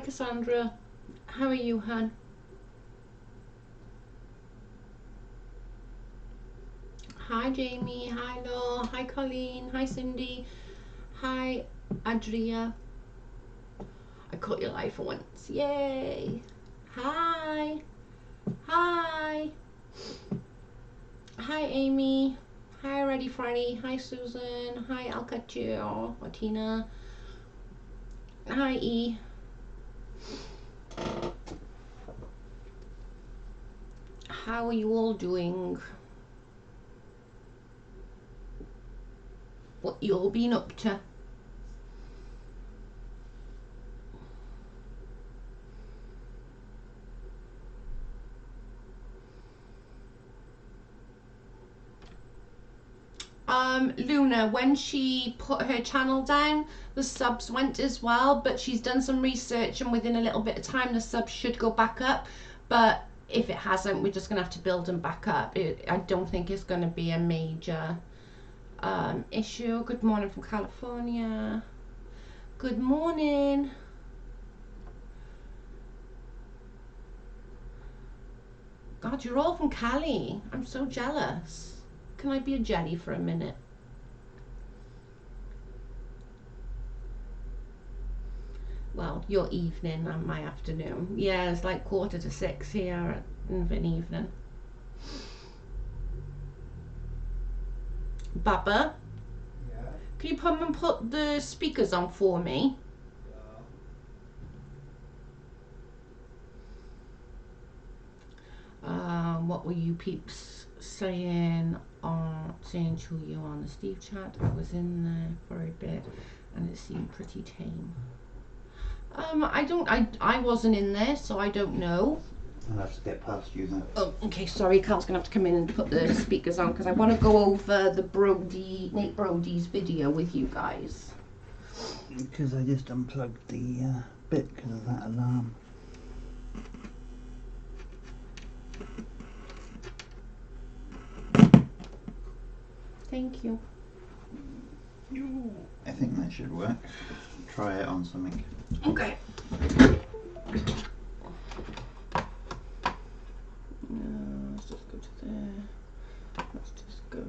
Cassandra. How are you, hun? Hi, Jamie. Hi, Law. Hi, Colleen. Hi, Cindy. Hi, Adria. I caught you live for once. Yay. Hi. Hi. Hi, Amy. Hi, Ready Friday. Hi, Susan. Hi, Alcatio. Martina. Hi, E. How are you all doing? What you all been up to? Luna, when she put her channel down, the subs went as well, but she's done some research and within a little bit of time the subs should go back up. But if it hasn't, we're just gonna have to build them back up. I don't think it's gonna be a major issue. Good morning from California. Good morning. God, you're all from Cali. I'm so jealous. Can I be a jelly for a minute? Well, your evening and my afternoon. Yeah, it's like 5:45 here in the evening. Baba? Yeah? Can you come and put the speakers on for me? What were you peeps saying saying to you on the Steve chat? I was in there for a bit and it seemed pretty tame. I wasn't in there, so I don't know. I'll have to get past you then. Oh, okay, sorry, Carl's gonna have to come in and put the speakers on because I want to go over the Nate Brody's video with you guys. Because I just unplugged the bit because of that alarm. Thank you. I think that should work. Try it on something. Okay. Let's just go to there. Let's just go.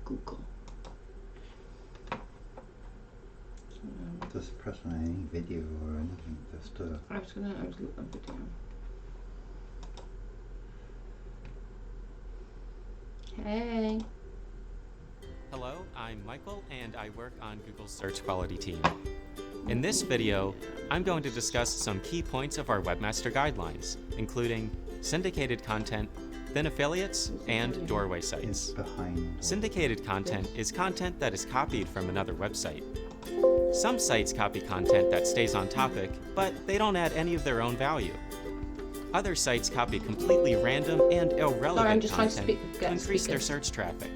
Google. Just press on any video or anything, just I was looking at video. Hey. Hello, I'm Michael and I work on Google's search quality team. In this video, I'm going to discuss some key points of our webmaster guidelines, including syndicated content, thin affiliates, and doorway sites. Syndicated content is content that is copied from another website. Some sites copy content that stays on topic, but they don't add any of their own value. Other sites copy completely random and irrelevant content to increase their search traffic.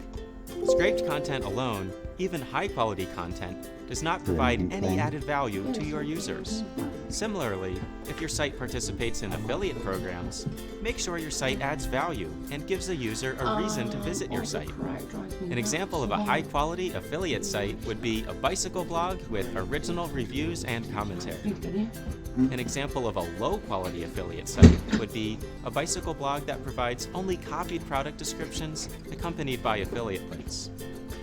Scraped content alone, even high-quality content, does not provide any added value to your users. Similarly, if your site participates in affiliate programs, make sure your site adds value and gives the user a reason to visit your site. An example of a high-quality affiliate site would be a bicycle blog with original reviews and commentary. An example of a low-quality affiliate site would be a bicycle blog that provides only copied product descriptions accompanied by affiliate links.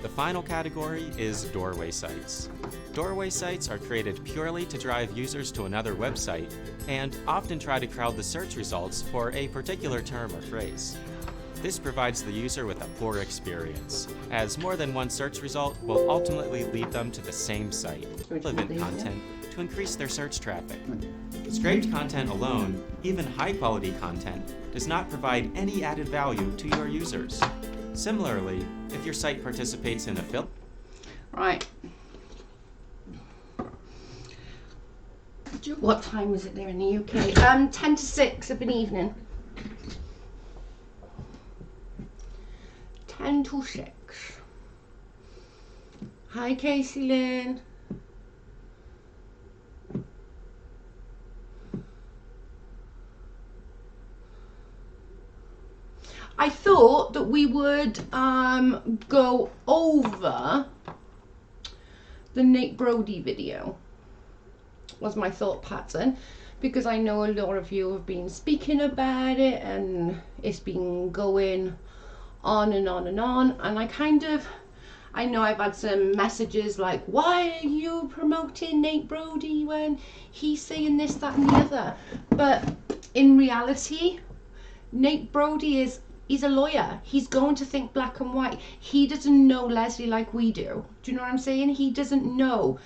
The final category is doorway sites. Doorway sites are created purely to drive users to another website and often try to crowd the search results for a particular term or phrase. This provides the user with a poor experience, as more than one search result will ultimately lead them to the same site. Relevant content to increase their search traffic. Scraped content alone, even high-quality content, does not provide any added value to your users. Similarly, if your site participates in affiliate... Right. What time is it there in the UK? 10 to 6 of an evening. 10 to 6. Hi, Casey Lynn. I thought that we would go over the Nate Brody video, was my thought pattern, because I know a lot of you have been speaking about it and it's been going on and on and on, and I know I've had some messages like, why are you promoting Nate Brody when he's saying this, that and the other? But in reality, Nate Brody he's a lawyer. He's going to think black and white. He doesn't know Leslie like we do. Do you know what I'm saying? He doesn't know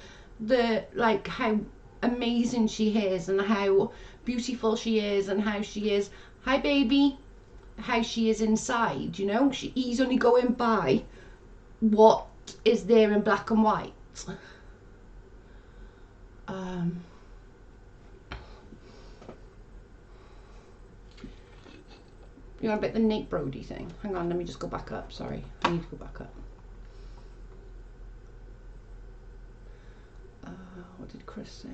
how amazing she is and how beautiful she is and how she is, hi baby, how she is inside, you know? He's only going by what is there in black and white. You know about the Nate Brody thing? Hang on, let me just go back up. Sorry, I need to go back up. What did Chris say?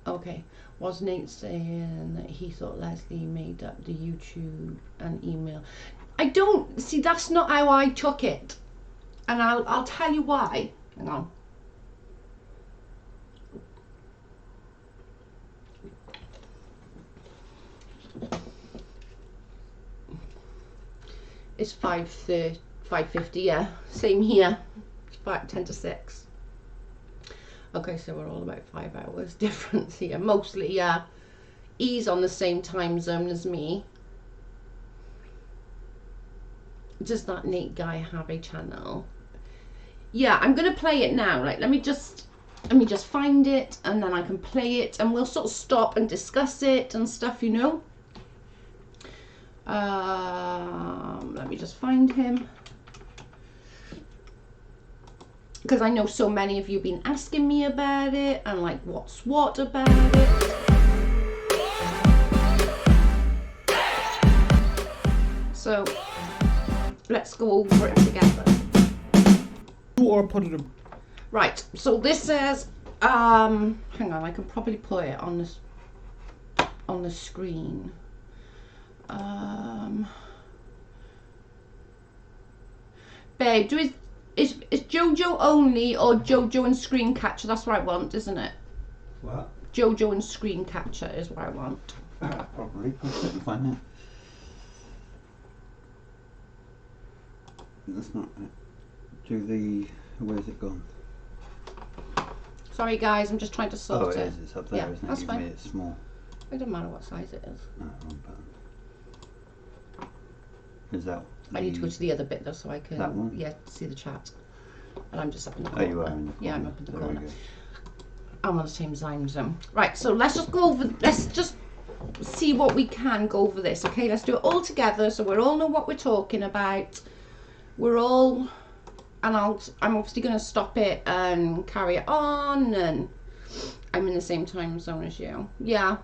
Okay, was Nate saying that he thought Leslie made up the YouTube and email? I don't see. That's not how I took it, and I'll tell you why. Hang on. It's 5:50, yeah. Same here. It's 10 to 6. Okay, so we're all about 5 hours difference here. Mostly, yeah. He's on the same time zone as me. Does that Nate guy have a channel? Yeah, I'm gonna play it now. Let me just find it, and then I can play it, and we'll sort of stop and discuss it and stuff, you know. Let me just find him, because I know so many of you have been asking me about it and like what's what about it. So let's go over it together. You are part of the... Right, so this says hang on, I can probably put it on the screen. Babe, is Jojo only or Jojo and screen capture? That's what I want, isn't it? What? Jojo and screen capture is what I want. Probably. I'll certainly find that. That's not it. Do the... Where's it gone? Sorry guys, I'm just trying to sort it it. is. It's up there, Yeah, isn't it? that's You've fine. made it small. It doesn't matter what size it is. No, wrong button. Is that... I need to go to the other bit though, so I can That one? see the chat. And I'm just up in the Oh, corner. you are in the corner. Yeah, I'm up in the There corner. we go. I'm on the same time zone. Right, so let's just see what we can go over this. Okay, let's do it all together so we all know what we're talking about. I'm obviously going to stop it and carry it on, and I'm in the same time zone as you. Yeah.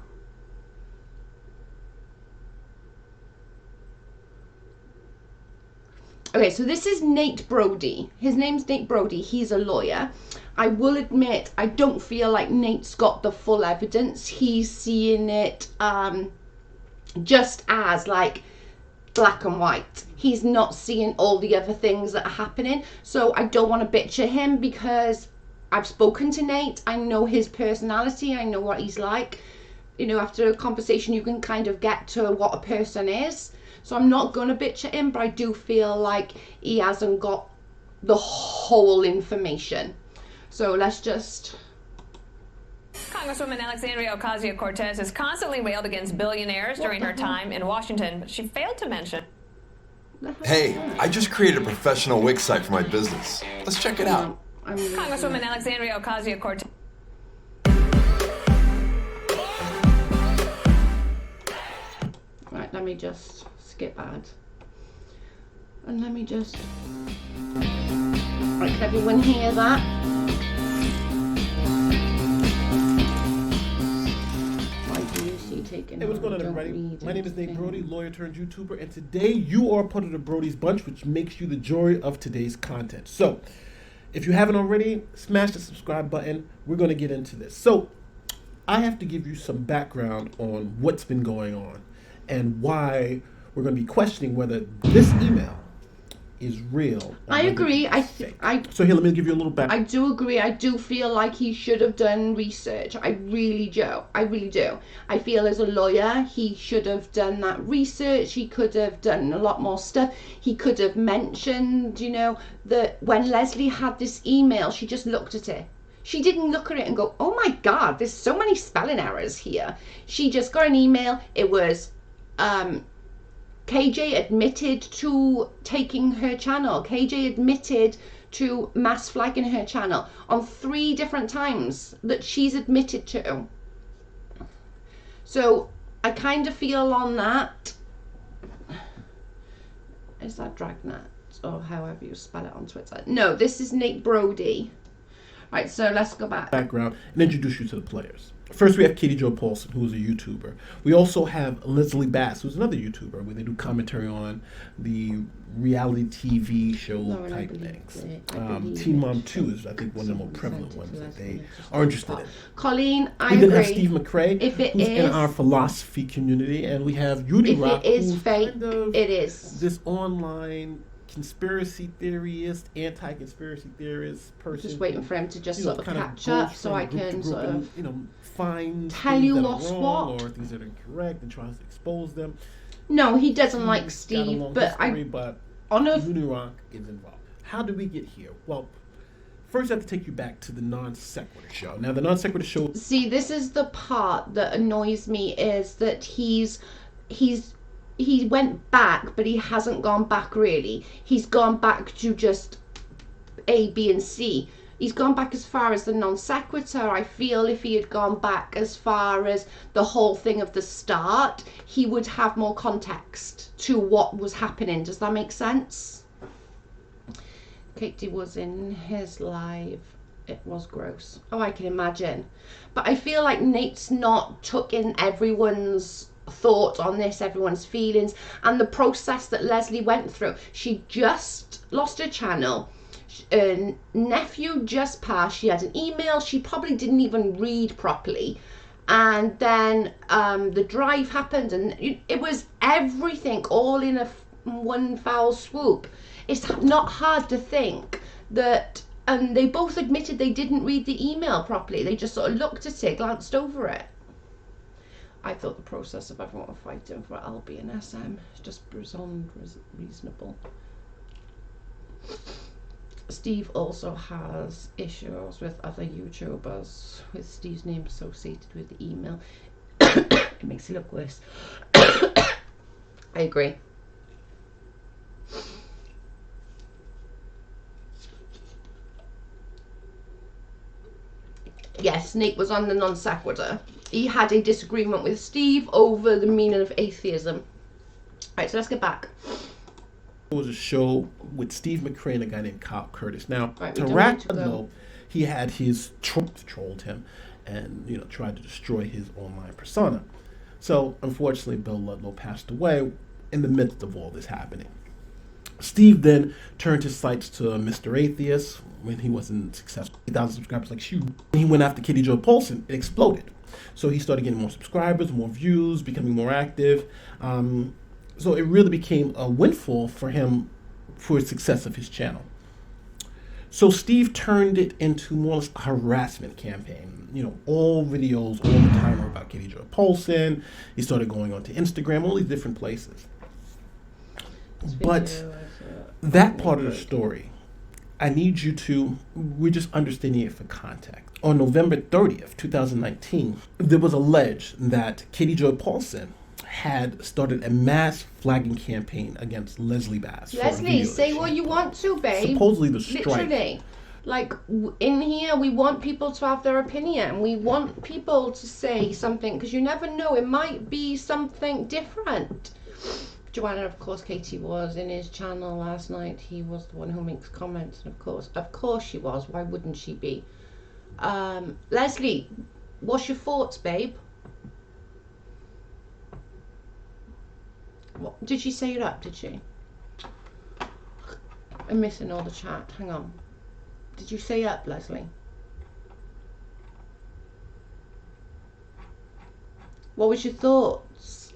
Okay, so this is Nate Brody. His name's Nate Brody. He's a lawyer. I will admit, I don't feel like Nate's got the full evidence. He's seeing it just as like black and white. He's not seeing all the other things that are happening. So I don't want to bitch at him, because I've spoken to Nate. I know his personality. I know what he's like. You know, after a conversation, you can kind of get to what a person is. So I'm not going to bitch at him, but I do feel like he hasn't got the whole information. So let's just... Congresswoman Alexandria Ocasio-Cortez has constantly railed against billionaires during her time in Washington, but she failed to mention... Hey, I just created a professional Wix site for my business. Let's check it out. Congresswoman Alexandria Ocasio-Cortez... Right, let me just skip ad. And let me just... Right, can everyone hear that? Why do you see taking... Hey, what's going on, everybody? My name is Nate Brody, lawyer turned YouTuber, and today you are part of the Brody's Bunch, which makes you the joy of today's content. So, if you haven't already, smash the subscribe button. We're going to get into this. So, I have to give you some background on what's been going on. and why we're going to be questioning whether this email is real. I agree. So here, let me give you a little back. I do agree. I do feel like he should have done research. I really do. I really do. I feel as a lawyer, he should have done that research. He could have done a lot more stuff. He could have mentioned, you know, that when Leslie had this email, she just looked at it. She didn't look at it and go, oh my God, there's so many spelling errors here. She just got an email. It was, KJ admitted to taking her channel. KJ admitted to mass flagging her channel on 3 different times that she's admitted to. So I kind of feel on that. Is that Dragnet or however you spell it on Twitter? No, this is Nate Brody. Right, so let's go background and introduce you to the players. First, we have Katie Jo Paulson, who is a YouTuber. We also have Leslie Bass, who's another YouTuber, where they do commentary on the reality TV show type things. Teen Mom 2 is, I think, one of the more prevalent ones that they are interested in. Colleen, I agree. We then have Steve McRae, who's in our philosophy community, and we have Yudi Rock, who's fake, kind of it is this online conspiracy theorist, anti-conspiracy theorist person. Just waiting for him to just sort of catch up so I can sort of, you know, find tell you what's wrong what or things that are incorrect and tries to expose them. No, he doesn't like Steve, but Unirock is involved. How did we get here? Well, first I have to take you back to the Non Sequitur show. Now, the Non Sequitur show. See, this is the part that annoys me, is that he went back, but he hasn't gone back really. He's gone back to just A, B, and C. He's gone back as far as the non sequitur. I feel if he had gone back as far as the whole thing of the start, he would have more context to what was happening. Does that make sense? Katie was in his live. It was gross. Oh, I can imagine. But I feel like Nate's not took in everyone's thoughts on this, everyone's feelings, and the process that Leslie went through. She just lost her channel. Nephew just passed. She had an email she probably didn't even read properly, and then the drive happened, and it was everything all in one foul swoop. It's not hard to think that, and they both admitted they didn't read the email properly. They just sort of looked at it, glanced over it. I thought the process of everyone fighting for LB and SM just sounded reasonable. Steve also has issues with other YouTubers with Steve's name associated with the email. It makes it look worse. I agree. Yes, Nate was on the non sequitur. He had a disagreement with Steve over the meaning of atheism. Right, so let's get back. It was a show with Steve McRae and a guy named Kyle Curtis. Now, right, to wrap it up, he had his trolls trolled him and, you know, tried to destroy his online persona. So, unfortunately, Bill Ludlow passed away in the midst of all this happening. Steve then turned his sights to Mr. Atheist when he wasn't successful. 8,000 subscribers like shoot. He went after Katie Jo Paulson. It exploded. So he started getting more subscribers, more views, becoming more active. So it really became a windfall for him for the success of his channel. So Steve turned it into more or less a harassment campaign. You know, all videos all the time are about Katie Jo Paulson. He started going on to Instagram, all these different places. But that part of the story, I need you to, we're just understanding it for context. On November 30th, 2019, there was alleged that Katie Jo Paulson had started a mass flagging campaign against Leslie Bass. Leslie, say what you want to, babe. Supposedly the strike. Literally. Like, in here, we want people to have their opinion. We want people to say something, because you never know, it might be something different. Joanna, of course, Katie was in his channel last night. He was the one who makes comments, and of course she was. Why wouldn't she be? Leslie, what's your thoughts, babe? What, did she say it up, did she? I'm missing all the chat. Hang on. Did you say up, Leslie? What was your thoughts?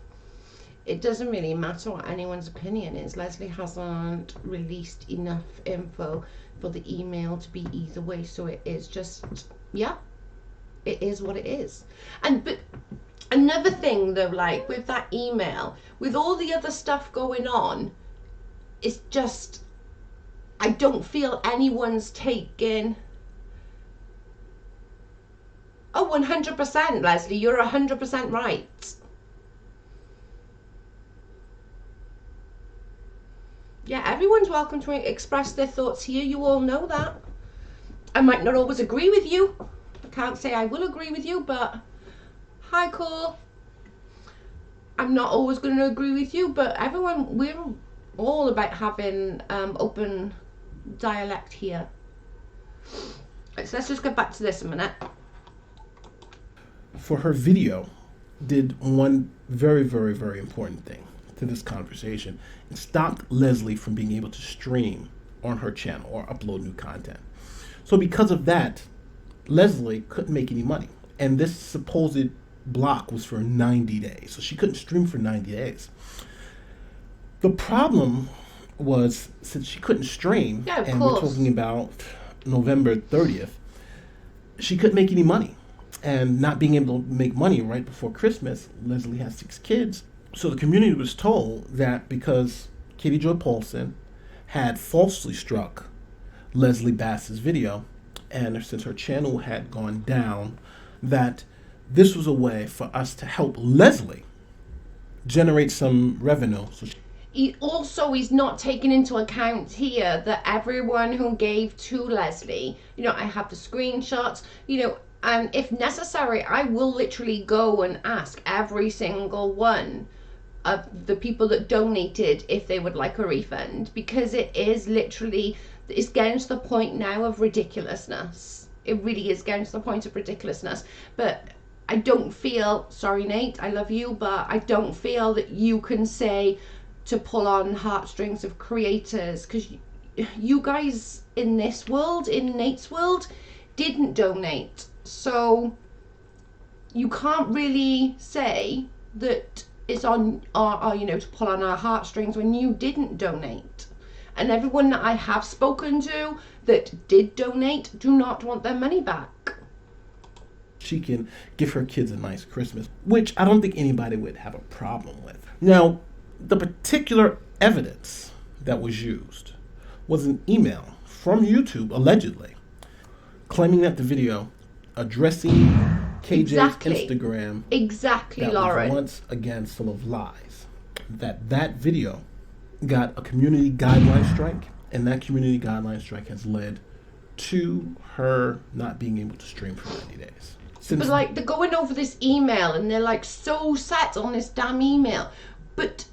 it doesn't really matter what anyone's opinion is. Leslie hasn't released enough info for the email to be either way, so it is just, yeah, it is what it is. But another thing though, like with that email, with all the other stuff going on, it's just, I don't feel anyone's taking. Oh, 100%, Leslie, you're 100% right. Yeah, everyone's welcome to express their thoughts here. You all know that. I might not always agree with you. I can't say I will agree with you, but hi, Cole. I'm not always going to agree with you, but everyone, we're all about having open dialect here. So let's just get back to this a minute. For her video, did one very, very, very important thing to this conversation. It stopped Leslie from being able to stream on her channel or upload new content. So because of that, Leslie couldn't make any money. And this supposed block was for 90 days. So she couldn't stream for 90 days. The problem was, since she couldn't stream, and we're talking about November 30th, she couldn't make any money. And not being able to make money right before Christmas, Leslie has 6 kids. So the community was told that because Katie Joy Paulson had falsely struck Leslie Bass's video, and since her channel had gone down, that this was a way for us to help Leslie generate some revenue. So he also is not taking into account here that everyone who gave to Leslie, you know, I have the screenshots, you know, and if necessary, I will literally go and ask every single one of the people that donated if they would like a refund, because it is literally, it's getting to the point now of ridiculousness. It really is getting to the point of ridiculousness. But I don't feel, sorry Nate, I love you, but I don't feel that you can say to pull on heartstrings of creators, because you guys in this world, in Nate's world, didn't donate. So you can't really say that it's on our, you know, to pull on our heartstrings when you didn't donate. And everyone that I have spoken to that did donate do not want their money back. She can give her kids a nice Christmas, which I don't think anybody would have a problem with. Now, the particular evidence that was used was an email from YouTube, allegedly, claiming that the video addressing KJ's Instagram that Lauren, was once again full of lies. That video got a community guideline strike, and that community guideline strike has led to her not being able to stream for 90 days. But like, they're going over this email and they're like so set on this damn email. But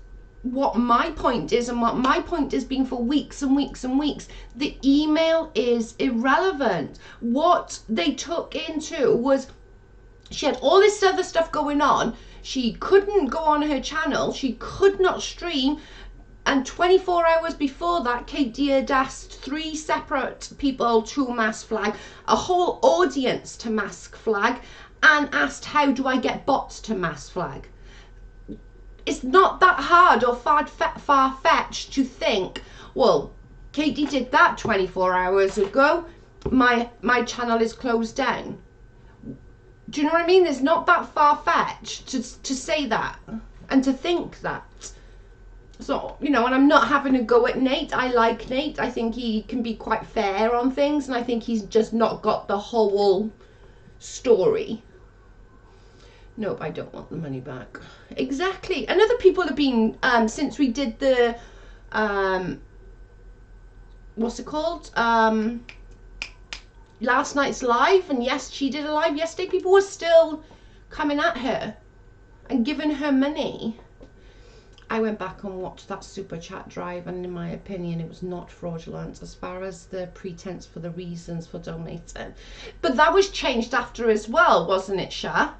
what my point is, and what my point has been for weeks and weeks and weeks, the email is irrelevant. What they took into was, she had all this other stuff going on. She couldn't go on her channel. She could not stream. And 24 hours before that, Katie had asked 3 separate people to mask flag, a whole audience to mask flag, and asked, how do I get bots to mask flag? It's not that hard or far-fetched to think, well, Katie did that 24 hours ago. My channel is closed down. Do you know what I mean? It's not that far-fetched to say that and to think that. So, you know, and I'm not having a go at Nate. I like Nate. I think he can be quite fair on things, and I think he's just not got the whole story. Nope, I don't want the money back. Exactly. And other people have been, since we did the, what's it called? Last night's live, and yes, she did a live yesterday. People were still coming at her and giving her money. I went back and watched that super chat drive, and in my opinion, it was not fraudulent as far as the pretense for the reasons for donating. But that was changed after as well, wasn't it, Shah?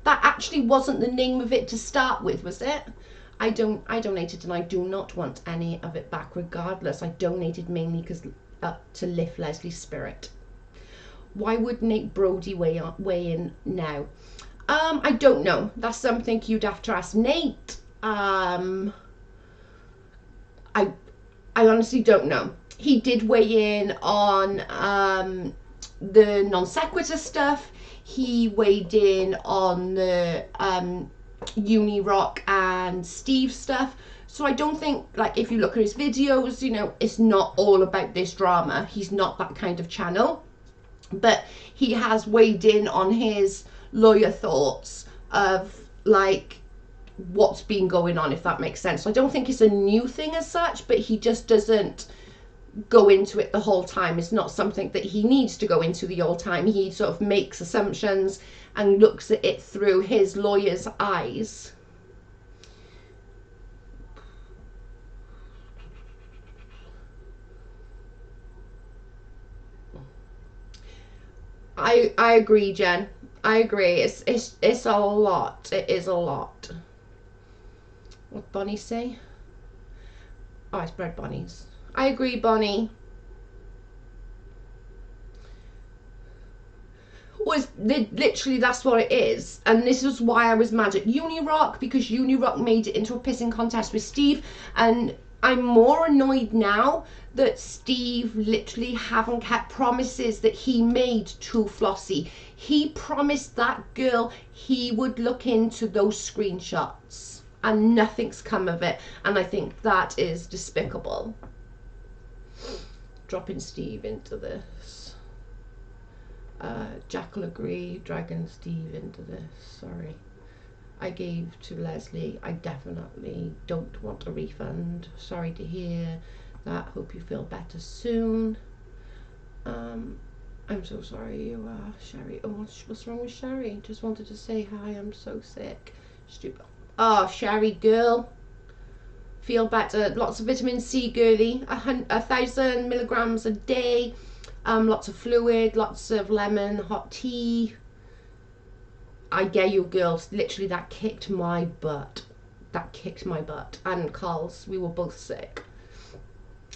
That actually wasn't the name of it to start with, was it? I donated, and I do not want any of it back regardless. I donated mainly because to lift Leslie's spirit. Why would Nate Brody weigh in now? I don't know. That's something you'd have to ask Nate. I honestly don't know. He did weigh in on the non sequitur stuff. He weighed in on the Unirock and Steve stuff. So I don't think, like, if you look at his videos, you know, it's not all about this drama. He's not that kind of channel. But he has weighed in on his lawyer thoughts of, like, what's been going on, if that makes sense. So I don't think it's a new thing as such, but he just doesn't go into it the whole time. It's not something that he needs to go into the whole time. He sort of makes assumptions and looks at it through his lawyer's eyes. I agree, Jen. I agree. It's a lot. It is a lot. What Bonnie say? Oh, it's bread bunnies. I agree, Bonnie. Was literally, that's what it is. And this is why I was mad at Unirock, because Unirock made it into a pissing contest with Steve, and I'm more annoyed now that Steve literally haven't kept promises that he made to Flossie. He promised that girl he would look into those screenshots, and nothing's come of it, and I think that is despicable. Dropping Steve into this. Jack will agree, dragging Steve into this. Sorry. I gave to Leslie. I definitely don't want a refund. Sorry to hear that. Hope you feel better soon. I'm so sorry you are, Sherry. Oh, what's wrong with Sherry? Just wanted to say hi. I'm so sick. Stupid. Oh, Sherry girl. Feel better. Lots of vitamin C, girly. 1,000 milligrams a day. Lots of fluid, lots of lemon, hot tea. I get you, girls. Literally, that kicked my butt. That kicked my butt. And Carl's, we were both sick.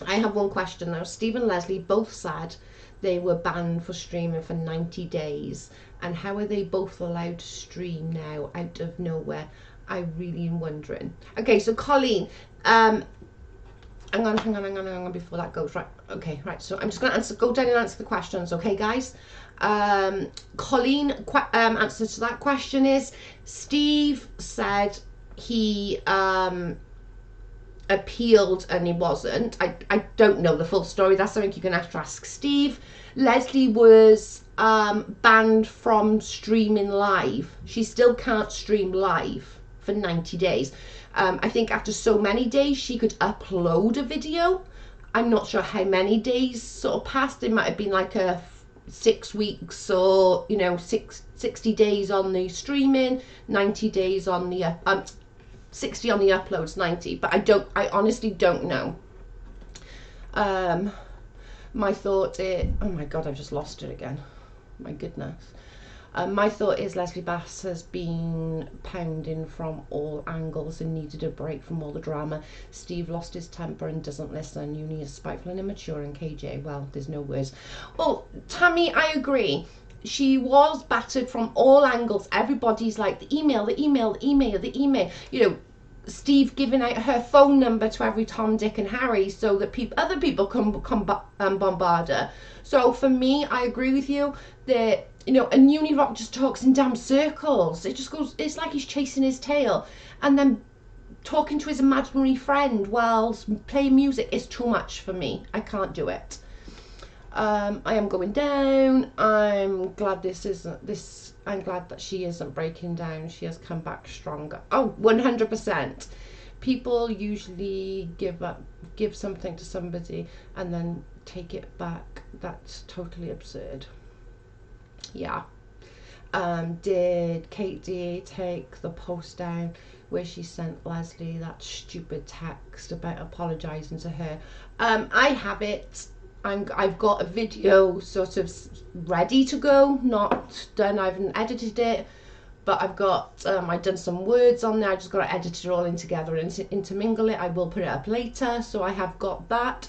I have one question though. Steve and Leslie both said they were banned for streaming for 90 days. And how are they both allowed to stream now out of nowhere? I really am wondering. Okay, so Colleen, hang on, before that goes, right, okay, right, so I'm just going to go down and answer the questions, okay, guys? Colleen, answer to that question is, Steve said he appealed and he wasn't. I don't know the full story. That's something you're going to have to ask Steve. Leslie was banned from streaming live. She still can't stream live for 90 days. I think after so many days she could upload a video. I'm not sure how many days sort of passed. It might have been like a 6 weeks, or 60 days on the streaming, 90 days on the 60 on the uploads, 90. But I honestly don't know. My thought is, oh my god, I've just lost it again. My goodness. My thought is Leslie Bass has been pounding from all angles and needed a break from all the drama. Steve lost his temper and doesn't listen. Uni is spiteful and immature, and KJ, well, there's no words. Well, Tammy, I agree. She was battered from all angles. Everybody's like, the email. Steve giving out her phone number to every Tom, Dick and Harry so that other people can bombard her. So for me, I agree with you that, and Unirock just talks in damn circles. It just goes, it's like he's chasing his tail. And then talking to his imaginary friend while playing music is too much for me. I can't do it. I am going down. I'm glad I'm glad that she isn't breaking down. She has come back stronger. Oh, 100%. People usually give something to somebody and then take it back. That's totally absurd. Yeah. Did Katie take the post down where she sent Leslie that stupid text about apologising to her? I have it. I've got a video sort of ready to go, not done. I haven't edited it, but I've got I've done some words on there. I just got to edit it all in together and intermingle it. I will put it up later, so I have got that.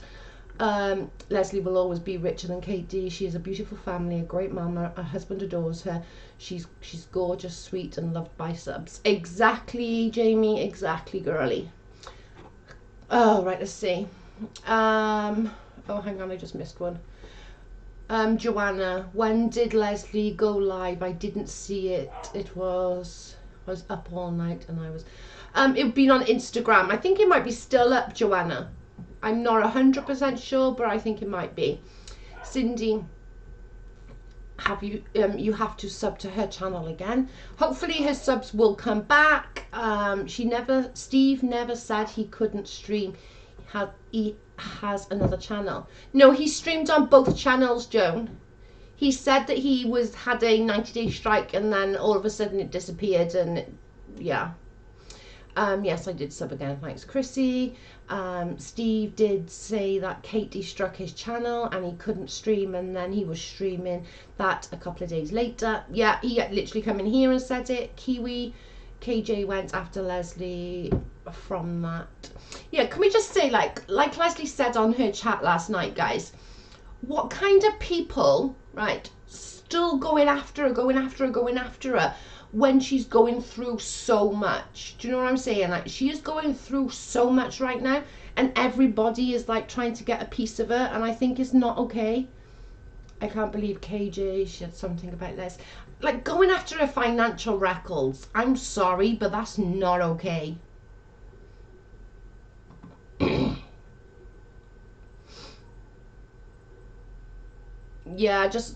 Leslie will always be richer than KD. She is a beautiful family, a great mama. Her husband adores her. She's gorgeous, sweet, and loved by subs. Exactly, Jamie. Exactly, girly. Oh, right. Let's see. Oh, hang on. I just missed one. Joanna, when did Leslie go live? I didn't see it. I was up all night, and I was. It'd been on Instagram. I think it might be still up, Joanna. I'm not 100% sure, but I think it might be. Cindy, have you you have to sub to her channel again. Hopefully her subs will come back. Steve never said he couldn't stream. He has another channel. No, he streamed on both channels, Joan. He said that he had a 90-day strike, and then all of a sudden it disappeared, and yeah. Yes, I did sub again. Thanks, Chrissy. Steve did say that Katie struck his channel and he couldn't stream, and then he was streaming that a couple of days later. Yeah, he literally come in here and said it. Kiwi, KJ went after Leslie from that. Yeah, can we just say, like Leslie said on her chat last night, guys, what kind of people, right, still going after her when she's going through so much? Do you know what I'm saying? Like, she is going through so much right now, and everybody is like trying to get a piece of her, and I think it's not okay. I can't believe KJ said something about this. Like, going after her financial records, I'm sorry, but that's not okay. Yeah, just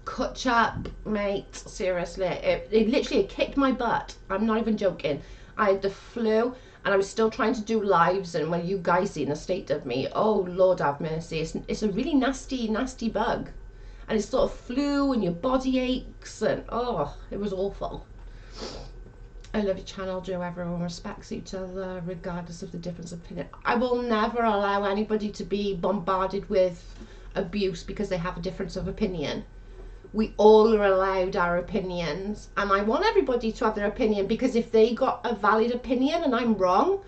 cut up, mate. Seriously, it literally kicked my butt. I'm not even joking. I had the flu, and I was still trying to do lives, and when you guys seen the state of me, oh Lord have mercy, it's a really nasty bug, and it's sort of flu, and your body aches, and oh, it was awful. I love your channel, Joe. Everyone respects each other regardless of the difference of opinion. I will never allow anybody to be bombarded with abuse because they have a difference of opinion. We all are allowed our opinions, and I want everybody to have their opinion, because if they got a valid opinion and I'm wrong,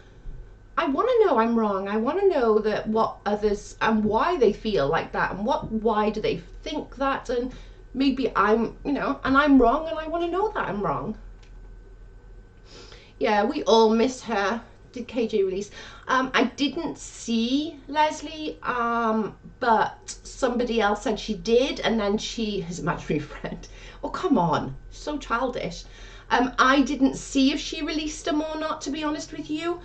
I want to know I'm wrong. I want to know that what others and why they feel like that, and why do they think that, and maybe I'm, and I'm wrong, and I want to know that I'm wrong. Yeah, we all miss her. Did KJ release? I didn't see Leslie, but somebody else said she did, and then she has matched me friend. Oh, come on, so childish. I didn't see if she released them or not, to be honest with you,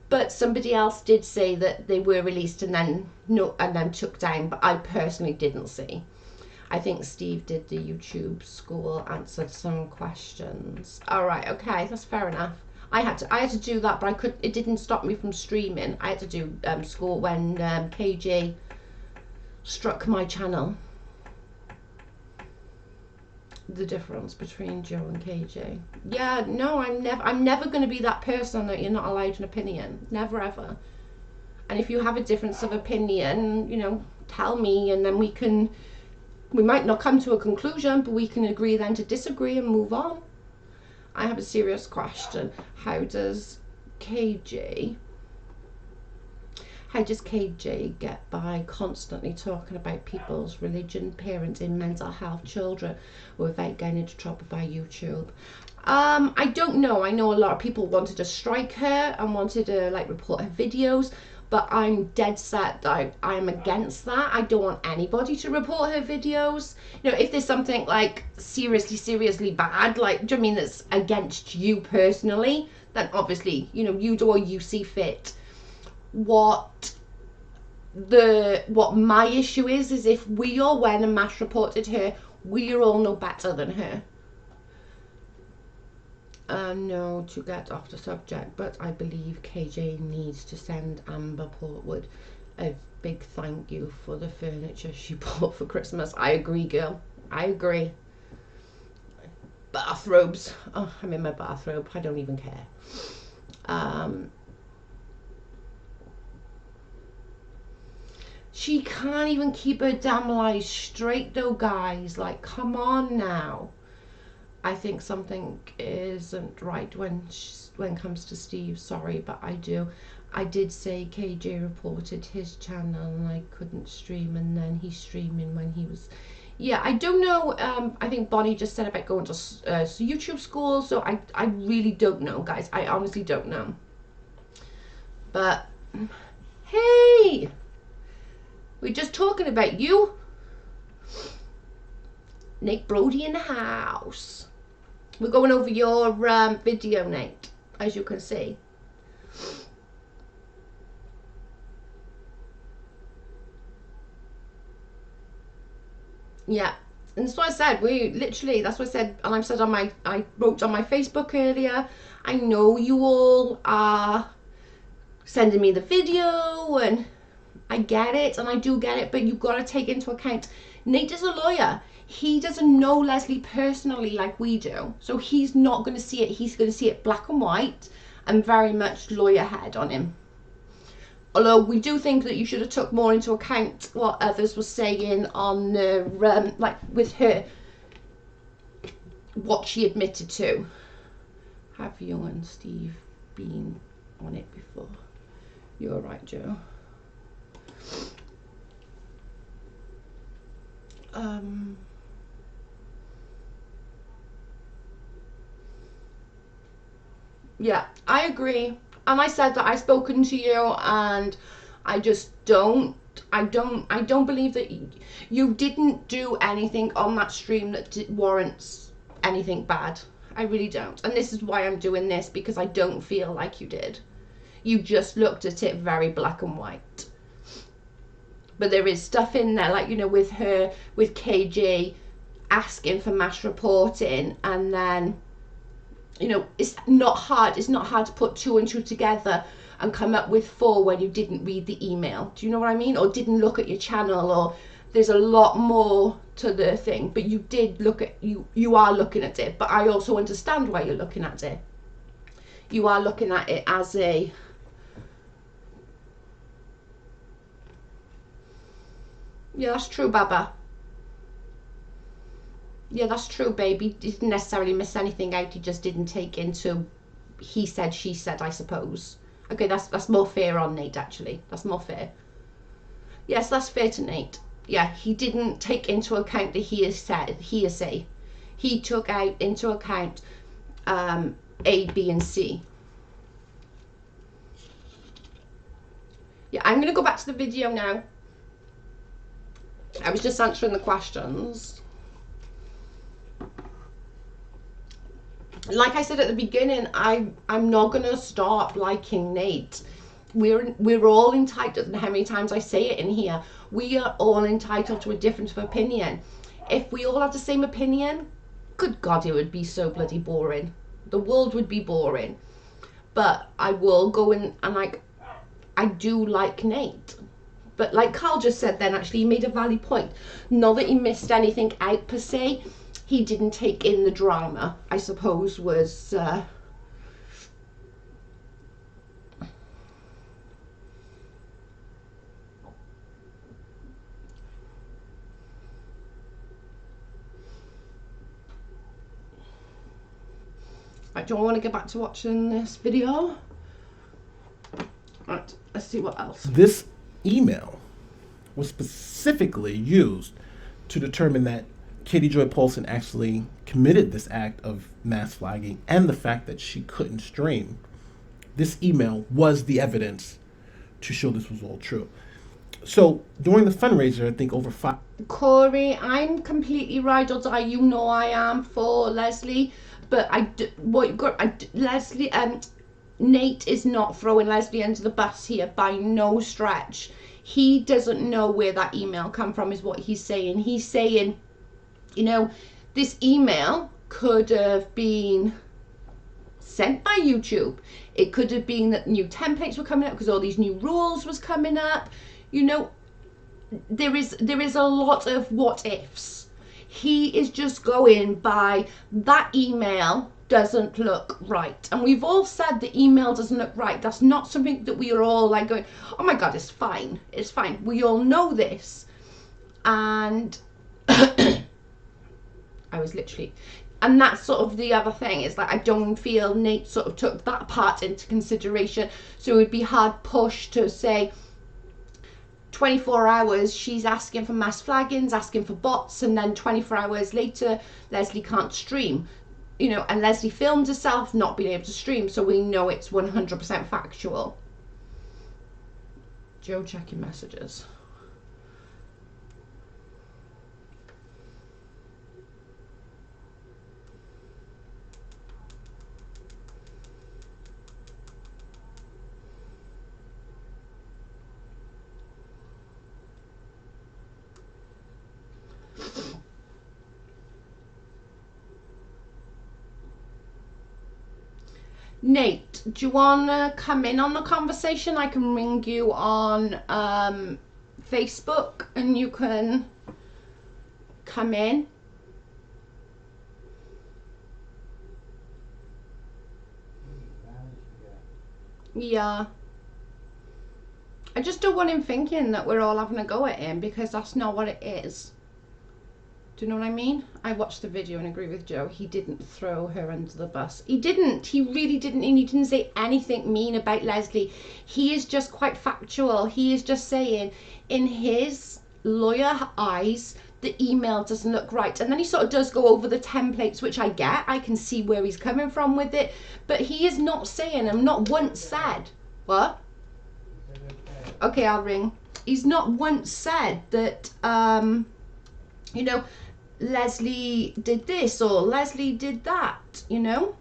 but somebody else did say that they were released and then took down, but I personally didn't see. I think Steve did the YouTube school, answered some questions. All right, okay, that's fair enough. I had to do that, but it didn't stop me from streaming. I had to do school when KJ struck my channel. The difference between Joe and KJ. Yeah, no, I'm never going to be that person that you're not allowed an opinion. Never ever. And if you have a difference of opinion, tell me, and then we might not come to a conclusion, but we can agree then to disagree and move on. I have a serious question. How does KJ get by constantly talking about people's religion, parenting, mental health, children, without getting into trouble by YouTube? I don't know. I know a lot of people wanted to strike her and wanted to report her videos, but I'm dead set that I'm against that. I don't want anybody to report her videos. If there's something seriously bad, do you mean that's against you personally, then obviously, you do what you see fit. What my issue is if we all went and mass reported her, we all know better than her. No, to get off the subject, but I believe KJ needs to send Amber Portwood a big thank you for the furniture she bought for Christmas. I agree, girl. I agree. Bathrobes. Oh, I'm in my bathrobe. I don't even care. She can't even keep her damn lies straight though, guys. Come on now. I think something isn't right when it comes to Steve. Sorry, but I do. I did say KJ reported his channel and I couldn't stream, and then he's streaming when he was. Yeah, I don't know. I think Bonnie just said about going to YouTube school, so I really don't know, guys. I honestly don't know. But hey, we're just talking about you. Nate Brody in the house. We're going over your video, Nate, as you can see. Yeah, and that's what I said. We literally, that's what I said, and I've said on my, I wrote on my Facebook earlier. I know you all are sending me the video, and I get it, and I do get it, but you've got to take into account, Nate is a lawyer. He doesn't know Leslie personally like we do, so he's not going to see it. He's going to see it black and white, and very much lawyer head on him. Although we do think that you should have took more into account what others were saying on the, like with her, what she admitted to. Have you and Steve been on it before? You're right, Joe. Yeah, I agree. And I said that I've spoken to you, and I just don't believe that you didn't do anything on that stream that warrants anything bad. I really don't. And this is why I'm doing this, because I don't feel like you did. You just looked at it very black and white. But there is stuff in there, like, you know, with her, with KJ asking for mass reporting, and then, you know, it's not hard to put 2 and 2 together and come up with 4 when you didn't read the email. Do you know what I mean? Or didn't look at your channel, or there's a lot more to the thing. But you did look at, you are looking at it, but I also understand why you're looking at it. You are looking at it as a, yeah, that's true, Baba. Yeah, that's true, baby. He didn't necessarily miss anything out. He just didn't take into he said, she said, I suppose. Okay, that's more fair on Nate, actually. That's more fair. Yes, that's fair to Nate. Yeah, he didn't take into account the hearsay. He took out into account A, B, and C. Yeah, I'm going to go back to the video now. I was just answering the questions. Like I said at the beginning, I'm not gonna stop liking Nate. We're all entitled, and how many times I say it in here, we are all entitled to a difference of opinion. If we all had the same opinion, good God, it would be so bloody boring. The world would be boring. But I will go in and, like, I do like Nate. But like Carl just said then, actually, he made a valid point. Not that he missed anything out per se. He didn't take in the drama, I suppose, was... Right, do I want to get back to watching this video? Right, let's see what else. This email was specifically used to determine that Katie Joy Paulson actually committed this act of mass flagging, and the fact that she couldn't stream. This email was the evidence to show this was all true. So during the fundraiser, I think over 5... Corey, I'm completely ride or die. You know I am for Leslie, but Leslie, Nate is not throwing Leslie under the bus here by no stretch. He doesn't know where that email come from, is what he's saying. He's saying, you know, this email could have been sent by YouTube. It could have been that new templates were coming up because all these new rules was coming up. You know, there is a lot of what ifs. He is just going by that email doesn't look right. And we've all said the email doesn't look right. That's not something that we are all like going, oh my God, it's fine. It's fine. We all know this. And I was literally, And that's sort of the other thing, is that I don't feel Nate sort of took that part into consideration. So it would be hard push to say 24 hours she's asking for mass flaggings, asking for bots, and then 24 hours later Leslie can't stream. You know, and Leslie filmed herself not being able to stream, so we know it's 100% factual. Joe checking messages. Nate, do you want to come in on the conversation? I can ring you on Facebook and you can come in. Yeah. I just don't want him thinking that we're all having a go at him, because that's not what it is. Do you know what I mean? I watched the video and agree with Joe. He didn't throw her under the bus. He didn't. He really didn't. And he didn't say anything mean about Leslie. He is just quite factual. He is just saying, in his lawyer eyes, the email doesn't look right. And then he sort of does go over the templates, which I get. I can see where he's coming from with it. But he is not saying, and not once said, what? Okay, I'll ring. He's not once said that, you know, Leslie did this or Leslie did that, you know.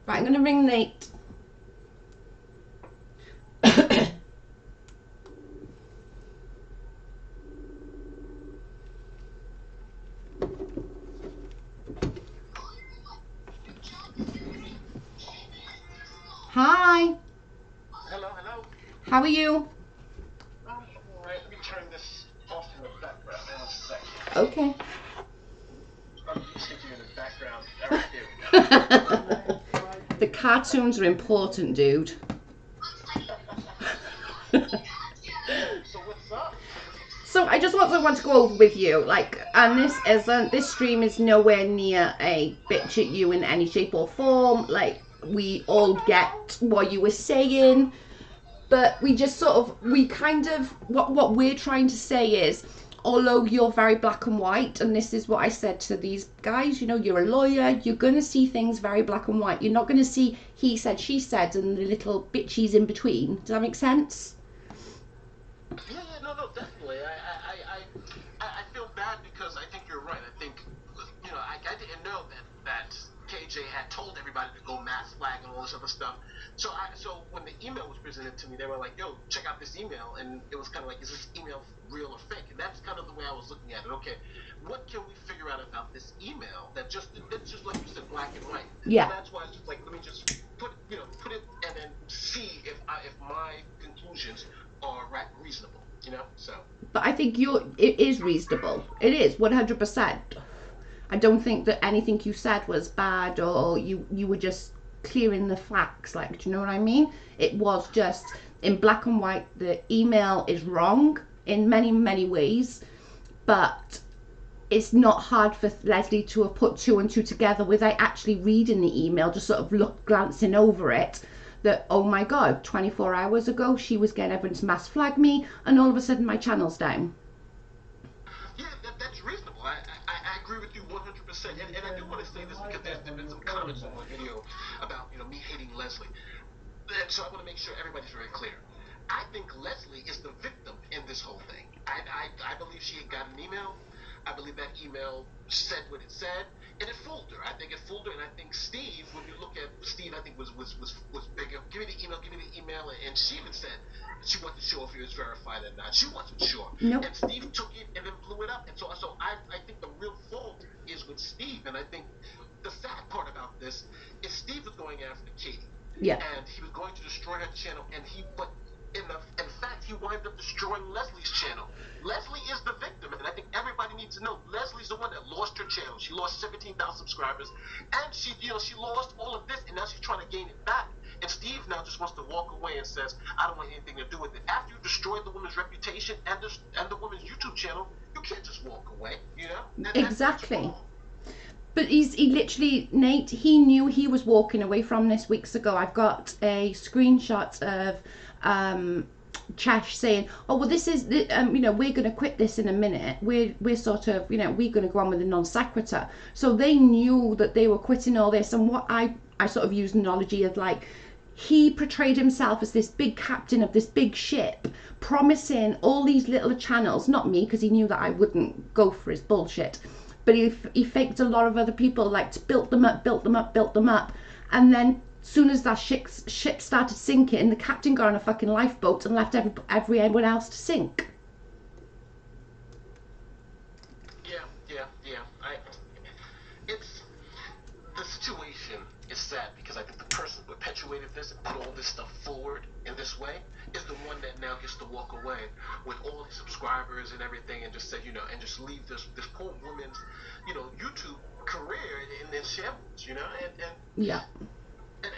Right, I'm going to ring Nate. Hi. Hello, hello. How are you? All right, let me turn this off in the background. One second. Okay. I'm sticking in the background. All right, here we go. The cartoons are important, dude. So what's up? So I just want to go over with you, like, and this stream is nowhere near a bitch at you in any shape or form. Like, we all get what you were saying, but we just sort of, we kind of, what we're trying to say is, although you're very black and white, and this is what I said to these guys, you know, you're a lawyer, you're going to see things very black and white. You're not going to see he said, she said, and the little bitchies in between. Does that make sense? Yeah, no, definitely. I feel bad because I think you're right. I think, you know, I didn't know that KJ had told everybody to go mass flag and all this other stuff. So when the email was presented to me, they were like, yo, check out this email. And it was kind of like, is this email real or fake? And that's kind of the way I was looking at it. Okay, what can we figure out about this email that's just like you said, black and white? Yeah. So that's why I was just like, let me just put it and then see if my conclusions are reasonable, you know? So. But I think it is reasonable. It is 100%. I don't think that anything you said was bad, or you were just clearing the facts. Like, do you know what I mean? It was just in black and white. The email is wrong in many ways, but it's not hard for Leslie to have put two and two together without actually reading the email, just sort of glancing over it, that, oh my god, 24 hours ago she was getting everyone to mass flag me, and all of a sudden my channel's down. Yeah, that's reasonable. I agree with you 100%. And I do want to say this because there's been some comments on my video about, you know, me hating Leslie. And so I want to make sure everybody's very clear. I think Leslie is the victim in this whole thing. I believe she had got an email. I believe that email said what it said, and it fooled her. I think it fooled her, and I think Steve, when you look at Steve, I think was bigger. Give me the email, and she even said she wasn't sure if it was verified or not. She wasn't sure. Nope. And Steve took it and then blew it up. And so I think the real fault is with Steve, and I think the sad part about this is Steve was going after Katie. Yeah. And he was going to destroy her channel, but in fact, he wound up destroying Leslie's channel. Leslie is the victim, and I think everybody needs to know Leslie's the one that lost her channel. She lost 17,000 subscribers, and she lost all of this, and now she's trying to gain it back. And Steve now just wants to walk away and says, I don't want anything to do with it. After you destroyed the woman's reputation and the woman's YouTube channel, you can't just walk away, you know? Exactly. But he literally, Nate, he knew he was walking away from this weeks ago. I've got a screenshot of Chesh saying, oh, well, this is, you know, we're going to quit this in a minute. We're sort of, you know, we're going to go on with a non sequitur. So they knew that they were quitting all this. And what I sort of used analogy of like, he portrayed himself as this big captain of this big ship, promising all these little channels, not me, because he knew that I wouldn't go for his bullshit, but he faked a lot of other people, like built them up, and then as soon as that ship started sinking, the captain got on a fucking lifeboat and left everyone else to sink. Yeah. It's the situation is sad because I think the person who perpetuated this and put all this stuff forward in this way is the one that now gets to walk away with all his subscribers and everything, and just say, you know, and just leave this poor woman's, you know, YouTube career in shambles, you know, and yeah. And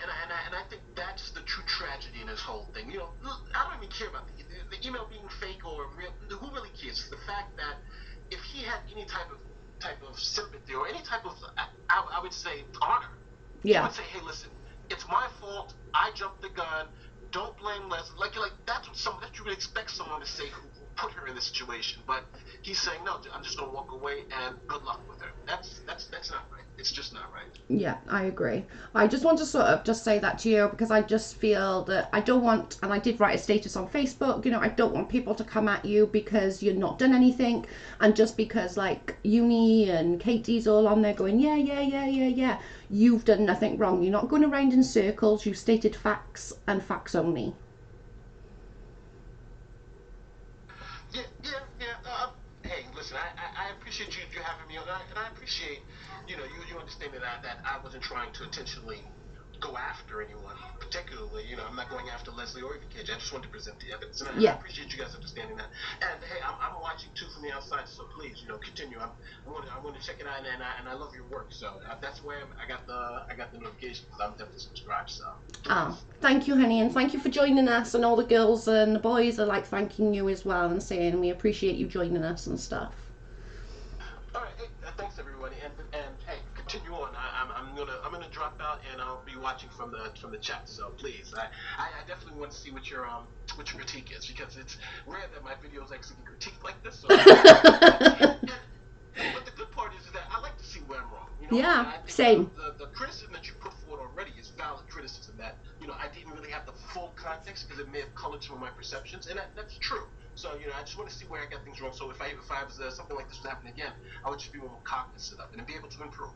I think that's the true tragedy in this whole thing. You know, I don't even care about the email being fake or real. Who really cares? It's the fact that if he had any type of sympathy or any type of, I would say, honor, he would say, hey, listen, it's my fault. I jumped the gun. Don't blame Leslie. Like that's what you would expect someone to say who put her in this situation. But he's saying, no, I'm just gonna walk away and good luck with her. That's not right. It's just not right. Yeah, I agree. I just want to sort of just say that to you, because I just feel that I don't want, and I did write a status on Facebook, you know, I don't want people to come at you because you've not done anything, and just because like Uni and Katie's all on there going, yeah, you've done nothing wrong. You're not going around in circles. You've stated facts and facts only. Yeah. Hey, listen, I appreciate you having me on, and I appreciate, you know, you understanding that I wasn't trying to intentionally go after anyone, particularly, you know, I'm not going after Leslie or even KJ. I just wanted to present the evidence, and I appreciate you guys understanding that. And hey, I'm watching too from the outside, so please, you know, continue. I want to check it out, and I love your work. So that's where I got the notification, because I'm definitely subscribed. So. Oh, thank you, honey, and thank you for joining us. And all the girls and the boys are like thanking you as well and saying we appreciate you joining us and stuff. All right, hey, thanks everybody, and hey, continue on. I'm gonna drop out, and I'll be watching from the chat. So please, I definitely want to see what your critique is, because it's rare that my videos actually get critiqued like this. So, but the good part is that I like to see where I'm wrong. You know? Yeah, I think same. The criticism that you put forward already is valid criticism. That, you know, I didn't really have the full context because it may have colored some of my perceptions, and that's true. So, you know, I just want to see where I got things wrong. So if I was something like this was happening again, I would just be more cognizant of it and be able to improve.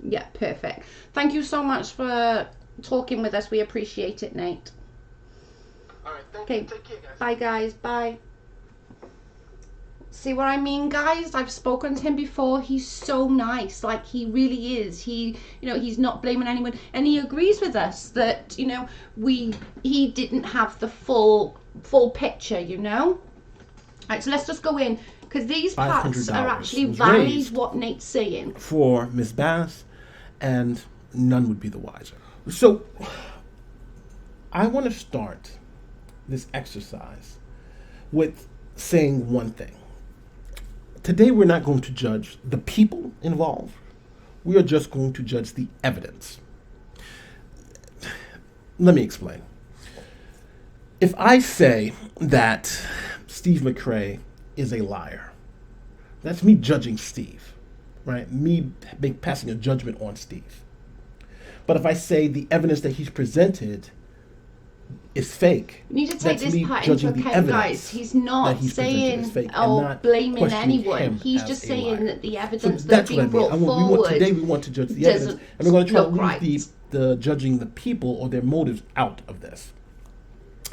Yeah, perfect. Thank you so much for talking with us. We appreciate it, Nate. All right, thank you. Take care, guys. Bye, guys. Bye. See what I mean, guys? I've spoken to him before. He's so nice. Like, he really is. He, you know, he's not blaming anyone, and he agrees with us that, you know, he didn't have the full picture, you know. All right, so let's just go in, because these parts are actually valid what Nate's saying. For Miss Bass, and none would be the wiser. So, I want to start this exercise with saying one thing. Today we're not going to judge the people involved. We are just going to judge the evidence. Let me explain. If I say that Steve McRae is a liar, that's me judging Steve, right? Me passing a judgment on Steve. But if I say the evidence that he's presented is fake, you need to take this part into account, guys. He's not saying or blaming anyone. He's just saying that the evidence that's being brought forward. Today we want to judge the evidence, and we're going to try to leave the judging the people or their motives out of this.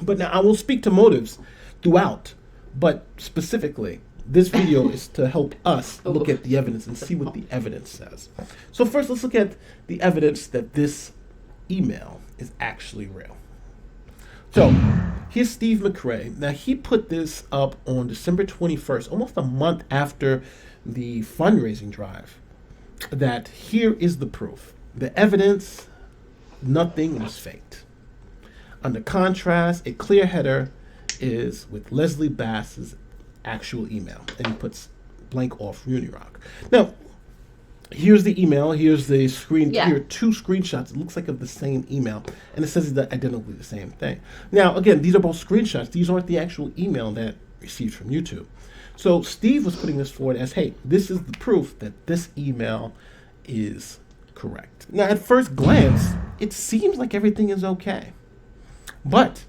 But now I will speak to motives throughout, but specifically, this video is to help us look at the evidence and see what the evidence says. So first, let's look at the evidence that this email is actually real. So, here's Steve McRae. Now, he put this up on December 21st, almost a month after the fundraising drive, that here is the proof. The evidence, nothing was faked. Under contrast, a clear header is with Leslie Bass's actual email, and he puts blank off Unirock. Now, here's the email. Here's the screen. Yeah. Here are 2 screenshots. It looks like of the same email, and it says that identically the same thing. Now, again, these are both screenshots. These aren't the actual email that received from YouTube. So Steve was putting this forward as, hey, this is the proof that this email is correct. Now, at first glance, it seems like everything is okay, but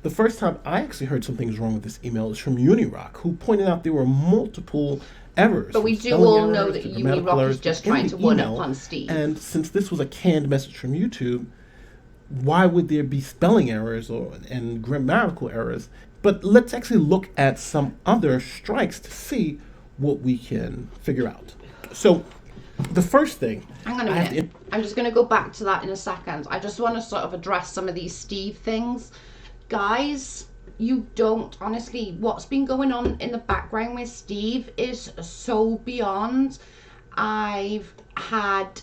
the first time I actually heard something's wrong with this email is from Unirock, who pointed out there were multiple errors. But we from do spelling all errors know to that grammatical Unirock errors is just in trying the to one email. up on Steve. And since this was a canned message from YouTube, why would there be spelling errors and grammatical errors? But let's actually look at some other strikes to see what we can figure out. So the first thing, Hang on a minute. I'm just going to go back to that in a second. I just want to sort of address some of these Steve things. Guys, you don't, honestly, what's been going on in the background with Steve is so beyond. I've had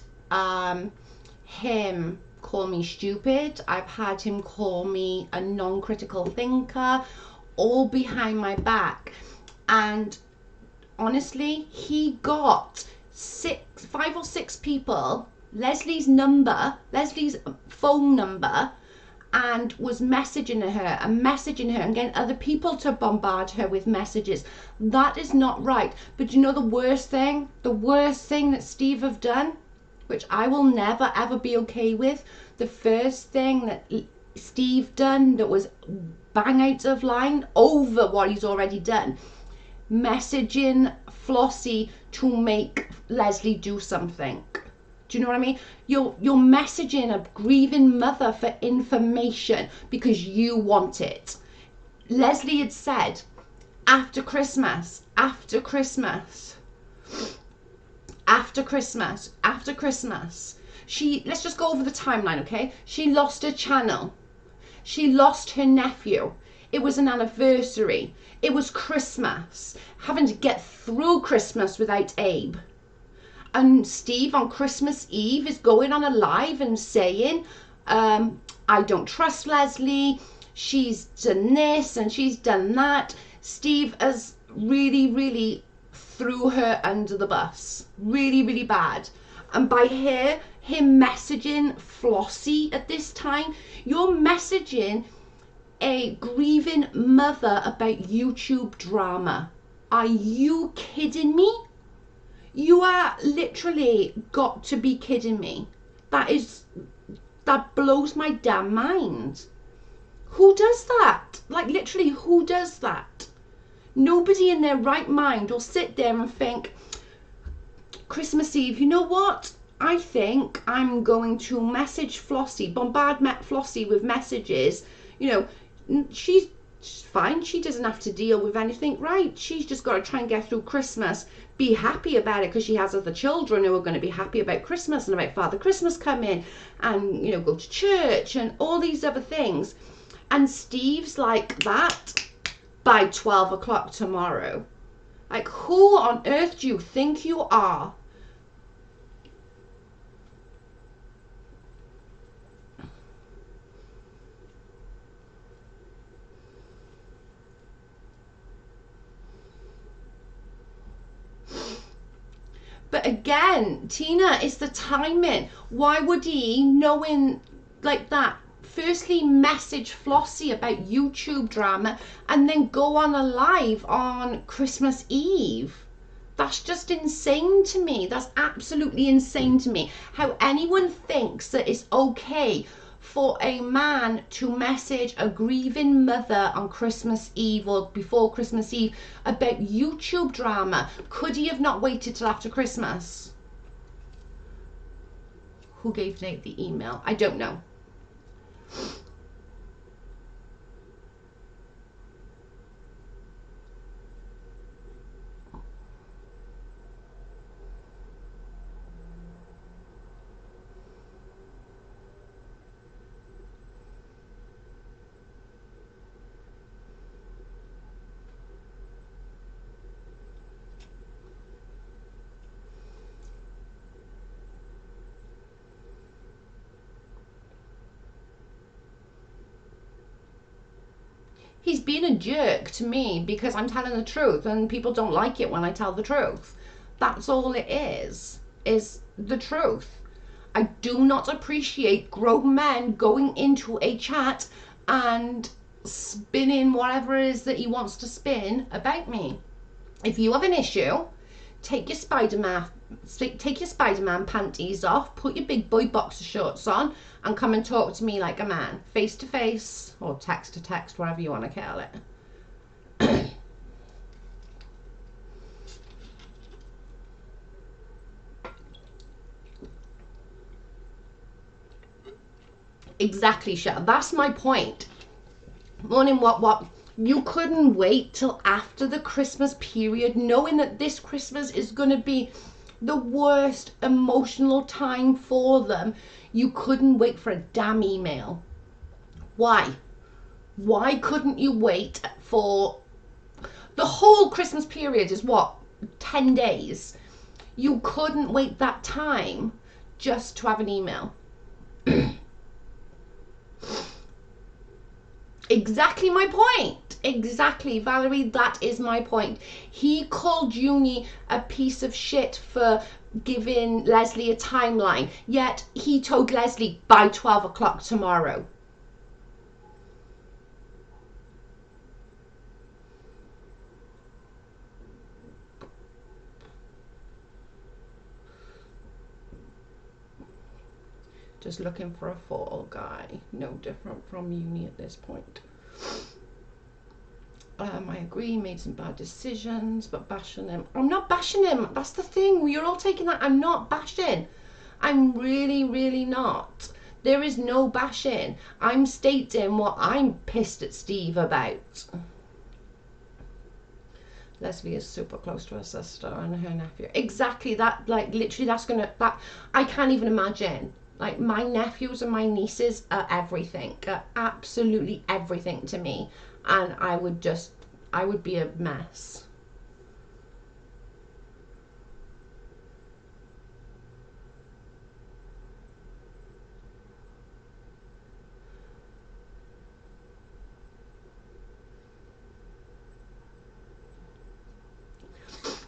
him call me stupid. I've had him call me a non-critical thinker, all behind my back. And honestly, he got 5 or 6 people Leslie's phone number, and was messaging her and getting other people to bombard her with messages. That is not right. But you know the worst thing that Steve have done, which I will never ever be okay with, the first thing that Steve done that was bang out of line over what he's already done, messaging Flossie to make Leslie do something. Do you know what I mean? You're messaging a grieving mother for information because you want it. Leslie had said after Christmas, let's just go over the timeline, okay? She lost her channel. She lost her nephew. It was an anniversary. It was Christmas. Having to get through Christmas without Abe. And Steve on Christmas Eve is going on a live and saying, I don't trust Leslie. She's done this and she's done that. Steve has really, really threw her under the bus. Really, really bad. And by him messaging Flossie at this time, you're messaging a grieving mother about YouTube drama. Are you kidding me? You are literally got to be kidding me. That blows my damn mind. Who does that? Like, literally, who does that? Nobody in their right mind will sit there and think, Christmas Eve, you know what? I think I'm going to message Flossie, bombard Flossie with messages. You know, she's fine. She doesn't have to deal with anything, right? She's just got to try and get through Christmas, be happy about it because she has other children who are going to be happy about Christmas and about Father Christmas coming and, you know, go to church and all these other things. And Steve's like that by 12 o'clock tomorrow. Like, who on earth do you think you are? But again, Tina, it's the timing. Why would he, knowing like that, firstly message Flossie about YouTube drama and then go on a live on Christmas Eve? That's just insane to me. That's absolutely insane to me. How anyone thinks that it's okay for a man to message a grieving mother on Christmas Eve or before Christmas Eve about YouTube drama. Could he have not waited till after Christmas? Who gave Nate the email? I don't know. He's being a jerk to me because I'm telling the truth and people don't like it when I tell the truth. That's all it is. is the truth. I do not appreciate grown men going into a chat and spinning whatever it is that he wants to spin about me. If you have an issue, take your Spider-Man panties off, put your big boy boxer shorts on, and come and talk to me like a man, face to face, or text to text, whatever you want to call it. Exactly, Shell. That's my point. Morning, what? You couldn't wait till after the Christmas period, knowing that this Christmas is going to be the worst emotional time for them. You couldn't wait for a damn email. Why? Why couldn't you wait for the whole Christmas period? Is what, 10 days? You couldn't wait that time just to have an email. Exactly my point. Exactly, Valerie, that is my point. He called Juni a piece of shit for giving Leslie a timeline, yet he told Leslie by 12 o'clock tomorrow. Just looking for a fall guy. No different from uni at this point. I agree, made some bad decisions, but bashing him. I'm not bashing him. That's the thing. You're all taking that. I'm not bashing. I'm really, really not. There is no bashing. I'm stating what I'm pissed at Steve about. Leslie is super close to her sister and her nephew. Exactly that. Like, literally, that's gonna. That I can't even imagine. Like, my nephews and my nieces are everything, are absolutely everything to me. And I would be a mess.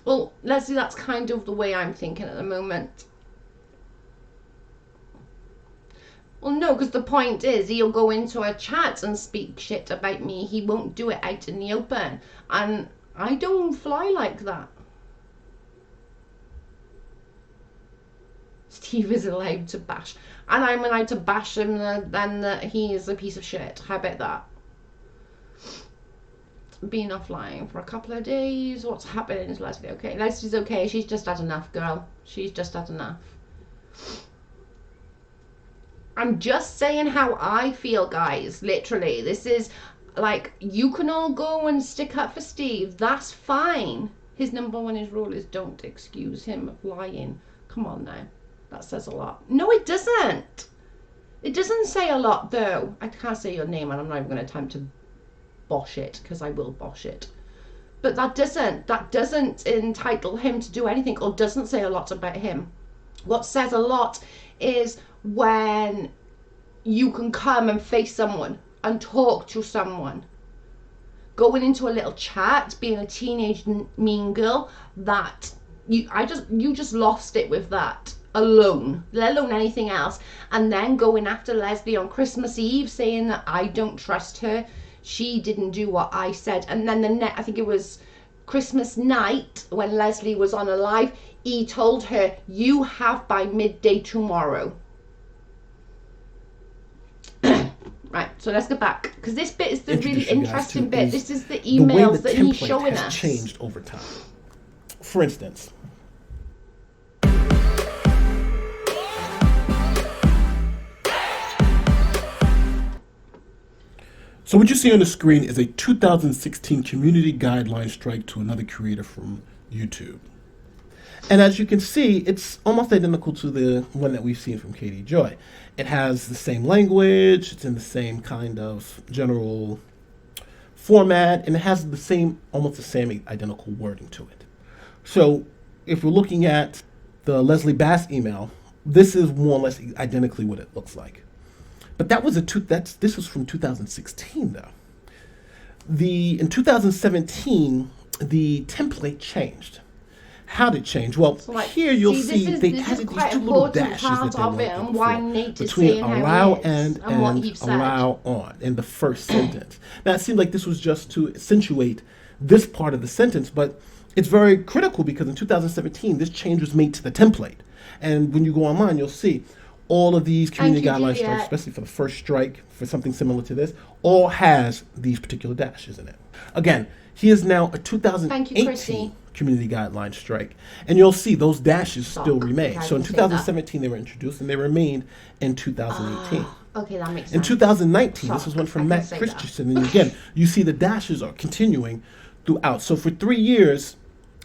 Well, Leslie, that's kind of the way I'm thinking at the moment. Well, no, because the point is he'll go into a chat and speak shit about me. He won't do it out in the open. And I don't fly like that. Steve is allowed to bash. And I'm allowed to bash him then that he is a piece of shit. How about that? Being offline for a couple of days. What's happening? Is Leslie okay? Leslie's okay. She's just had enough, girl. She's just had enough. I'm just saying how I feel, guys. Literally, this is like, you can all go and stick up for Steve. That's fine. His number one rule is don't excuse him of lying. Come on now. That says a lot. No, it doesn't. It doesn't say a lot, though. I can't say your name, and I'm not even going to attempt to bosh it, because I will bosh it. But that doesn't entitle him to do anything, or doesn't say a lot about him. What says a lot is when you can come and face someone and talk to someone. Going into a little chat, being a teenage mean girl, that you just lost it with that alone, let alone anything else. And then going after Leslie on Christmas Eve, saying that I don't trust her, she didn't do what I said. And then I think it was Christmas night when Leslie was on a live, he told her, you have by midday tomorrow. Right, so let's go back, because this bit is the really interesting bit. This is the emails that he's showing us. The way the template has changed over time. For instance, so what you see on the screen is a 2016 community guideline strike to another creator from YouTube. And as you can see, it's almost identical to the one that we've seen from Katie Joy. It has the same language, it's in the same kind of general format, and it has the same, almost the same identical wording to it. So if we're looking at the Leslie Bass email, this is more or less identically what it looks like. But that was this was from 2016 though. In 2017, the template changed. How did it change? Well, like, here you'll see this they is added these quite two little important dashes that part they of it, weren't and why before, Nate is between saying how allow he is and what he said. allow on in the first sentence. Now, it seemed like this was just to accentuate this part of the sentence, but it's very critical because in 2017, this change was made to the template. And when you go online, you'll see all of these community guideline strikes, especially for the first strike, for something similar to this, all has these particular dashes in it. Again, here's now a 2018 community guideline strike. And you'll see those dashes still remain. So in 2017, they were introduced, and they remained in 2018. Okay, that makes sense. In 2019, this was one from Matt Christensen, and again, you see the dashes are continuing throughout. So for 3 years,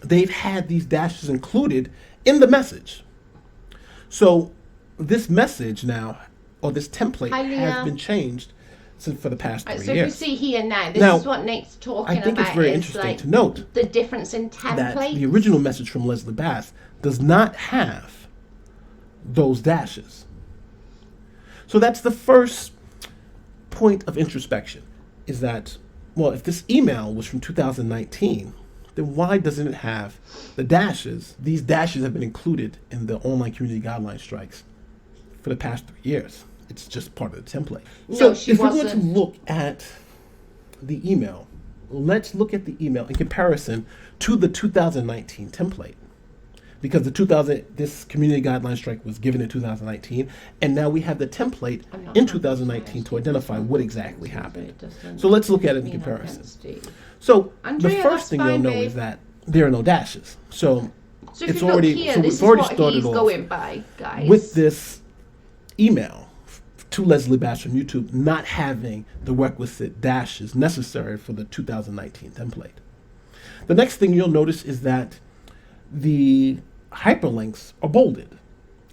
they've had these dashes included in the message. So this message now, or this template, has been changed for the past 3 years. So if you see here now, this is what Nate's talking about. I think it's very interesting to note the difference in templates. That the original message from Leslie Bass does not have those dashes. So that's the first point of introspection, is that, well, if this email was from 2019, then why doesn't it have the dashes? These dashes have been included in the online community guideline strikes for the past 3 years. It's just part of the template. So if we're going to look at the email, let's look at the email in comparison to the 2019 template. Because this community guideline strike was given in 2019, and now we have the template in 2019 to identify what exactly happened. So let's look at it in comparison. So the first thing you'll know is that there are no dashes. So it's already we've already started off with this email to Leslie Bass from YouTube not having the requisite dashes necessary for the 2019 template. The next thing you'll notice is that the hyperlinks are bolded.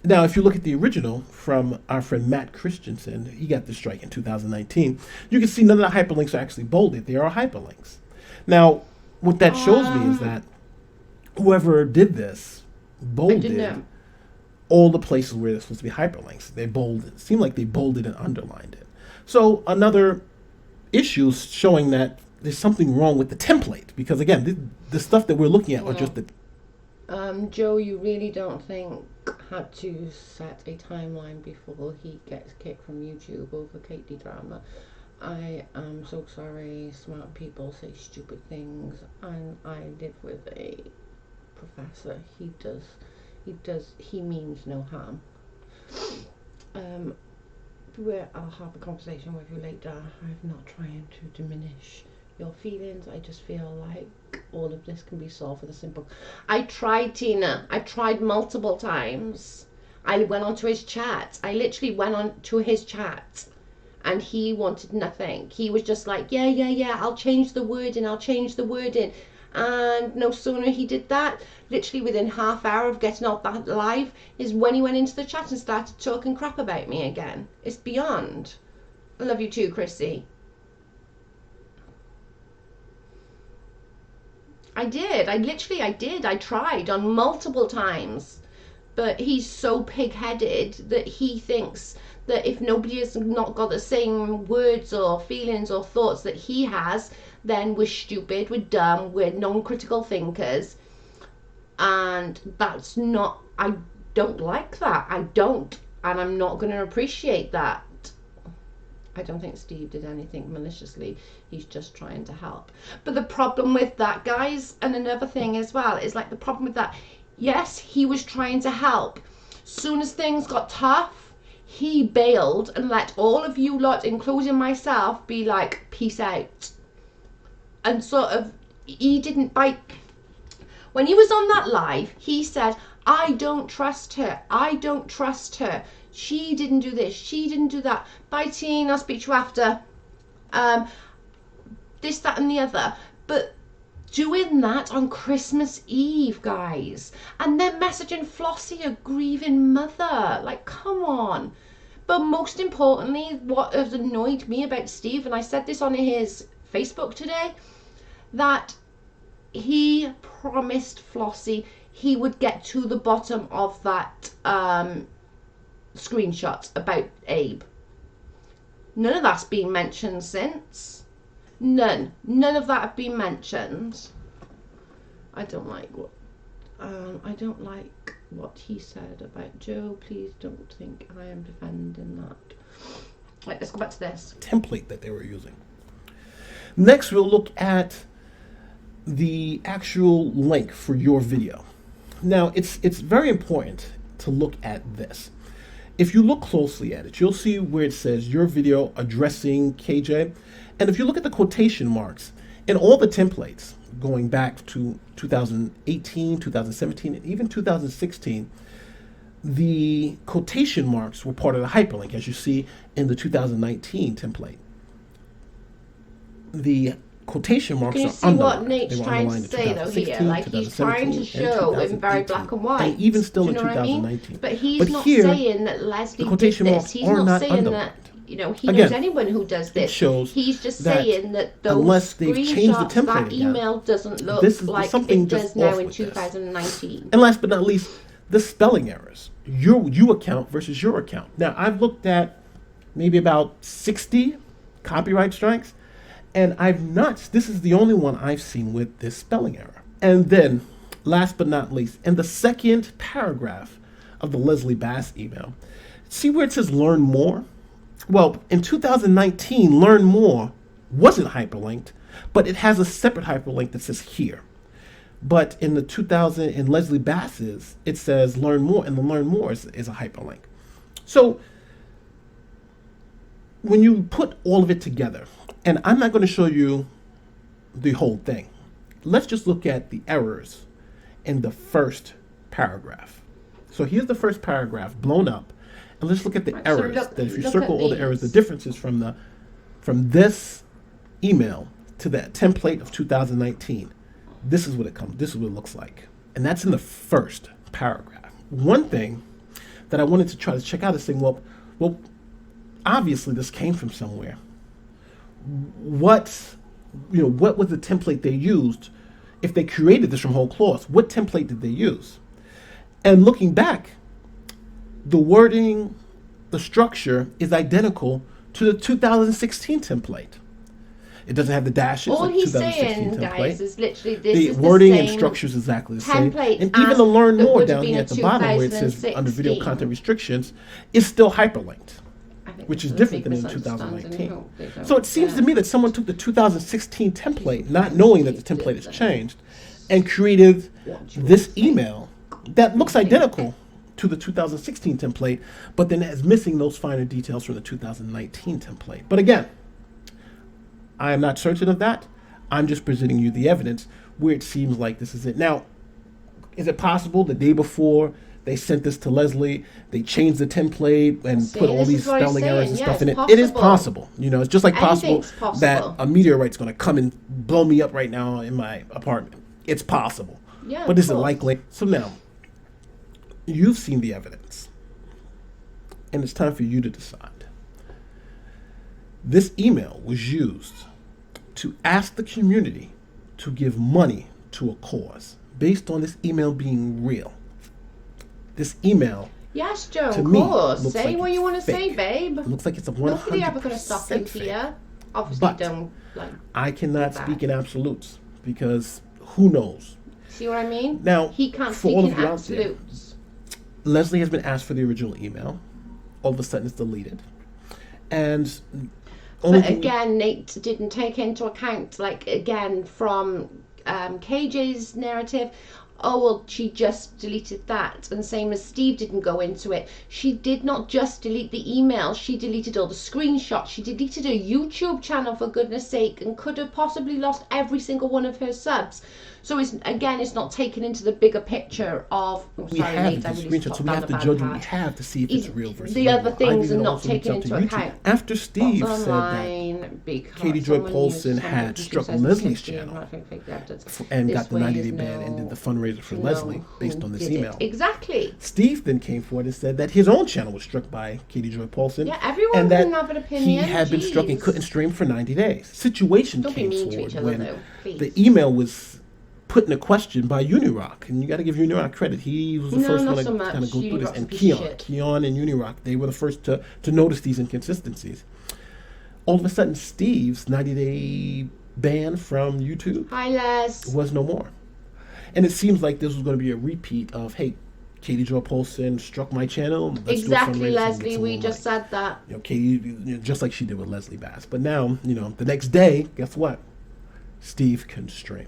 Now, if you look at the original from our friend Matt Christensen, he got the strike in 2019, you can see none of the hyperlinks are actually bolded. They are hyperlinks. Now, what that shows me is that whoever did this bolded all the places where there's supposed to be hyperlinks. They bolded. It seemed like they bolded and underlined it. So another issue showing that there's something wrong with the template, because again, the stuff that we're looking at are just the... Joe, you really don't think had to set a timeline before he gets kicked from YouTube over Katie drama? I am so sorry. Smart people say stupid things, and I live with a professor. He means no harm. I'll have a conversation with you later. I'm not trying to diminish your feelings. I just feel like all of this can be solved with a simple... I tried, Tina. I tried multiple times. I went onto his chat. I literally went on to his chat, and he wanted nothing. He was just like, yeah, I'll change the wording. And no sooner he did that, literally within half hour of getting off that live, is when he went into the chat and started talking crap about me again. It's beyond. I love you too, Chrissy. I did. I tried on multiple times. But he's so pig-headed that he thinks that if nobody has not got the same words or feelings or thoughts that he has, then we're stupid, we're dumb, we're non-critical thinkers. And that's not... I don't like that. I don't. And I'm not going to appreciate that. I don't think Steve did anything maliciously. He's just trying to help. But the problem with that, guys, and another thing as well, is like the problem with that, yes, he was trying to help. Soon as things got tough, he bailed and let all of you lot, including myself, be like, peace out. And sort of, he didn't bite. When he was on that live, he said, I don't trust her. I don't trust her. She didn't do this. She didn't do that. Bye, teen. I'll speak to you after. This, that, and the other. But doing that on Christmas Eve, guys. And then messaging Flossie, a grieving mother. Like, come on. But most importantly, what has annoyed me about Steve, and I said this on his Facebook today, that he promised Flossie he would get to the bottom of that screenshot about Abe. None of that's been mentioned since. None of that have been mentioned. I don't like what I don't like what he said about Joe. Please don't think I am defending that. Right, let's go back to this template that they were using. Next, we'll look at the actual link for your video. Now, it's very important to look at this. If you look closely at it, you'll see where it says your video addressing KJ. And if you look at the quotation marks in all the templates going back to 2018, 2017, and even 2016, the quotation marks were part of the hyperlink, as you see in the 2019 template. The quotation marks Can you are see underlined. what Nate's They were trying to underlined in say though here? Like he's trying to 2017, show and in very 2018, black and white. and even still Do in you know what I mean? 2019. But he's But not here, saying that Leslie the quotation did marks this. He's are not not saying underlined. that, you know, he Again, knows anyone who does this. shows He's just that saying that those unless they've changed the screenshots, template that again, email doesn't look this is like something it just does now off in with this. 2019. And last but not least, the spelling errors. You account versus your account. Now, I've looked at maybe about 60 copyright strikes, and this is the only one I've seen with this spelling error. And then, last but not least, in the second paragraph of the Leslie Bass email, see where it says learn more? Well, in 2019, learn more wasn't hyperlinked, but it has a separate hyperlink that says here. But in in Leslie Bass's, it says learn more, and the learn more is a hyperlink. So when you put all of it together, and I'm not going to show you the whole thing. Let's just look at the errors in the first paragraph. So here's the first paragraph blown up, and let's look at the Right, so errors. look That if you at circle all the errors, the these. differences from this email to that template of 2019. This is what this is what it looks like. And that's in the first paragraph. One thing that I wanted to try to check out is saying, well, obviously this came from somewhere. What was the template they used? If they created this from whole cloth, what template did they use? And looking back, the wording, the structure is identical to the 2016 template. It doesn't have the dashes. All like he's 2016 saying, template. guys, is literally this The is wording the and same structure is exactly the same. template And even as the learn that more would have down been here in at the bottom where it says under video 2016. content restrictions is still hyperlinked, I think which this is a different big than in misunderstanding. 2019. I hope they don't So it seems to me that someone took the 2016 template, not knowing that the template has changed, and created this email that looks identical to the 2016 template, but then is missing those finer details from the 2019 template. But again, I am not certain of that. I'm just presenting you the evidence where it seems like this is it. Now, is it possible the day before they sent this to Leslie, they changed the template and See, put all this these is what I'm spelling errors saying. and Yeah, stuff in it? it's It is possible. possible. It's just like possible Anything's possible. that a meteorite's going to come and blow me up right now in my apartment. It's possible. Yeah, But of is it course. likely? So now, you've seen the evidence, and it's time for you to decide. This email was used to ask the community to give money to a cause based on this email being real. This email, Yes, Joe, to of me, course. looks Say like what it's you want to say, fake. babe. It looks like it's a 100% Nobody ever going to stop him fake. here. Obviously, But don't I cannot that. speak in absolutes because who knows? see what I mean. Now, He can't for speak all in of you out there, absolutes. Leslie has been asked for the original email. All of a sudden, it's deleted. And only But again, Nate didn't take into account, like, again, from KJ's narrative, oh, well, she just deleted that. And same as Steve didn't go into it. She did not just delete the email. She deleted all the screenshots. She deleted her YouTube channel, for goodness sake, and could have possibly lost every single one of her subs. So, it's not taken into the bigger picture of... Oh, we sorry, have Nate, the I really screenshot, stopped so we down have the to bad judge what we part. have to see if it's real versus the other not real. things I've are even not also looked taken up to into YouTube. account. After Steve Bottom said that line, because Katie Joy someone Polson used had something struck 2016 Leslie's channel and I think fake evidence. and This got the way 90-day is ban and did the no- fundraiser for no Leslie based who on this did it. email. Exactly. Steve then came forward and said that his own channel was struck by Katie Joy Polson. Yeah, everyone and that can have an opinion. he had been struck and Jeez. couldn't stream for 90 days. Situation Don't be came mean to forward each other, when though, please. the email was put in a question by Unirock, and you got to give Unirock credit. He was the No, first not one so to much. kind of go through this, Unirock's a and piece of shit. Keon and Unirock, they were the first to notice these inconsistencies. All of a sudden, Steve's 90-day ban from YouTube Hi, Les. was no more. And it seems like this was going to be a repeat of, hey, Katie Jo Polson struck my channel. Let's Exactly, do a fundraiser and get Leslie. some We more just money. said that. You know, Katie, just like she did with Leslie Bass. But now, the next day, guess what? Steve can stream.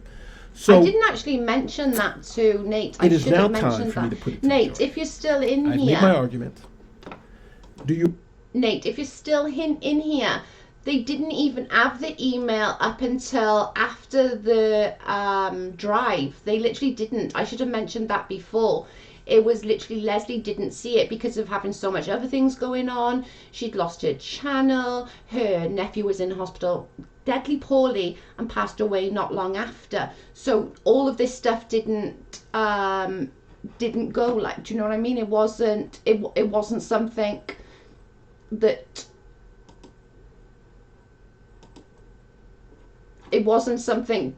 So I didn't actually mention that to Nate. it I is should now have time mentioned for me that. to put it to Nate, Joy. if you're still in I've here, made my argument. Do you? Nate, if you're still in here, they didn't even have the email up until after the drive. They literally didn't. I should have mentioned that before. It was literally Leslie didn't see it because of having so much other things going on. She'd lost her channel. Her nephew was in hospital deadly poorly and passed away not long after. So all of this stuff didn't go, like, do you know what I mean? It wasn't something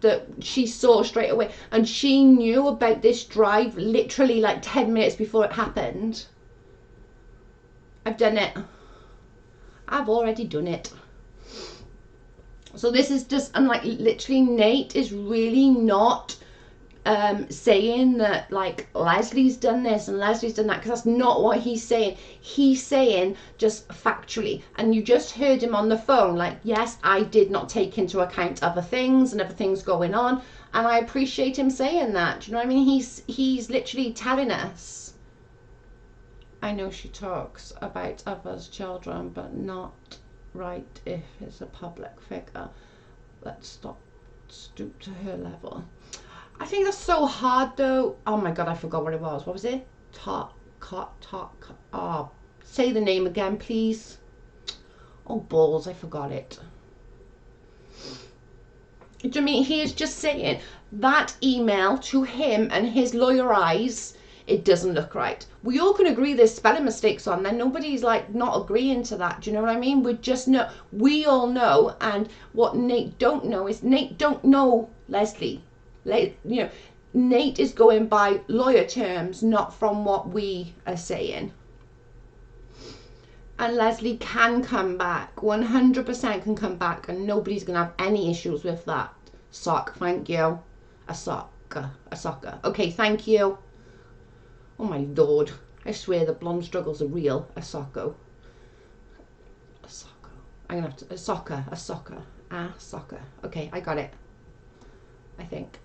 that she saw straight away, and she knew about this drive literally like 10 minutes before it happened. I've done it. I've already done it. So this is just, I'm like, literally Nate is really not saying that like Leslie's done this and Leslie's done that, because that's not what he's saying. He's saying just factually, and you just heard him on the phone, like, yes, I did not take into account other things and other things going on, and I appreciate him saying that. Do you know what I mean? He's literally telling us. I know she talks about others' children, but not right if it's a public figure. Let's not stoop to her level. I think that's so hard though. Oh my god, I forgot what it was. What was it? Oh, say the name again, please. Oh balls, I forgot it. Do you mean he is just saying that email to him and his lawyer eyes? It doesn't look right. We all can agree there's spelling mistakes on there. Nobody's like not agreeing to that. Do you know what I mean? We all know, and what Nate don't know is Nate don't know Leslie. Nate is going by lawyer terms, not from what we are saying. And Leslie can come back, 100% can come back, and nobody's gonna have any issues with that. Sock, thank you. A soccer. Okay, thank you. Oh my lord, I swear the blonde struggles are real. A soccer. I'm gonna have to, a soccer. Okay, I got it. I think.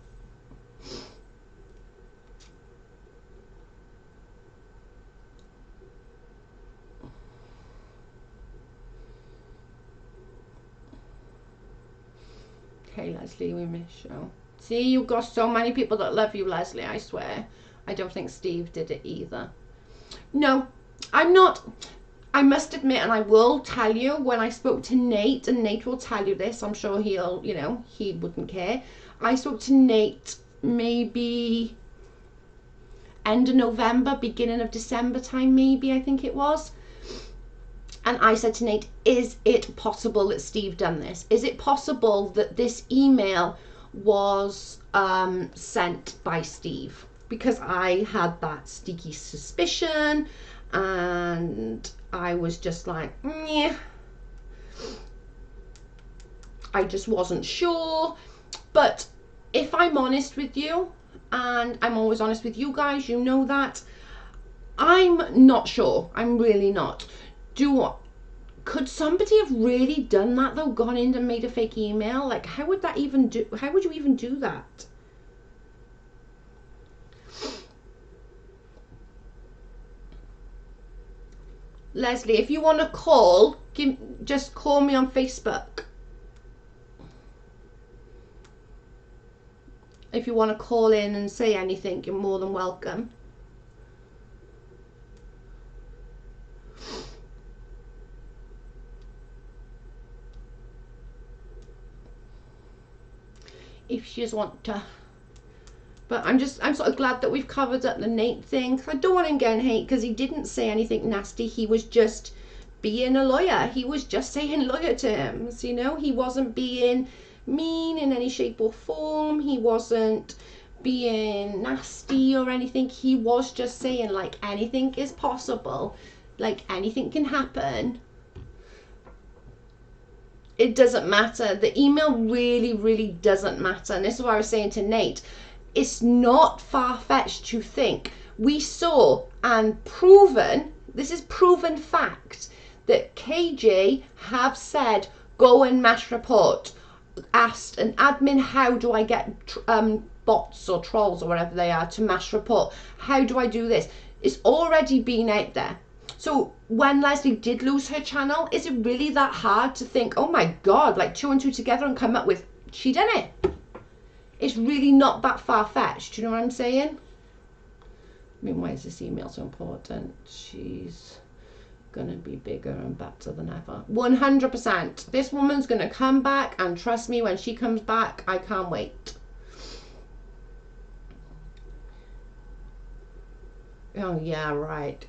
Okay, Leslie, we miss you. See, you've got so many people that love you, Leslie, I swear. I don't think Steve did it either. No, I'm not. I must admit, and I will tell you, when I spoke to Nate, and Nate will tell you this, I'm sure he'll, he wouldn't care. I spoke to Nate maybe end of November, beginning of December time, maybe, I think it was. And I said to Nate, is it possible that Steve done this? Is it possible that this email was sent by Steve? Because I had that sneaky suspicion, and I was just like, yeah. I just wasn't sure. But if I'm honest with you, and I'm always honest with you guys, you know that, I'm not sure. I'm really not. Could somebody have really done that though? Gone in and made a fake email? Like, how would you even do that? Leslie, if you want to call, just call me on Facebook. If you want to call in and say anything, you're more than welcome. If you just want to. But I'm sort of glad that we've covered up the Nate thing. I don't want him getting hate because he didn't say anything nasty. He was just being a lawyer. He was just saying lawyer terms, He wasn't being mean in any shape or form. He wasn't being nasty or anything. He was just saying, like, anything is possible. Like, anything can happen. It doesn't matter. The email really, really doesn't matter. And this is what I was saying to Nate. it's not far-fetched to think. We saw and proven, this is proven fact, that KJ have said, go and mass report. Asked an admin, how do I get bots or trolls or whatever they are to mass report? How do I do this? It's already been out there. So when Leslie did lose her channel, is it really that hard to think, oh my God, like 2 and 2 together and come up with, she done it? It's really not that far-fetched. Do you know what I'm saying? I mean, why is this email so important? She's gonna be bigger and better than ever. 100%. This woman's gonna come back, and trust me, when she comes back, I can't wait. Oh yeah, right.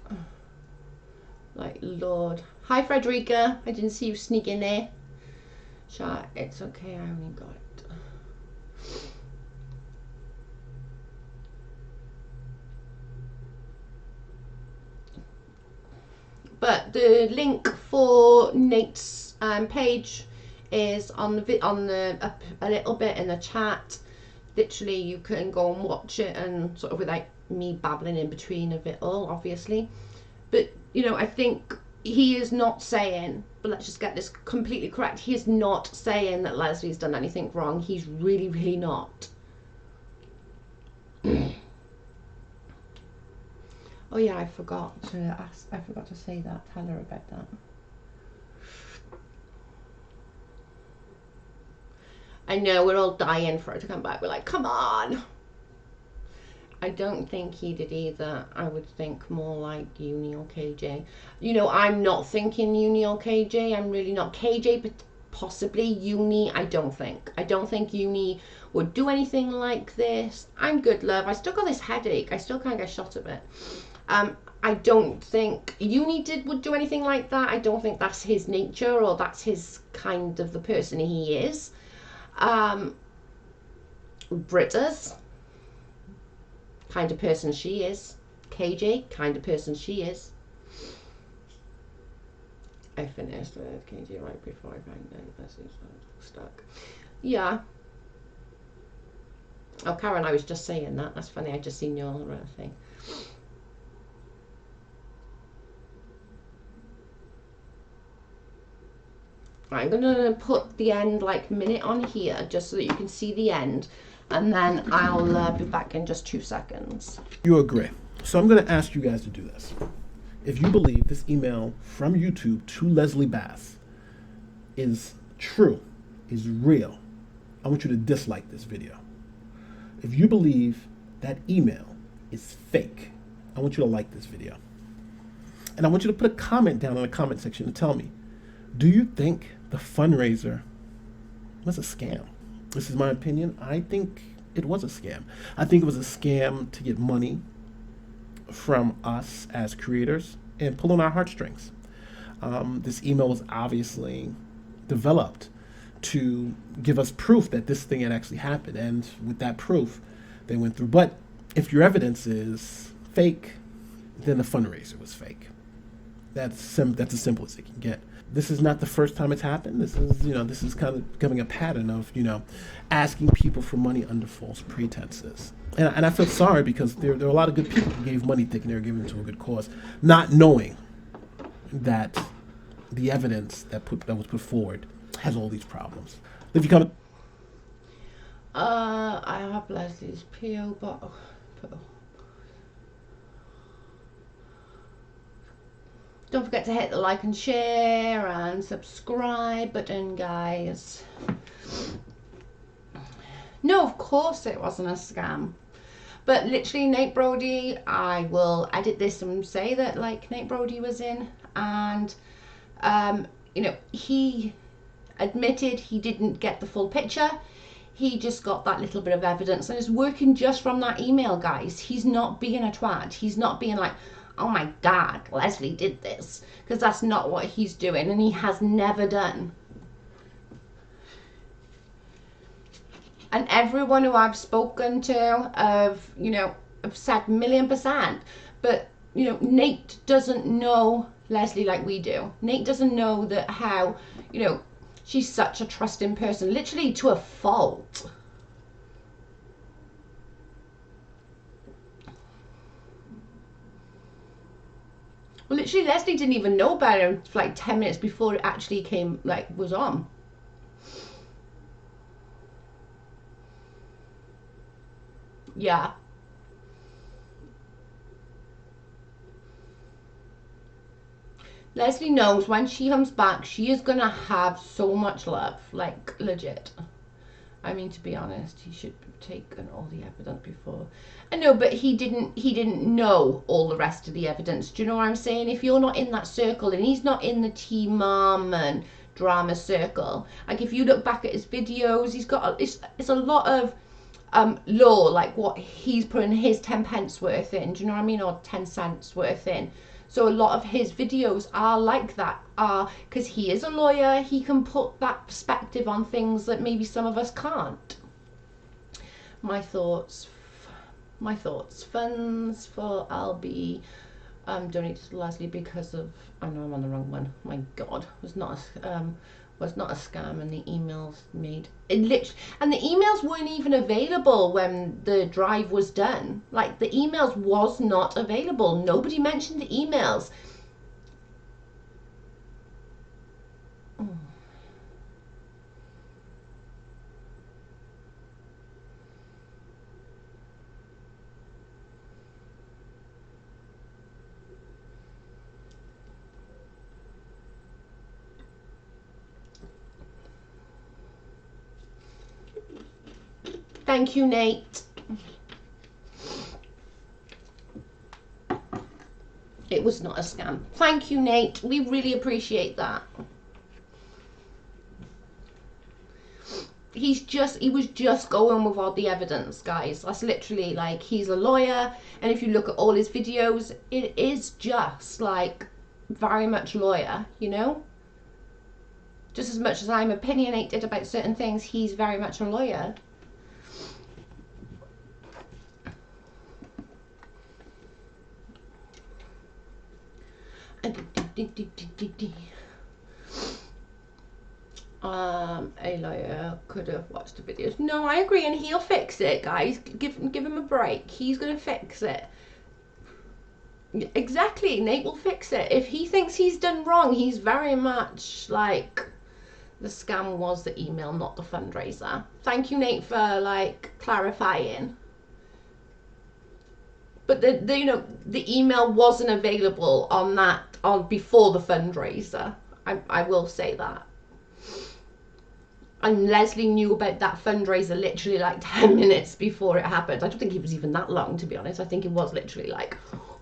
Like, Lord. Hi, Frederica. I didn't see you sneak in there. Chat, it's okay, I only got it. But the link for Nate's page is on the up a little bit in the chat. Literally, you can go and watch it, and sort of without me babbling in between of it all, obviously. But you know, I think he is not saying, but let's just get this completely correct, he is not saying that Leslie's done anything wrong. He's really, really not. Oh yeah, I forgot to say that. Tell her about that. I know, we're all dying for her to come back. We're like, come on. I don't think he did either. I would think more like Uni or KJ. You know, I'm not thinking Uni or KJ. I'm really not. KJ, but possibly. Uni, I don't think. I don't think Uni would do anything like this. I'm good, love. I still got this headache. I still can't get shot of it. I don't think Uni would do anything like that. I don't think that's his nature, or that's his kind of the person he is. Britta's kind of person she is. KJ, kind of person she is. I finished with KJ right before I found it. This is stuck. Yeah. Oh, Karen, I was just saying that. That's funny. I just seen your thing. I'm gonna put the end like minute on here just so that you can see the end, and then I'll be back in just 2 seconds. You agree. So I'm gonna ask you guys to do this. If you believe this email from YouTube to Leslie Bass is true, is real, I want you to dislike this video. If you believe that email is fake, I want you to like this video. And I want you to put a comment down in the comment section and tell me, do you think the fundraiser was a scam? This is my opinion. I think it was a scam. I think it was a scam to get money from us as creators and pull on our heartstrings. This email was obviously developed to give us proof that this thing had actually happened, and with that proof, they went through. But if your evidence is fake, then the fundraiser was fake. That's as simple as it can get. This is not the first time it's happened. This is kind of becoming a pattern of, asking people for money under false pretenses. And I feel sorry, because there are a lot of good people who gave money thinking they were giving it to a good cause, not knowing that the evidence that was put forward has all these problems. If you come, I have Leslie's PO box. Don't forget to hit the like and share and subscribe button, guys. No, of course it wasn't a scam. But literally, Nate Brody, I will edit this and say that like Nate Brody was in, and he admitted he didn't get the full picture. He just got that little bit of evidence, and is working just from that email, guys. He's not being a twat. He's not being like, oh my God, Leslie did this, because that's not what he's doing, and he has never done. And everyone who I've spoken to have said 1,000,000%, but Nate doesn't know Leslie like we do. Nate doesn't know that how she's such a trusting person, literally to a fault. Well, literally, Leslie didn't even know about it for like 10 minutes before it actually was on. Yeah. Leslie knows when she comes back, she is going to have so much love. Like, legit. I mean, to be honest, he should have taken all the evidence before. I know, but he didn't know all the rest of the evidence. Do you know what I'm saying? If you're not in that circle, and he's not in the Teen Mom and drama circle, like if you look back at his videos, he's got it's a lot of law, like what he's putting his 10 pence worth in. Do you know what I mean? Or 10 cents worth in. So a lot of his videos are like that, because he is a lawyer, he can put that perspective on things that maybe some of us can't. My thoughts, funds for LB donated to Leslie because of, I know I'm on the wrong one, my God, was not a scam, and the emails made it literally, and the emails weren't even available when the drive was done. Like, the emails was not available. Nobody mentioned the emails. Thank you, Nate. It was not a scam. Thank you, Nate. We really appreciate that. He was just going with all the evidence, guys. That's literally, like, he's a lawyer, and if you look at all his videos, it is just like very much lawyer, you know? Just as much as I'm opinionated about certain things, he's very much a lawyer. A lawyer could have watched the videos. No, I agree, and he'll fix it, guys. Give him a break. He's gonna fix it. Exactly, Nate will fix it. If he thinks he's done wrong, he's very much like, the scam was the email, not the fundraiser. Thank you, Nate, for like clarifying. But the email wasn't available on before the fundraiser. I will say that. And Leslie knew about that fundraiser literally like 10 minutes before it happened. I don't think it was even that long, to be honest. I think it was literally like,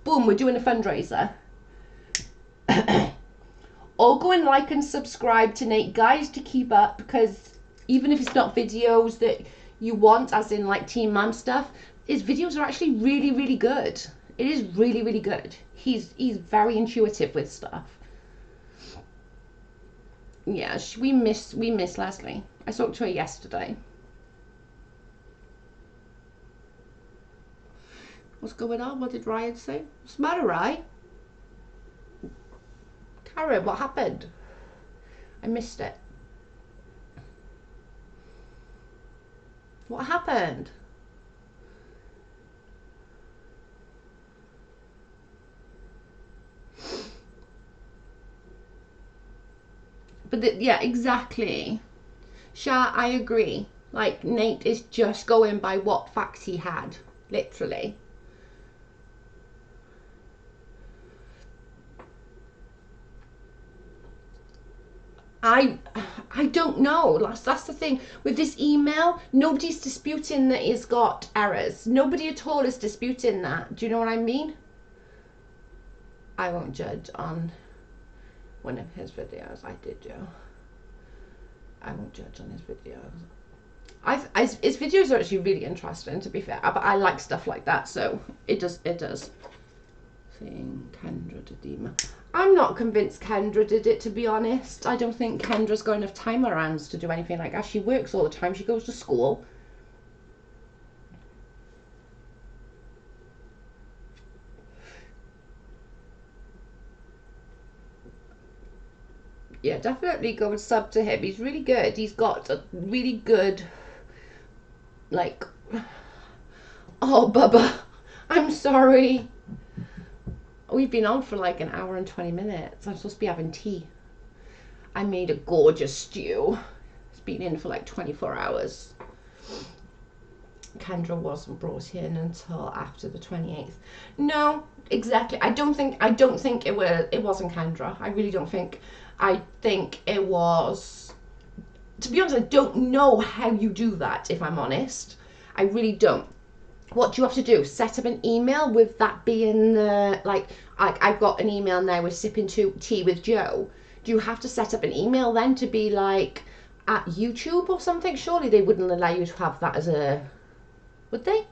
boom, we're doing a fundraiser. All go and like and subscribe to Nate, guys, to keep up, because even if it's not videos that you want, as in like Teen Mom stuff, his videos are actually really, really good. It is really, really good. He's very intuitive with stuff. Yeah, we miss Leslie. I spoke to her yesterday. What's going on? What did Ryan say? What's the matter, Ryan? Karen, what happened? I missed it. What happened? But yeah, exactly. Sha, I agree. Like, Nate is just going by what facts he had, literally. I don't know. That's the thing with this email. Nobody's disputing that he's got errors. Nobody at all is disputing that. Do you know what I mean? I won't judge on one of his videos. I did, Joe. I won't judge on his videos. His videos are actually really interesting, to be fair. But I like stuff like that, so it does. Seeing Kendra did the email. I'm not convinced Kendra did it, to be honest. I don't think Kendra's got enough time on her hands to do anything like that. She works all the time. She goes to school. Yeah, definitely go and sub to him. He's really good. He's got a really good, like, oh, Bubba, I'm sorry. We've been on for like an hour and 20 minutes. I'm supposed to be having tea. I made a gorgeous stew. It's been in for like 24 hours. Kendra wasn't brought in until after the 28th. No, exactly. I don't think it wasn't Kendra. I really don't think. I think it was, to be honest, I don't know how you do that, if I'm honest. I really don't. What do you have to do? Set up an email with that being the, like I've got an email now with sipping tea with Joe. Do you have to set up an email then to be like at YouTube or something? Surely they wouldn't allow you to have that as a, would they?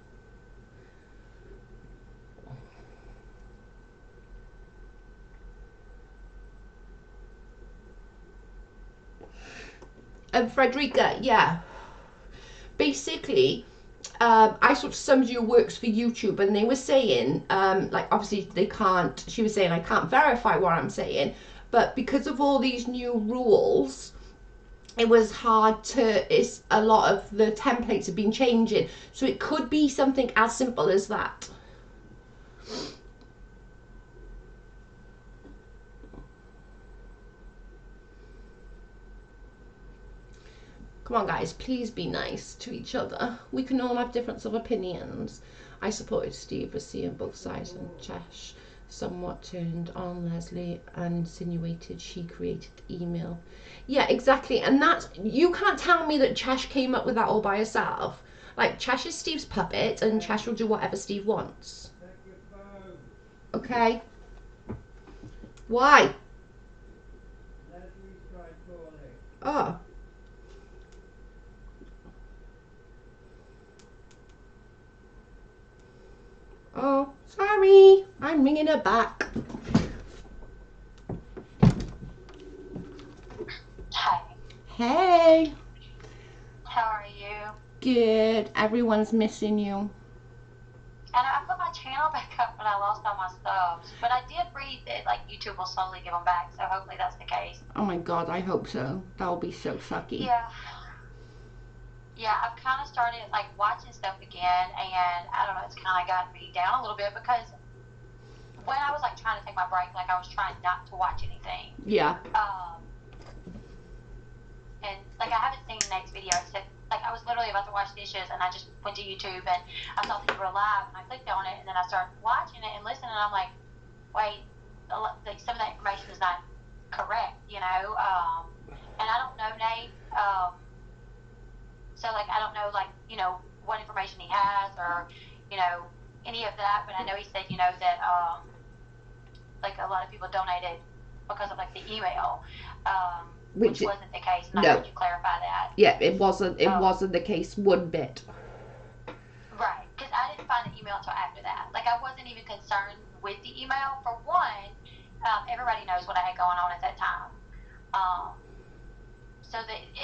Frederica, yeah. Basically, I sort of somebody who works for YouTube, and they were saying, like, obviously they can't, she was saying, I can't verify what I'm saying, but because of all these new rules, it was hard to, it's a lot of the templates have been changing. So it could be something as simple as that. Come on, guys, please be nice to each other. We can all have difference of opinions. I supported Steve for seeing both sides, and Chesh somewhat turned on Leslie and insinuated she created the email. Yeah, exactly. And that's, you can't tell me that Chesh came up with that all by herself. Like, Chesh is Steve's puppet, and Chesh will do whatever Steve wants. Okay? Why? Oh. Oh, sorry. I'm ringing her back. Hi. Hey. How are you? Good. Everyone's missing you. And I put my channel back up, but I lost all my subs. But I did read that like YouTube will slowly give them back, so hopefully that's the case. Oh my god, I hope so. That'll be so sucky. Yeah. Yeah, I've kind of started like watching stuff again, and I don't know, it's kind of gotten me down a little bit because when I was like trying to take my break, like I was trying not to watch anything. Yeah. And like I haven't seen Nate's video except like I was literally about to wash dishes and I just went to YouTube and I saw that you were live and I clicked on it and then I started watching it and listening and I'm like, wait, like some of that information is not correct, you know. And I don't know Nate. So, like, I don't know, like, you know, what information he has or, you know, any of that. But I know he said, you know, that, like, a lot of people donated because of, like, the email, which wasn't the case. And I heard you clarify that. Yeah, it wasn't the case one bit. Right, because I didn't find the email until after that. Like, I wasn't even concerned with the email. For one, everybody knows what I had going on at that time.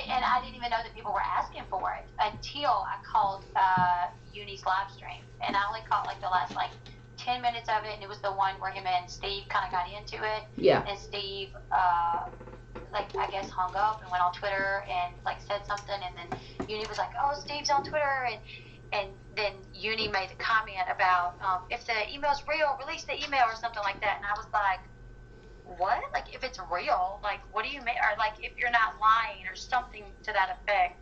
And I didn't even know that people were asking for it until I called Uni's live stream. And I only caught like the last like 10 minutes of it, and it was the one where him and Steve kind of got into it. Yeah. And Steve, like, I guess hung up and went on Twitter and like said something, and then Uni was like, oh, Steve's on Twitter, and then Uni made the comment about if the email's real, release the email or something like that. And I was like, what? Like, if it's real, like, what do you mean? Or, like, if you're not lying or something to that effect.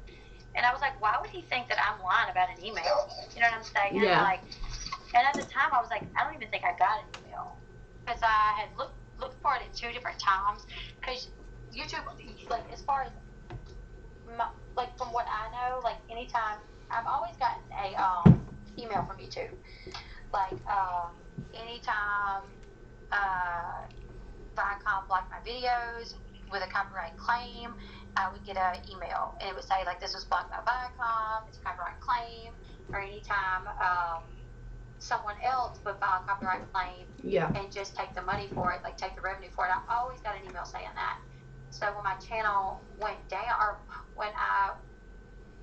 And I was like, why would he think that I'm lying about an email? You know what I'm saying? Yeah. Like, and at the time, I was like, I don't even think I got an email. Because I had looked for it at 2 different times. Because YouTube, like, as far as, like, from what I know, like, anytime, I've always gotten a email from YouTube. Like, anytime, Viacom blocked my videos with a copyright claim, I would get an email and it would say like this was blocked by Viacom, it's a copyright claim. Or anytime someone else would file a copyright claim and just take the money for it, like take the revenue for it, I always got an email saying that. So when my channel went down, or when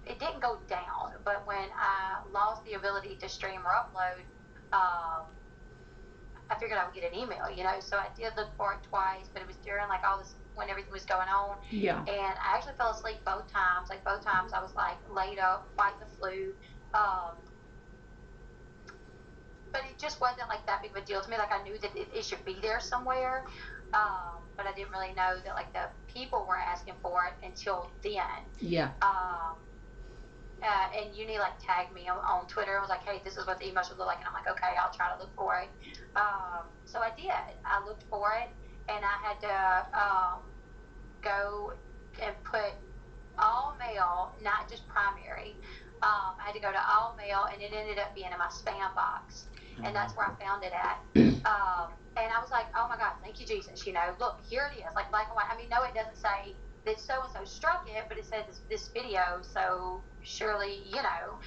it didn't go down, but when I lost the ability to stream or upload, I figured I would get an email, you know, so I did look for it twice, but it was during, like, all this, when everything was going on, and I actually fell asleep both times, I was, like, laid up, fighting the flu, but it just wasn't like that big of a deal to me. Like I knew that it should be there somewhere, but I didn't really know that like the people were asking for it until then. Yeah. And Uni like tagged me on Twitter. I was like, hey, this is what the email should look like, and I'm like, okay, I'll try to look for it. So I did. I looked for it, and I had to go and put all mail, not just primary. I had to go to all mail, and it ended up being in my spam box, and that's where I found it at. And I was like, oh my God, thank you, Jesus. You know, look, here it is, like black and white. I mean, no, it doesn't say that so and so struck it, but it says this video, so surely, you know.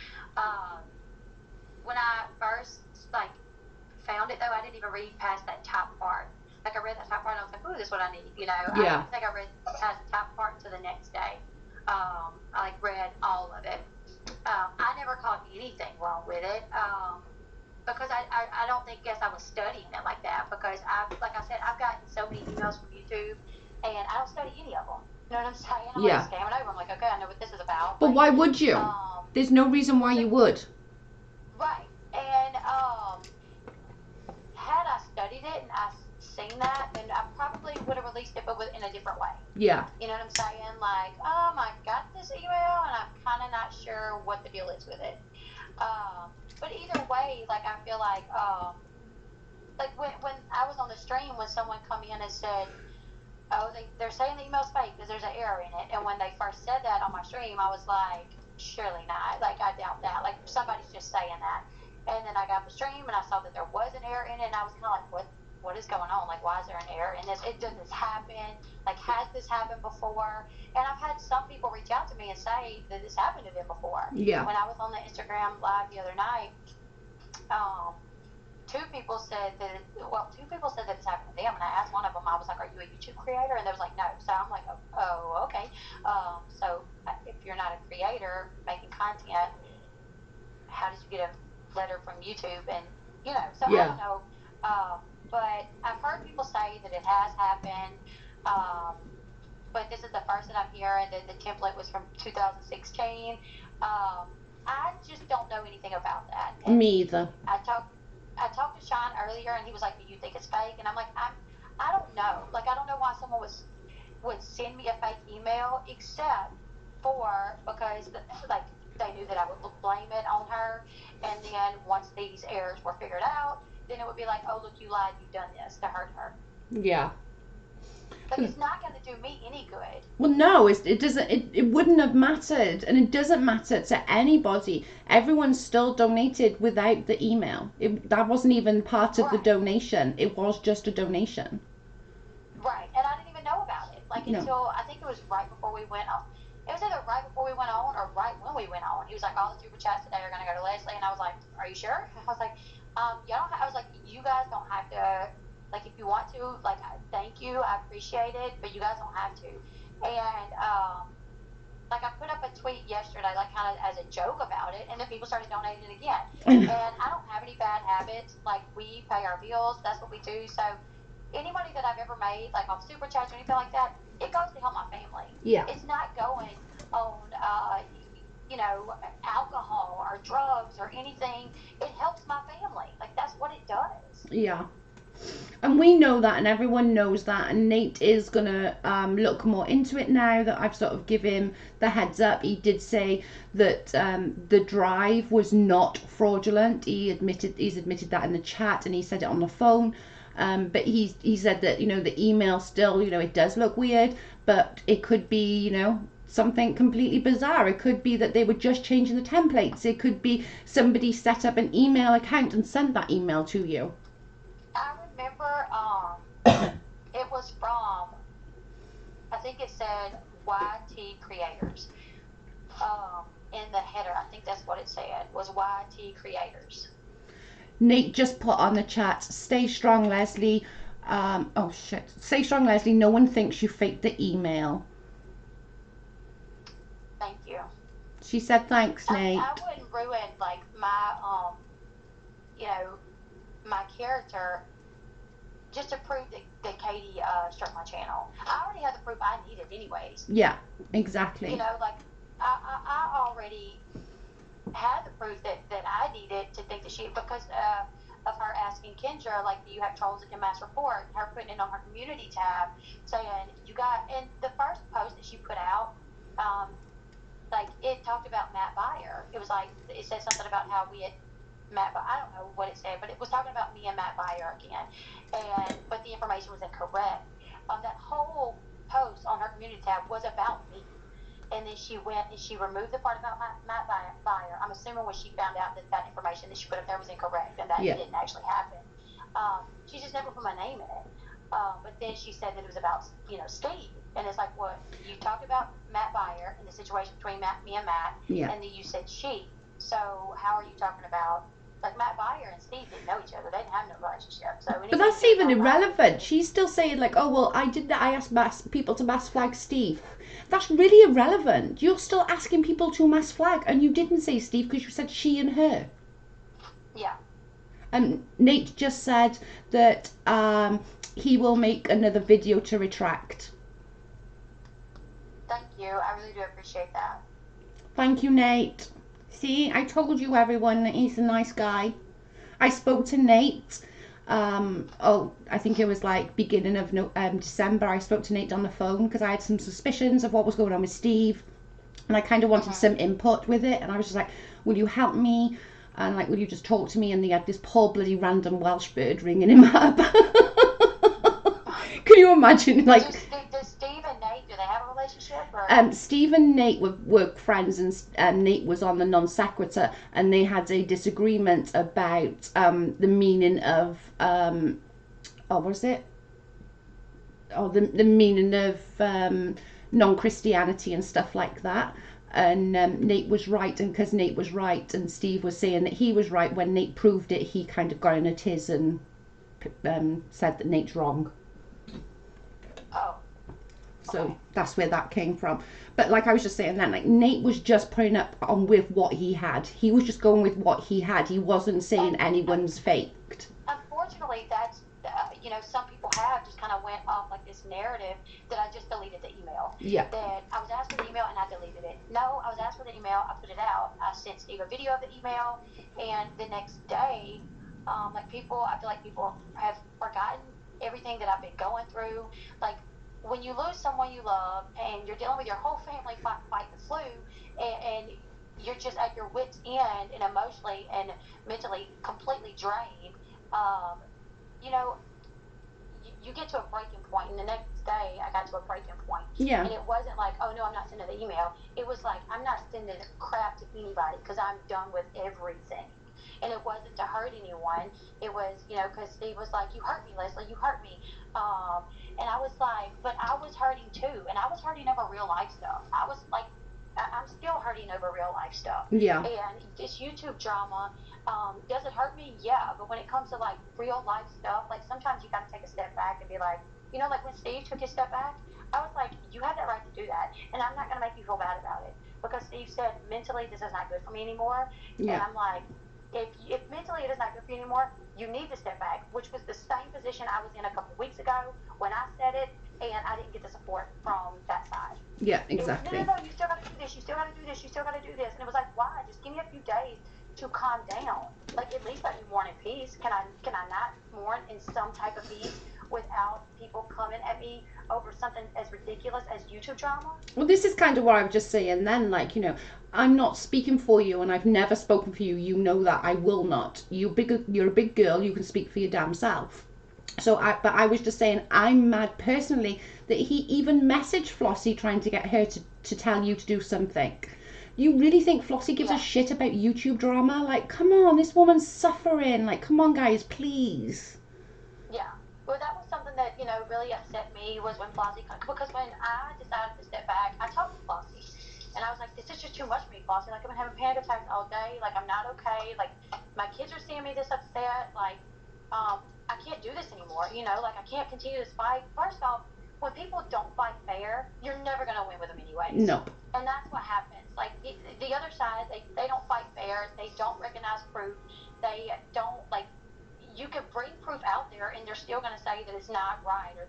When I first like found it, though, I didn't even read past that top part. Like I read that top part, and I was like, "Ooh, this is what I need," you know. Yeah. I don't think I read past the top part until the next day. I like read all of it. I never caught anything wrong with it because I don't guess I was studying it like that, because like I said, I've gotten so many emails from YouTube, and I don't study any of them. You know what I'm saying? I'm Yeah. like scamming over. I'm like, okay, I know what this is about. But like, why would you? There's no reason why you would. Right. And had I studied it and I seen that, then I probably would have released it, but in a different way. Yeah. You know what I'm saying? Like, I got this email, and I'm kind of not sure what the deal is with it. But either way, like, I feel like when I was on the stream, when someone come in and said, oh, they're saying the email's fake because there's an error in it. And when they first said that on my stream, I was like, surely not. Like, I doubt that. Like, somebody's just saying that. And then I got the stream, and I saw that there was an error in it, and I was kind of like, what is going on? Like, why is there an error in this? Does this happen? Like, has this happened before? And I've had some people reach out to me and say that this happened to them before. Yeah. When I was on the Instagram live the other night, two people said that it's happened to them, and I asked one of them, I was like, are you a YouTube creator? And they was like, no. So I'm like, oh, okay. So if you're not a creator making content, how did you get a letter from YouTube? And, you know, so yeah. I don't know. But I've heard people say that it has happened, but this is the first that I'm hearing that the template was from 2016. I just don't know anything about that. And me either. I talked to Sean earlier, and he was like, do you think it's fake? And I'm like, I don't know. Like, I don't know why someone would send me a fake email, except because like they knew that I would blame it on her, and then once these errors were figured out, then it would be like, oh, look, you lied, you've done this to hurt her. Yeah. But it's not going to do me any good. Well, no, it doesn't. It wouldn't have mattered, and it doesn't matter to anybody. Everyone still donated without the email. That wasn't even part of the donation. It was just a donation. Right, and I didn't even know about it. Like, until I think it was right before we went on. It was either right before we went on or right when we went on. He was like, all the super chats today are going to go to Leslie, and I was like, are you sure? I was like, I was like, you guys don't have to. Like, if you want to, like, thank you, I appreciate it, but you guys don't have to. And, like, I put up a tweet yesterday, like, kind of as a joke about it, and then people started donating again. And I don't have any bad habits. Like, we pay our bills. That's what we do. So any money that I've ever made, like, on Super Chats or anything like that, it goes to help my family. Yeah. It's not going on, you know, alcohol or drugs or anything. It helps my family. Like, that's what it does. Yeah. And we know that, and everyone knows that, and Nate is gonna look more into it now that I've sort of given him the heads up. He did say that the drive was not fraudulent. He's admitted that in the chat, and he said it on the phone. But he said that, you know, the email still, you know, it does look weird, but it could be, you know, something completely bizarre. It could be that they were just changing the templates. It could be somebody set up an email account and sent that email to you. I remember it was from, I think it said YT Creators in the header. I think that's what it said, was YT Creators. Nate just put on the chat, stay strong, Leslie. Oh shit, stay strong, Leslie. No one thinks you faked the email. Thank you. She said thanks, Nate. I wouldn't ruin like my you know, my character just to prove that Katie struck my channel. I already had the proof I needed anyways. Yeah, exactly. You know, like I already had the proof that I needed to think that she, because of her asking Kendra, like, do you have trolls that can mass report? Her putting it on her community tab, saying, you got, and the first post that she put out, like, it talked about Matt Beyer. It was like, it said something about how we had I don't know what it said, but it was talking about me and Matt Beyer again. But the information was incorrect. That whole post on her community tab was about me. And then she went and she removed the part about Matt Beyer. I'm assuming when she found out that information that she put up there was incorrect and that it didn't actually happen. She just never put my name in it. But then she said that it was about, Steve. And it's like, what? You talked about Matt Beyer and the situation between me and Matt, and then you said she. So how are you talking about, like, Matt Beyer and Steve didn't know each other. They didn't have no relationship. So but that's even irrelevant. She's still saying, like, oh, well, I did that. I asked people to mass flag Steve. That's really irrelevant. You're still asking people to mass flag, and you didn't say Steve because you said she and her. Yeah. And Nate just said that he will make another video to retract. Thank you. I really do appreciate that. Thank you, Nate. See, I told you, everyone, that he's a nice guy. I spoke to Nate. I think it was like beginning of December. I spoke to Nate on the phone because I had some suspicions of what was going on with Steve, and I kind of wanted some input with it. And I was just like, "Will you help me?" And like, "Will you just talk to me?" And they had this poor bloody random Welsh bird ringing him up. Can you imagine, like? Does Steve and Nate, do they have a relationship? Or? Steve and Nate were friends, and Nate was on the non sequitur, and they had a disagreement about the meaning of what is it? Oh, the meaning of non-Christianity and stuff like that. And Nate was right, and because Nate was right, and Steve was saying that he was right, when Nate proved it, he kind of got in a tiz and said that Nate's wrong. Oh. So that's where that came from. But like I was just saying then, like, Nate was just putting up on with what he had. He was just going with what he had. He wasn't saying anyone's faked. Unfortunately, that's, some people have just kind of went off like this narrative that I just deleted the email. Yeah. That I was asked for the email and I deleted it. No, I was asked for the email. I put it out. I sent Steve a video of the email. And the next day, I feel like people have forgotten everything that I've been going through. Like, when you lose someone you love and you're dealing with your whole family fighting the flu, and you're just at your wit's end and emotionally and mentally completely drained, you get to a breaking point, and the next day I got to a breaking point. Yeah. And it wasn't like, oh no, I'm not sending the email. It was like, I'm not sending crap to anybody because I'm done with everything. And it wasn't to hurt anyone. It was, because Steve was like, you hurt me, Leslie, you hurt me. And I was like, but I was hurting too. And I was hurting over real life stuff. I was like, I'm still hurting over real life stuff. Yeah. And this YouTube drama, does it hurt me? Yeah. But when it comes to like real life stuff, like sometimes you got to take a step back and be like, like when Steve took his step back, I was like, you have that right to do that. And I'm not going to make you feel bad about it. Because Steve said, mentally, this is not good for me anymore. Yeah. And I'm like, if mentally it is not good for you anymore, you need to step back, which was the same position I was in a couple of weeks ago when I said it, and I didn't get the support from that side. Yeah, exactly. No, you still got to do this, you still got to do this, you still got to do this. And it was like, why? Just give me a few days to calm down. Like, at least let me mourn in peace. Can I not mourn in some type of peace without people coming at me over something as ridiculous as YouTube drama? Well, this is kind of what I was just saying then, like, I'm not speaking for you, and I've never spoken for you. You know that I will not. You're a big girl. You can speak for your damn self. But I was just saying, I'm mad personally that he even messaged Flossie trying to get her to tell you to do something. You really think Flossie gives a shit about YouTube drama? Like, come on, this woman's suffering. Like, come on, guys, please. Yeah. Well, that was something that, really upset me was when Flossie, because when I decided to step back, I talked to Flossie. And I was like, this is just too much for me, Flossie. Like, I've been having panic attacks all day. Like, I'm not okay. Like, my kids are seeing me this upset. Like, I can't do this anymore. Like, I can't continue this fight. First off, when people don't fight fair, you're never going to win with them anyway. Nope. And that's what happens. Like, the other side, they don't fight fair. They don't recognize proof. They don't, like, you could bring proof out there and they're still going to say that it's not right, or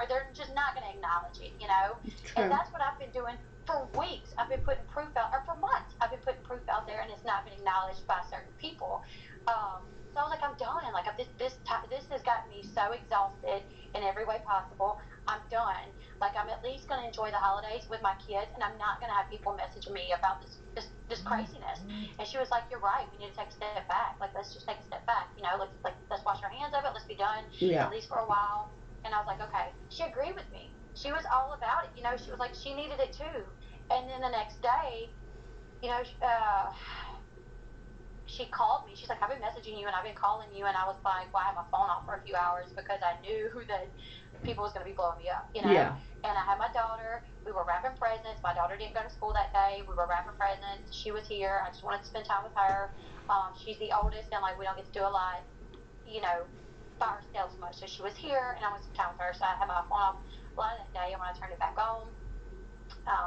they're just not going to acknowledge it, True. And that's what I've been doing for weeks. I've been putting proof out, or for months, I've been putting proof out there, and it's not been acknowledged by certain people. So So I was like, I'm done. Like this has gotten me so exhausted in every way possible. I'm done. Like I'm at least going to enjoy the holidays with my kids, and I'm not going to have people messaging me about this craziness. And she was like, you're right. We need to take a step back. Like let's just take a step back. You know, let's wash our hands of it. Let's be done. Yeah. At least for a while. And I was like, okay. She agreed with me. She was all about it. You know, she was like, she needed it too. And then the next day, you know, she called me. She's like, I've been messaging you and I've been calling you. And I was like, well, I had my phone off for a few hours because I knew that people was going to be blowing me up, you know? Yeah. And I had my daughter. We were wrapping presents. My daughter didn't go to school that day. We were wrapping presents. She was here. I just wanted to spend time with her. She's the oldest, and like we don't get to do a lot, you know, by ourselves much. So she was here, and I wanted to spend time with her. So I had my phone off a lot of that day. And when I turned it back on,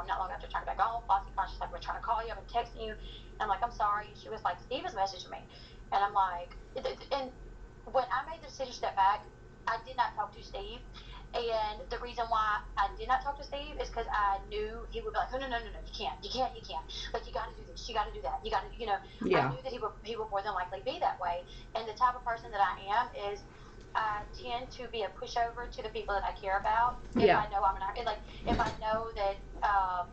not long after I turned it back on, Flossie she's like, we're trying to call you. I've been texting you. And I'm like, I'm sorry. And she was like, Steve has messaged me. And I'm like, and when I made the decision to step back, I did not talk to Steve. And the reason why I did not talk to Steve is because I knew he would be like, no, you can't. Like, you got to do this. You got to do that. You got to, you know. Yeah. I knew that he would more than likely be that way. And the type of person that I am is I tend to be a pushover to the people that I care about. If Yeah. I know I'm not, like, if I know that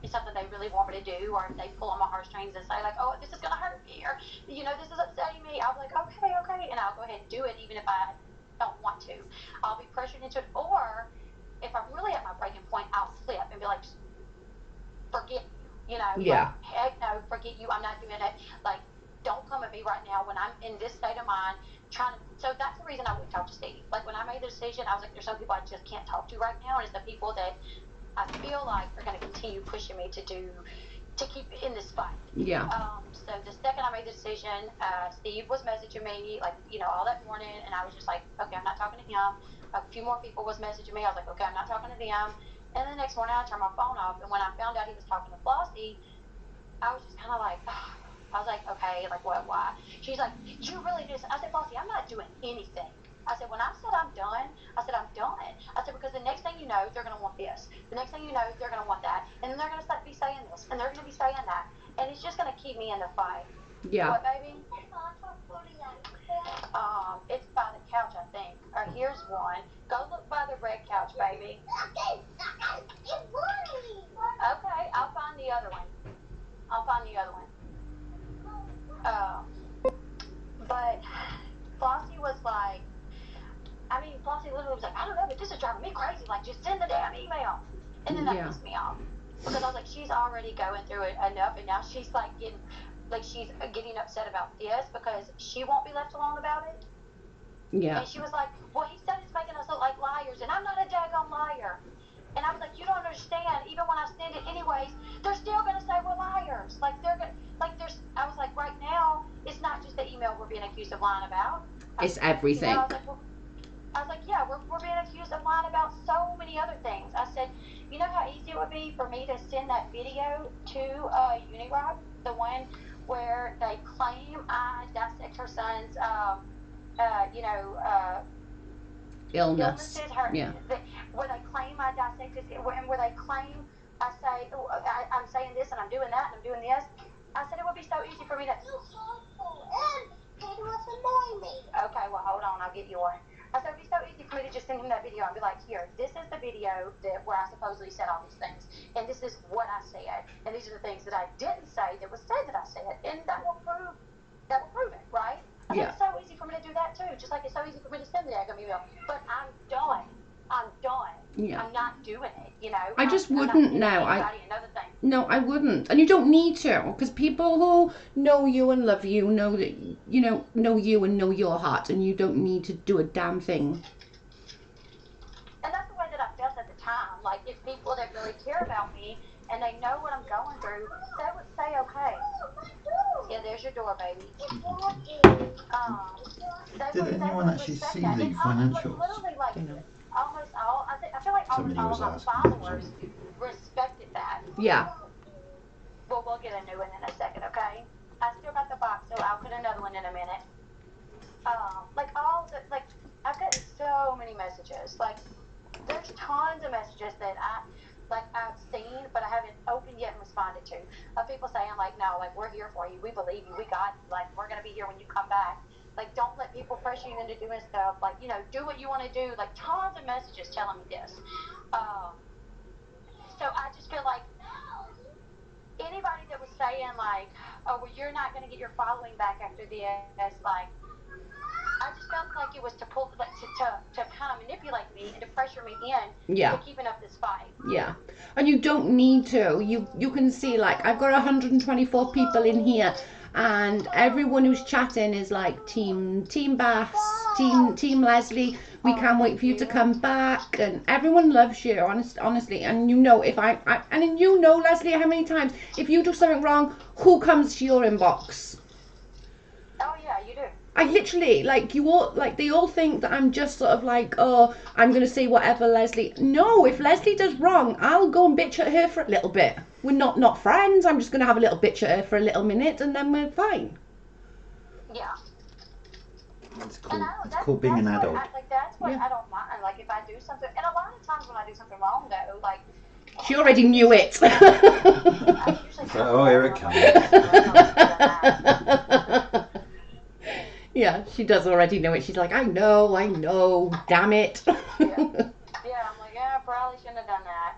it's something they really want me to do, or if they pull on my heartstrings and say, like, oh, this is going to hurt me, or, you know, this is upsetting me, I'll be like, okay, and I'll go ahead and do it, even if I don't want to. I'll be pressured into it. Or if I'm really at my breaking point, I'll flip and be like, forget you, you know, Yeah. like, heck no, forget you, I'm not doing it. Like, don't come at me right now when I'm in this state of mind trying to. So that's the reason I wouldn't talk to Steve. Like, when I made the decision, I was like, there's some people I just can't talk to right now, and it's the people that I feel like are going to continue pushing me to keep in this fight. Yeah. So the second I made the decision, Steve was messaging me, like, you know, all that morning, and I was just like, okay, I'm not talking to him. A few more people was messaging me. I was like, okay, I'm not talking to them. And the next morning I turned my phone off, and when I found out he was talking to Flossie, I was just kind of like, ugh. I was like, okay, like, what, why? She's like, you really just, I said, Flossie, I'm not doing anything. I said, when I said I'm done, I said, I'm done. I said, because the next thing you know, they're going to want this. The next thing you know, they're going to want that. And then they're going to be saying this, and they're going to be saying that. And it's just going to keep me in the fight. Yeah. What, baby? It's by the couch, I think. Or here's one. Go look by the red couch, baby. Okay, I'll find the other one. But Flossie was like, Flossie literally was like, I don't know, but this is driving me crazy. Like, just send the damn email. And then that pissed me off. Because I was like, she's already going through it enough, and now she's like getting upset about this because she won't be left alone about it. Yeah. And she was like, well, he said it's making us look like liars, and I'm not a daggone liar. And I was like, you don't understand. Even when I send it anyways, they're still going to say we're liars. Like, I was like, right now, it's not just the email we're being accused of lying about. It's everything. You know, I was like, yeah, we're being accused of lying about so many other things. I said, you know how easy it would be for me to send that video to Unirock, the one where they claim I dissect her son's, illnesses, where they claim I dissect his, and where they claim I'm saying this and I'm doing that and I'm doing this. I said it would be so easy for me to. Okay, well, hold on, I'll get you one. I said it would be so easy for me to just send him that video and be like, here, this is the video where I supposedly said all these things, and this is what I said, and these are the things that I didn't say that was said that I said, and that will prove it, right? I said, it's so easy for me to do that too, just like it's so easy for me to send the email, but I'm done. Yeah. I'm not doing it, you know. I just wouldn't now. No, I wouldn't. And you don't need to, because people who know you and love you know that, you know you and know your heart, and you don't need to do a damn thing. And that's the way that I felt at the time. Like, if people that really care about me and they know what I'm going through, they would say, okay. Yeah, there's your door, baby. Did anyone actually see the financials? Literally, like, almost all, I feel like almost all of my followers respected that. Yeah. Well, we'll get a new one in a second, okay? I still got the box, so I'll put another one in a minute. I've gotten so many messages. Like, there's tons of messages that I've seen, but I haven't opened yet and responded to. Of people saying, like, no, like, we're here for you. We believe you. We got you. Like, we're going to be here when you come back. Like, don't let like people pressure you into doing stuff, like, you know, do what you want to do, like tons of messages telling me this. So I just feel like anybody that was saying like, oh, well, you're not going to get your following back after this, like, I just felt like it was to pull, like, to kind of manipulate me and to pressure me in Yeah. to keeping up this fight. Yeah. And you don't need to. You can see, like, I've got 124 people in here, and everyone who's chatting is like team Bass, team Leslie. We can't wait for you to come back, and everyone loves you, honestly. And you know, if I and you know, Leslie, how many times if you do something wrong, who comes to your inbox? Oh yeah, you do. I literally, like, you all, like, they all think that I'm just sort of like, oh, I'm going to say whatever Leslie. No, if Leslie does wrong, I'll go and bitch at her for a little bit. We're not friends. I'm just going to have a little bitch at her for a little minute, and then we're fine. Yeah. It's called being an adult. That's what I don't mind. Like, if I do something, and a lot of times when I do something wrong, though, like, she already knew it. Oh, here it comes. Yeah, she does already know it. She's like, I know, damn it. Yeah, I'm like, yeah, I probably shouldn't have done that.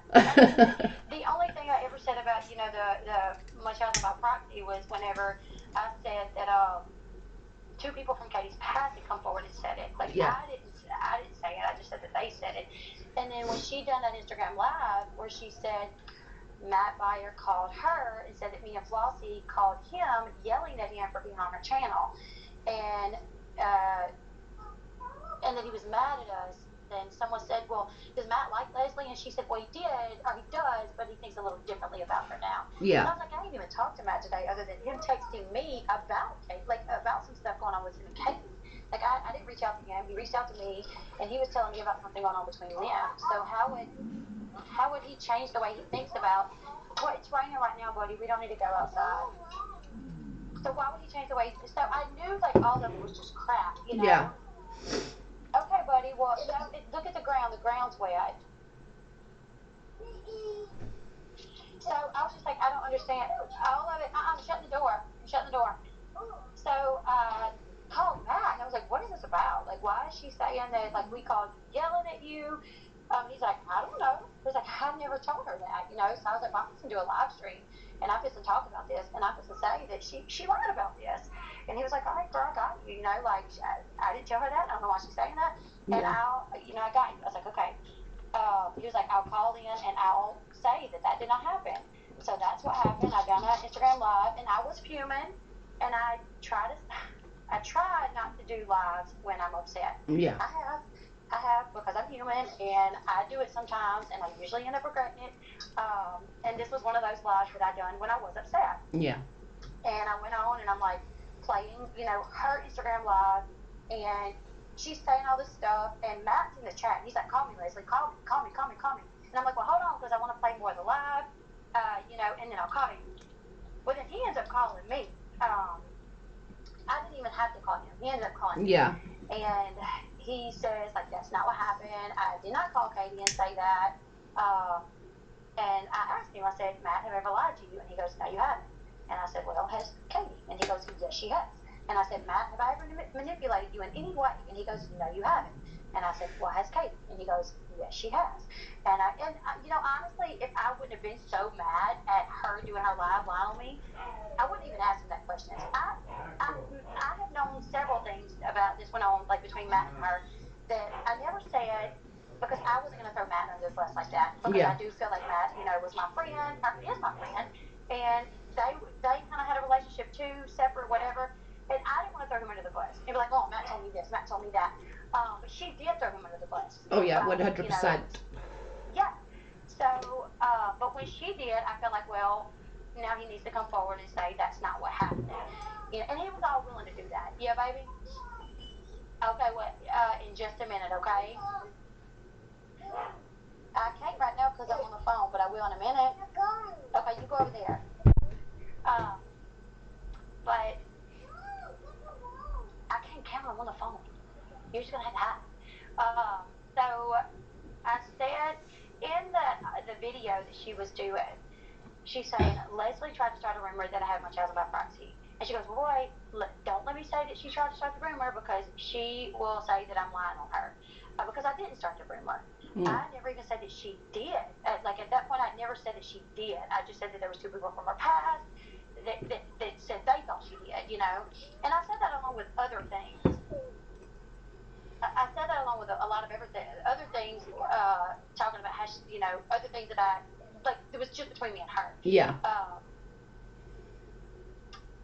The only thing I ever said about, you know, the much out of my proxy was whenever I said that two people from Katie's past had come forward and said it. Like, yeah. I didn't say it. I just said that they said it. And then when she done that Instagram live where she said Matt Beyer called her and said that me and Flossie called him, yelling at him for being on her channel, and that he was mad at us. Then someone said, well, does Matt like Leslie? And she said, well, he did, or he does, but he thinks a little differently about her now. Yeah. And I was like, I didn't even talk to Matt today other than him texting me about Kate, like about some stuff going on with him and Kate. Like, I didn't reach out to him. He reached out to me, and he was telling me about something going on between them. So how would he change the way he thinks about, well, it's raining right now, buddy. We don't need to go outside. So why would he change the way? So I knew, like, all of it was just crap, you know? Yeah. Okay, buddy. Well, you know, look at the ground. The ground's wet. So I was just like, I don't understand all of it. I'm shutting the door. I'm shutting the door. So called Matt, and I was like, what is this about? Like, why is she saying that, like, we called yelling at you? He's like, I don't know. He's like, I never told her that, you know? So I was like, well, I'm going to do a live stream, and I'm just going to talk about this, and I'm just going to say that she lied about this. And he was like, all right, girl, I got you, you know? Like, I didn't tell her that. I don't know why she's saying that. And I got you. I was like, okay. He was like, I'll call in, and I'll say that did not happen. So that's what happened. I done an Instagram live, and I was fuming, and I try not to do lives when I'm upset. Yeah. I have, because I'm human, and I do it sometimes, and I usually end up regretting it. And this was one of those lives that I done when I was upset. Yeah. And I went on, and I'm like playing, you know, her Instagram live, and she's saying all this stuff, and Matt's in the chat. He's like, call me, Leslie, call me. And I'm like, well, hold on, because I want to play more of the live, you know, and then I'll call you. Well, then he ends up calling me. I didn't even have to call him. He ended up calling me. Yeah. And he says, like, that's not what happened. I did not call Katie and say that. And I asked him, I said, Matt, have I ever lied to you? And he goes, no, you haven't. And I said, well, has Katie? And he goes, yes, she has. And I said, Matt, have I ever manipulated you in any way? And he goes, no, you haven't. And I said, well, has Katie? And he goes, yes, she has. And you know, honestly, if I wouldn't have been so mad at her doing her live lie on me, I wouldn't even ask him that question. I have known several things about this went on, like, between Matt and her, that I never said, because I wasn't going to throw Matt under the bus like that. Because I do feel like Matt, you know, was my friend, or is my friend, and they kind of had a relationship too, separate, whatever. And I didn't want to throw him under the bus. And be like, oh, Matt told me this, Matt told me that. But she did throw him under the bus. Oh yeah, 100%. You know, yeah. So, but when she did, I felt like, well, now he needs to come forward and say that's not what happened. You know, and he was all willing to do that. Yeah, baby? Okay, well, in just a minute, okay? I can't right now because I'm on the phone, but I will in a minute. Okay, you go over there. But I can't count, I'm on the phone. You're just going to have to hide. So I said in the video that she was doing, she's saying, Leslie tried to start a rumor that I have my child by proxy. And she goes, well, Roy, don't let me say that she tried to start the rumor, because she will say that I'm lying on her. Because I didn't start the rumor. I never even said that she did. Like, at that point, I never said that she did. I just said that there was 2 people from her past that said they thought she did, you know. And I said that along with other things. I said that along with a lot of other things, talking about how she, you know, other things that it was just between me and her. Yeah.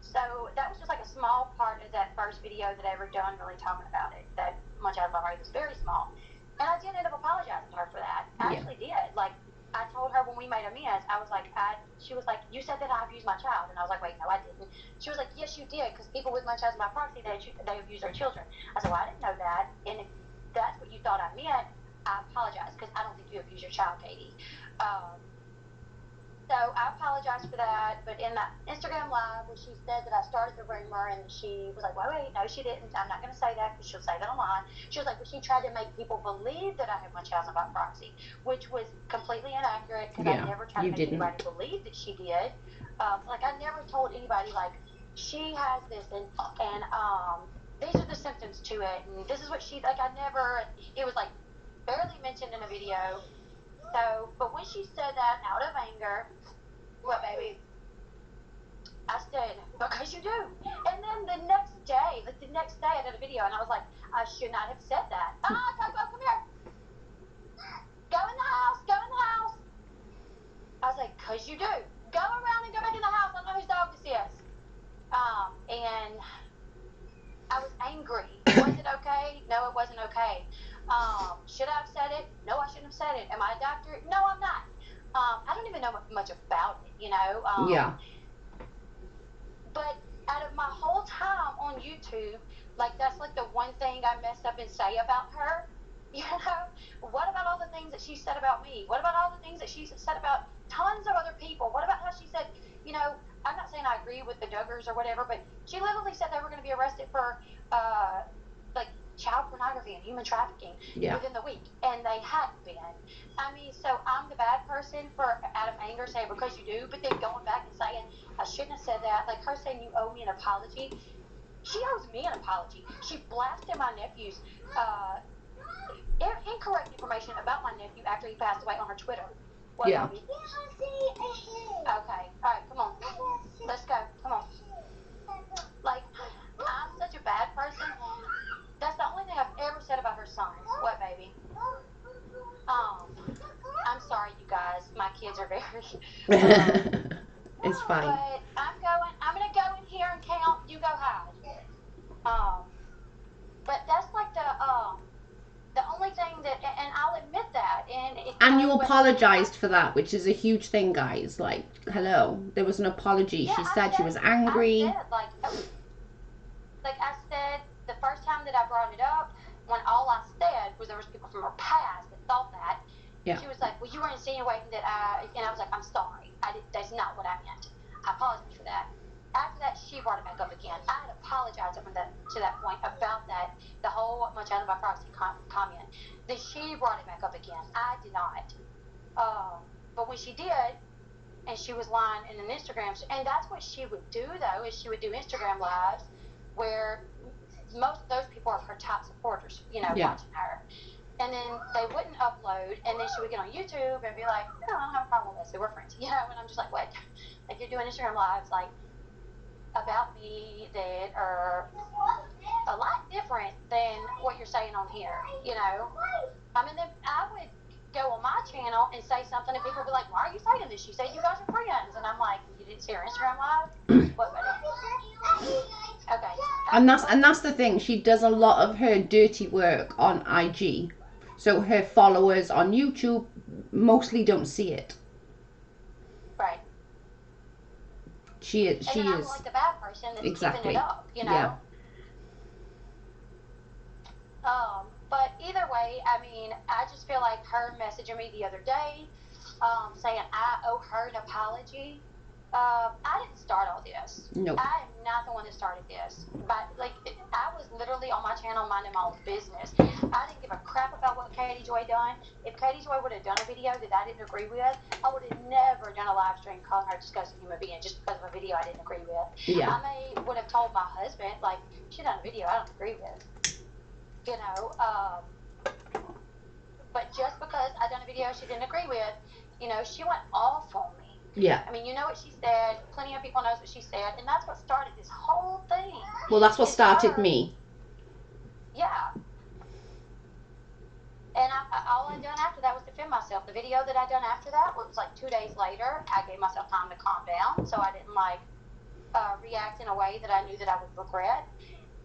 So that was just like a small part of that first video that I ever done really talking about it. That much out of my heart was very small. And I did end up apologizing to her for that. I actually did. Like, I told her when we made amends, I was like, she was like, you said that I abused my child. And I was like, wait, no, I didn't. She was like, yes, you did, because people with Munchausen by proxy, they abuse their children. I said, well, I didn't know that. And if that's what you thought I meant, I apologize, because I don't think you abuse your child, Katie. So I apologize for that, but in the Instagram live where she said that I started the rumor, and she was like, wait, no, she didn't. I'm not going to say that, because she'll say that online. She was like, well, she tried to make people believe that I had Munchausen by proxy, which was completely inaccurate, because I never tried to make anybody believe that she did. Like, I never told anybody, like, she has this, and these are the symptoms to it, and this is what she, like, I never, it was like barely mentioned in a video. So, but when she said that out of anger, what, baby? I said, because you do. And then the next day, I did a video, and I was like, I should not have said that. Coco, come here. Go in the house, go in the house. I was like, because you do. Go around and go back in the house. I don't know whose dog this is. And I was angry. Was it okay? No, it wasn't okay. Should I have said it? No, I shouldn't have said it. Am I a doctor? No, I'm not. I don't even know much about it, you know? But out of my whole time on YouTube, like, that's like the one thing I mess up and say about her. You know, what about all the things that she said about me? What about all the things that she said about tons of other people? What about how she said, you know, I'm not saying I agree with the Duggars or whatever, but she literally said they were going to be arrested for, like, child pornography and human trafficking within the week, and they hadn't been. I mean, so I'm the bad person for, out of anger, saying because you do, but then going back and saying I shouldn't have said that. Like, her saying you owe me an apology. She owes me an apology. She blasted my nephew's incorrect information about my nephew after he passed away on her Twitter. What, baby? Okay. All right, come on. Let's go. Come on. Like, I'm such a bad person. That's the only thing I've ever said about her son. What, baby? I'm sorry, you guys. My kids are very... It's fine. But I'm going to go in here and count. You go hide. But that's like the only thing that, and I'll admit that. And you apologized for that, which is a huge thing, guys. Like, hello, there was an apology. She said she was angry. I said, the first time that I brought it up, when all I said was there was people from her past that thought that. She was like, well, you were insinuating that and I was like, I'm sorry. That's not what I meant. I apologize for that. After that, she brought it back up again. I had apologized to that point about that, the whole Munchausen by proxy comment. Then she brought it back up again. I did not. But when she did, and she was lying in an Instagram, and that's what she would do, though, is she would do Instagram lives where most of those people are her top supporters, you know, watching her. And then they wouldn't upload, and then she would get on YouTube and be like, no, I don't have a problem with this, we're friends, you know. And I'm just like, what? Like, you're doing Instagram lives, like, about me that are a lot different than what you're saying on here, you know. I mean, then I would go on my channel and say something, and people would be like, why are you saying this? She said you guys are friends. And I'm like, you didn't see her Instagram live? What, buddy? Okay. And that's the thing. She does a lot of her dirty work on IG. So her followers on YouTube mostly don't see it. Right. She is. I'm like the bad person that's keeping it up, you know? Yeah. But either way, I mean, I just feel like her messaging me the other day, saying I owe her an apology. I didn't start all this. No. I am not the one that started this. But like, I was literally on my channel minding my own business. I didn't give a crap about what Katie Joy done. If Katie Joy would have done a video that I didn't agree with, I would have never done a live stream calling her a disgusting human being just because of a video I didn't agree with. Yeah. Would have told my husband, like, she done a video I don't agree with. You know, but just because I done a video she didn't agree with, you know, she went off on me. Yeah. I mean, you know what she said. Plenty of people knows what she said, and that's what started this whole thing. Well, that's what started me. Yeah. And all I done after that was defend myself. The video that I done after that was like 2 days later. I gave myself time to calm down, so I didn't like react in a way that I knew that I would regret.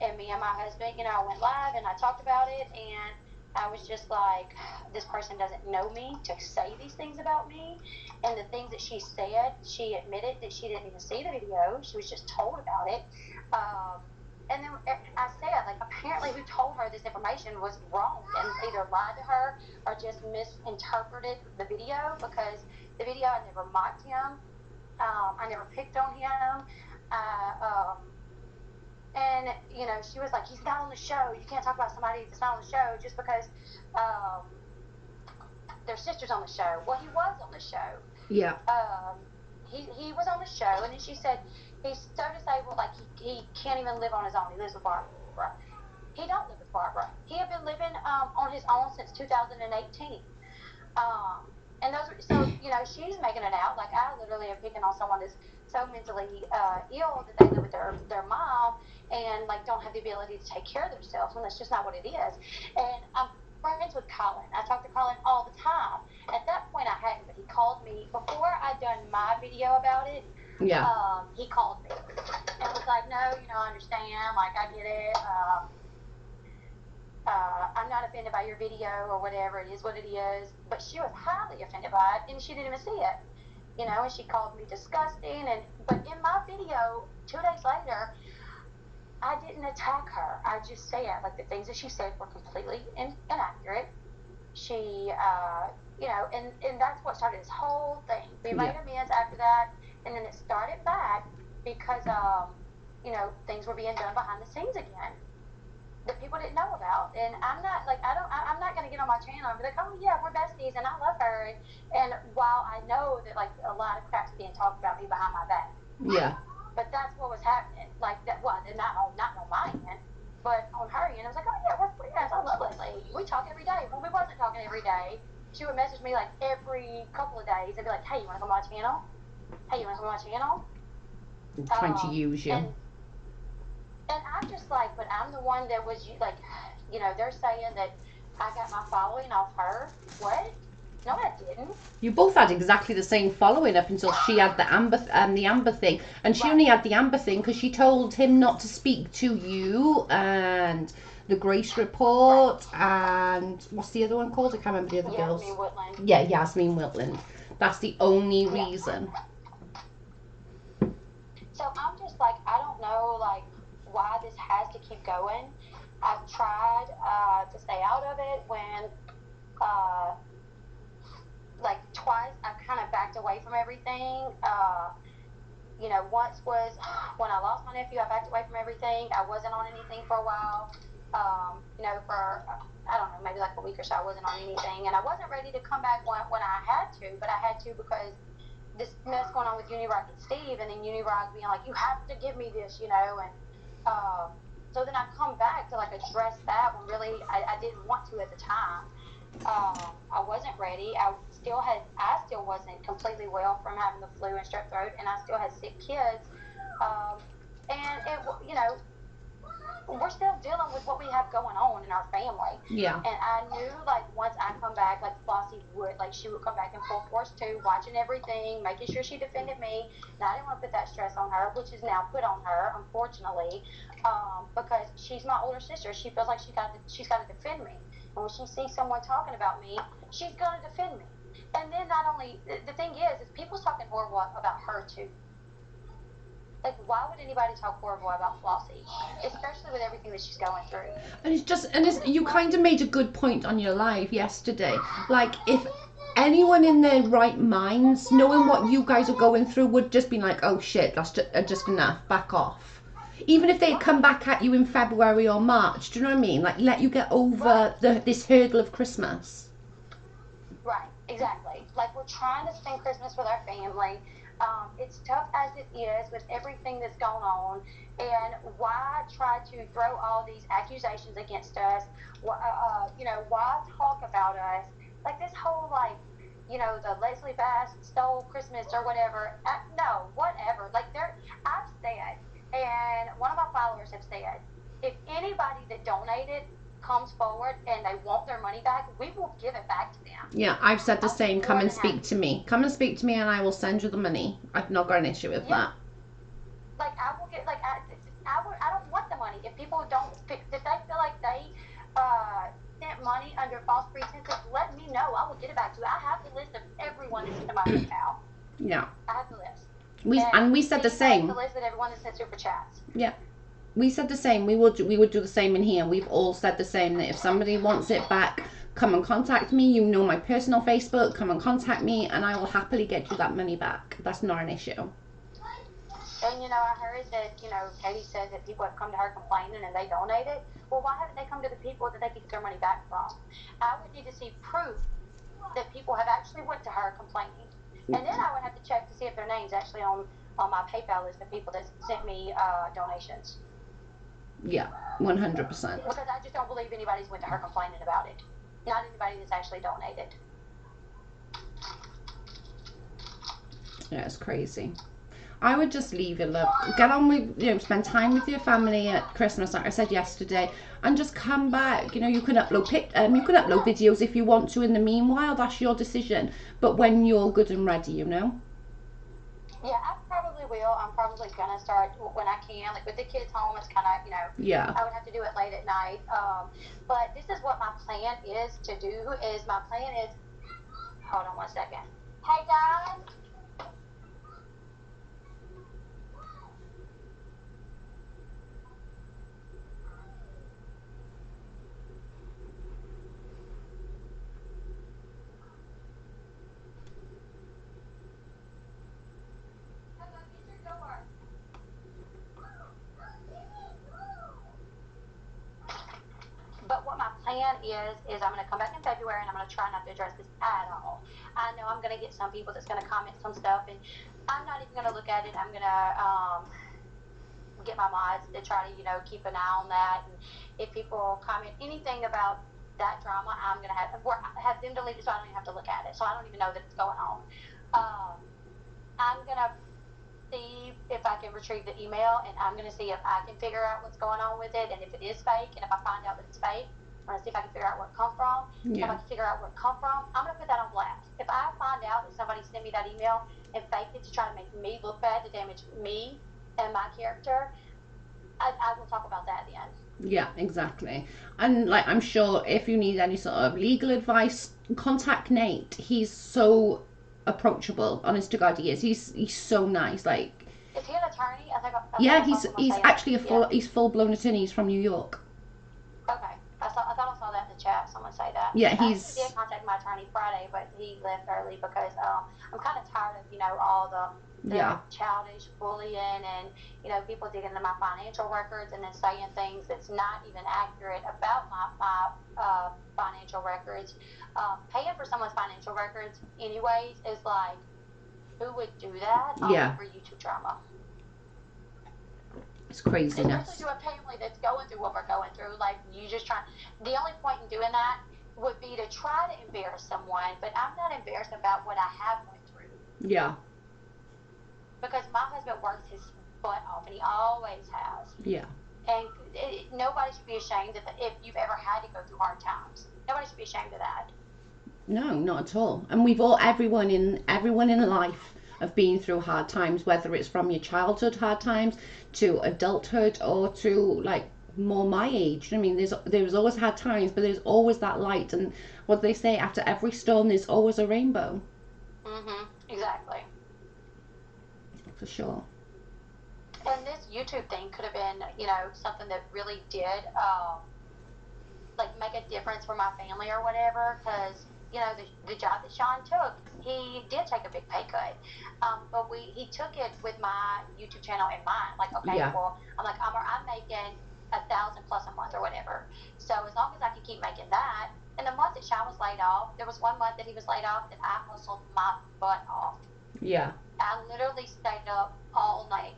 And me and my husband, you know, I went live and I talked about it, and I was just like, this person doesn't know me to say these things about me. And the things that she said, she admitted that she didn't even see the video. She was just told about it. And then I said, like, apparently who told her this information was wrong and either lied to her or just misinterpreted the video, because the video, I never mocked him. I never picked on him. And, you know, she was like, he's not on the show. You can't talk about somebody that's not on the show just because their sister's on the show. Well, he was on the show. Yeah. He was on the show, and then she said he's so disabled, like he can't even live on his own. He lives with Barbara. He don't live with Barbara. He had been living on his own since 2018. And those, so, you know, she's making it out like I literally am picking on someone that's so mentally ill that they live with their mom and like don't have the ability to take care of themselves, and that's just not what it is. And I'm friends with Colin. I talk to Colin all the time. At that point I hadn't, but he called me before I'd done my video about it. Yeah. He called me and was like, no, you know, I understand, like I get it. I'm not offended by your video or whatever, it is what it is. But she was highly offended by it, and she didn't even see it. You know, and she called me disgusting. But in my video, 2 days later, I didn't attack her. I just said, like, the things that she said were completely inaccurate. She, you know, and that's what started this whole thing. We made amends after that, and then it started back because, you know, things were being done behind the scenes again that people didn't know about. And I'm not like, I'm not going to get on my channel and be like, oh yeah, we're besties and I love her. And while I know that like a lot of crap's being talked about me behind my back. Yeah. But that's what was happening. Like that, well, not on my end, but on her end, I was like, oh yeah, we're friends. I love Leslie. We talk every day. When we wasn't talking every day, she would message me like every couple of days and be like, hey, you want to come on my channel? Hey, you want to come on my channel? I'm trying to use you. And I'm just like, but I'm the one that was, like, you know, they're saying that I got my following off her. What? No, I didn't. You both had exactly the same following up until she had the Amber thing. And she only had the Amber thing because she told him not to speak to you and the Grace Report and what's the other one called? I can't remember the other girls. Yasmin Whitland. Yeah, Yasmin Whitland. That's the only reason. So I'm just like, I don't know, like, why this has to keep going. I've tried to stay out of it when, like, twice I've kind of backed away from everything. You know, once was when I lost my nephew, I backed away from everything. I wasn't on anything for a while. You know, for, I don't know, maybe like a week or so, I wasn't on anything. And I wasn't ready to come back when I had to, but I had to because this mess going on with Unirock and Steve, and then Unirock being like, you have to give me this, you know, and so then I come back to like address that when really I didn't want to at the time. I wasn't ready. I still wasn't completely well from having the flu and strep throat, and I still had sick kids. And it, you know, we're still dealing with what we have going on in our family. Yeah. And I knew, like, once I come back, like, Flossie would, like, she would come back in full force, too, watching everything, making sure she defended me. And I didn't want to put that stress on her, which is now put on her, unfortunately, because she's my older sister. She feels like she's got to defend me. And when she sees someone talking about me, she's going to defend me. And then not only, the thing is people's talking horrible about her, too. Like, why would anybody talk horrible about Flossie, especially with everything that she's going through? And you kind of made a good point on your live yesterday. Like, if anyone in their right minds, knowing what you guys are going through, would just be like, oh shit, that's just enough, back off. Even if they come back at you in February or March, do you know what I mean? Like, let you get over this hurdle of Christmas. Right, exactly. Like, we're trying to spend Christmas with our family. It's tough as it is with everything that's going on. And why try to throw all these accusations against us? Why talk about us? Like, this whole, like, the Leslie Bass stole Christmas or whatever. No, whatever. Like, I've said, and one of my followers have said, if anybody that donated comes forward and they want their money back, we will give it back to them. Yeah, I've said the same. Come and speak to me. Come and speak to me and I will send you the money. I've not got an issue with that. Like, I will get, like, I don't want the money. If people don't, if they feel like they sent money under false pretenses, let me know. I will get it back to you. I have the list of everyone that's into my PayPal. Yeah. I have the list. We said the same. The list of everyone that sent super chats. Yeah. We said the same. We would do the same in here. We've all said the same, that if somebody wants it back, come and contact me. You know my personal Facebook. Come and contact me, and I will happily get you that money back. That's not an issue. And I heard that Katie said that people have come to her complaining and they donated. Well, why haven't they come to the people that they could get their money back from? I would need to see proof that people have actually went to her complaining, and then I would have to check to see if their name's actually on my PayPal list of people that sent me donations. Yeah, 100%. Because I just don't believe anybody's went to her complaining about it. Not anybody that's actually donated. Yeah, it's crazy. I would just leave it, look. Get on with, spend time with your family at Christmas, like I said yesterday, and just come back. You can upload videos if you want to in the meanwhile. That's your decision. But when you're good and ready, Yeah, I probably will. I'm probably gonna start when I can. Like with the kids home, it's kind of Yeah. I would have to do it late at night. But this is what my plan is to do. Hold on one second. Hey guys. But what my plan is I'm going to come back in February and I'm going to try not to address this at all. I know I'm going to get some people that's going to comment some stuff, and I'm not even going to look at it. I'm going to get my mods to try to, keep an eye on that. And if people comment anything about that drama, I'm going to have them delete it so I don't even have to look at it. So I don't even know that it's going on. I'm going to see if I can retrieve the email, and I'm going to see if I can figure out what's going on with it, and if it is fake, and if I find out that it's fake, I'm going to see if I can figure out where it come from. Yeah. If I can figure out where it come from, I'm going to put that on blast. If I find out that somebody sent me that email and faked it to try to make me look bad, to damage me and my character, I will talk about that then. Yeah, exactly. And I'm sure if you need any sort of legal advice, contact Nate. He's so approachable. Honest to God, he is. He's so nice. Is he an attorney? He's actually he's full blown attorney. He's from New York. Okay, I thought I saw that in the chat. Someone say that. Yeah, I did contact my attorney Friday, but he left early because I'm kind of tired of all the childish bullying and people digging into my financial records and then saying things that's not even accurate about my financial records. Paying for someone's financial records anyways is like, who would do that? Yeah. For YouTube drama. It's craziness. Especially to a family that's going through what we're going through. Like, you just try. The only point in doing that would be to try to embarrass someone, but I'm not embarrassed about what I have went through. Yeah. Because my husband works his butt off, and he always has. Yeah. And nobody should be ashamed if you've ever had to go through hard times. Nobody should be ashamed of that. No, not at all. And everyone in life have been through hard times, whether it's from your childhood hard times to adulthood or to more my age. I mean, there's always hard times, but there's always that light. And what they say, after every storm, there's always a rainbow. Exactly. For sure. And this YouTube thing could have been, something that really did, make a difference for my family or whatever. Because, you know, the job that Sean took, he did take a big pay cut. But he took it with my YouTube channel in mind. Like, okay, Yeah. well, I'm like, I'm making 1,000 plus a month or whatever. So as long as I can keep making that, and the month that Sean was laid off, there was one month that he was laid off that I hustled my butt off. Yeah. I literally stayed up all night,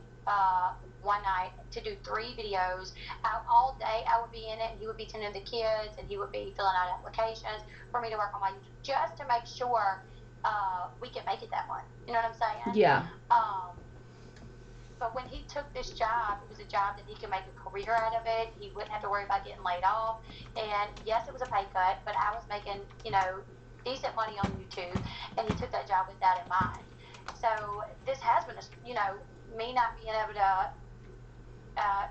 one night to do 3 videos. All day I would be in it, and he would be tending the kids, and he would be filling out applications for me to work on my YouTube, just to make sure we could make it that month. You know what I'm saying? Yeah. But when he took this job, it was a job that he could make a career out of it. He wouldn't have to worry about getting laid off. And yes, it was a pay cut, but I was making, you know, decent money on YouTube, and he took that job with that in mind. So this has been, you know, me not being able to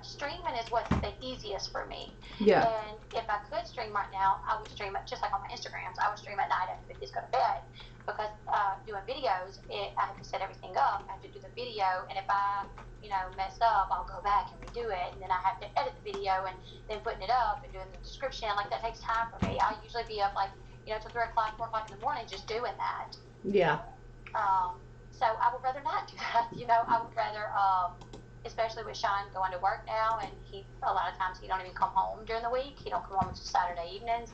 streaming is what's the easiest for me. Yeah. And if I could stream right now, I would stream it just like on my Instagrams. I would stream at night after the kids go to bed, because doing videos, I have to set everything up. I have to do the video, and if I, you know, mess up, I'll go back and redo it, and then I have to edit the video and then putting it up and doing the description. Like, that takes time for me. I usually be up like, you know, till 3 o'clock, 4 o'clock in the morning just doing that. Yeah. So I would rather not do that. You know, I would rather, especially with Sean going to work now, and he, a lot of times he don't even come home during the week. He don't come home until Saturday evenings.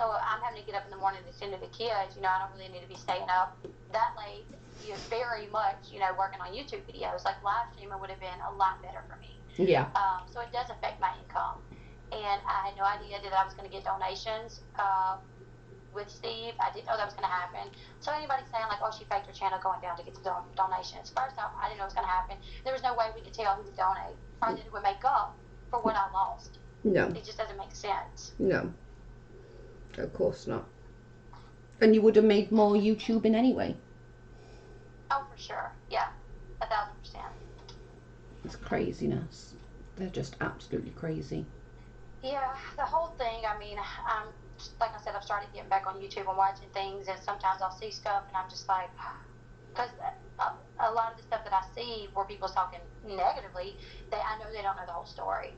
So I'm having to get up in the morning to tend to the kids. You know, I don't really need to be staying up that late. You're very much, you know, working on YouTube videos. Like, live streaming would have been a lot better for me. Yeah. So it does affect my income. And I had no idea that I was going to get donations with Steve. I didn't know that was going to happen. So anybody saying like, oh, she faked her channel going down to get the donations. First off, I didn't know it was going to happen. There was no way we could tell who would donate, or that it would make up for what I lost. No. It just doesn't make sense. No. Of course not. And you would have made more YouTubing anyway. Oh, for sure. Yeah. 1,000%. It's craziness. They're just absolutely crazy. Yeah, the whole thing, I mean, like I said, I've started getting back on YouTube and watching things, and sometimes I'll see stuff, and I'm just like, because a lot of the stuff that I see where people's talking negatively, I know they don't know the whole story.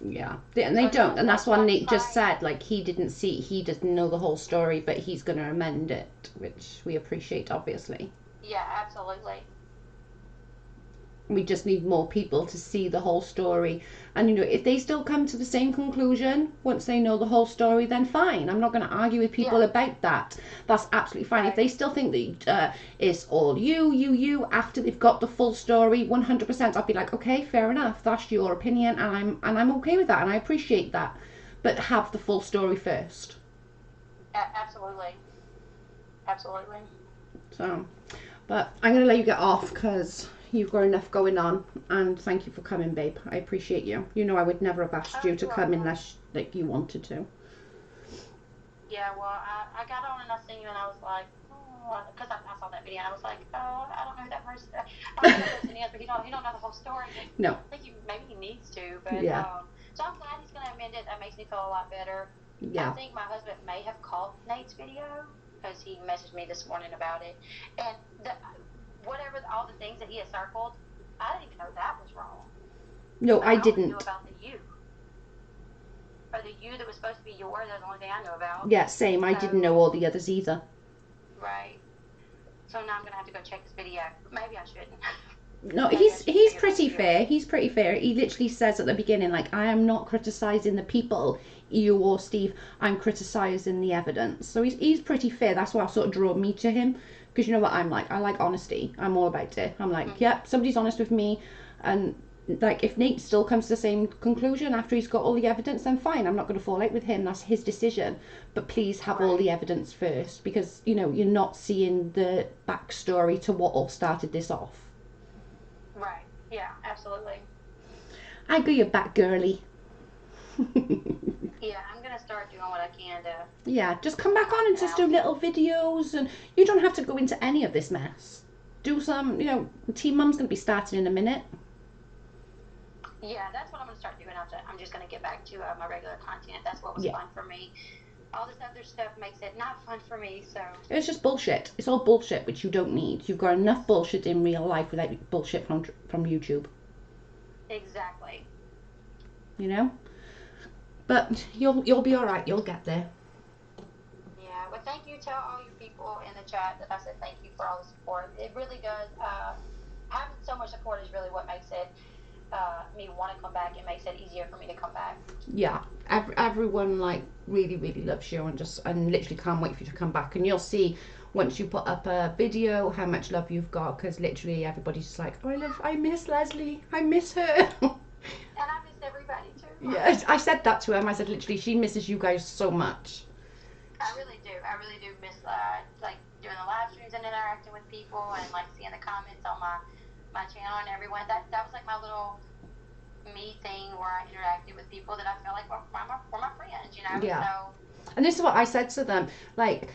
Yeah, and they don't, and that's what Nate just said. Like, he doesn't know the whole story, but he's going to amend it, which we appreciate, obviously. Yeah, absolutely. We just need more people to see the whole story. And, you know, if they still come to the same conclusion once they know the whole story, then fine. I'm not going to argue with people about that. That's absolutely fine. Right. If they still think that it's all you, after they've got the full story, 100%, I'll be like, okay, fair enough. That's your opinion, and I'm okay with that, and I appreciate that. But have the full story first. Absolutely. Absolutely. So, but I'm going to let you get off, because you've got enough going on, and thank you for coming, babe. I appreciate you. You know I would never have asked you to come unless like you wanted to. Yeah, well, I got on and I seen you, and I was like, because I saw that video, and I was like, I don't know who that person is. I don't know who that person is, but he don't know the whole story. No. I think maybe he needs to, but yeah. So I'm glad he's going to amend it. That makes me feel a lot better. Yeah. I think my husband may have caught Nate's video, because he messaged me this morning about it, and whatever, all the things that he had circled, I didn't even know that was wrong. No, I didn't. I knew about the U. Or the U that was supposed to be yours, that's the only thing I knew about. Yeah, same. I didn't know all the others either. Right. So now I'm going to have to go check this video. Maybe I shouldn't. No, he's pretty fair. He's pretty fair. He literally says at the beginning, like, I am not criticising the people, you or Steve. I'm criticising the evidence. So he's pretty fair. That's what sort of drew me to him. Because you know what I'm like? I like honesty. I'm all about it. I'm like, yep, somebody's honest with me. And like, if Nate still comes to the same conclusion after he's got all the evidence, then fine. I'm not going to fall out with him. That's his decision. But please have all the evidence first. Because, you know, you're not seeing the backstory to what all started this off. Right. Yeah, absolutely. I got your back, girly. Yeah, I'm going to start doing what I can to... Yeah, just come back on and just do little videos, and you don't have to go into any of this mess. Do some, you know, Team Mum's going to be starting in a minute. Yeah, that's what I'm going to start doing. I'm just going to get back to my regular content. That's what was fun for me. All this other stuff makes it not fun for me, so... It's just bullshit. It's all bullshit, which you don't need. You've got enough bullshit in real life without bullshit from YouTube. Exactly. You know? But you'll be all right. You'll get there. Yeah, well, thank you to all you people in the chat that I said thank you for all the support. It really does. Having so much support is really what makes it me want to come back. It makes it easier for me to come back. Yeah, everyone like really loves you and literally can't wait for you to come back. And you'll see once you put up a video how much love you've got, because literally everybody's just like, oh, I miss Leslie, I miss her. And I miss everybody too. Yeah, I said that to him. I said literally she misses you guys so much. I really do miss like doing the live streams and interacting with people and like seeing the comments on my channel and everyone. That was like my little me thing where I interacted with people that I felt like were my friends, you know? Yeah. So, and this is what I said to them, like,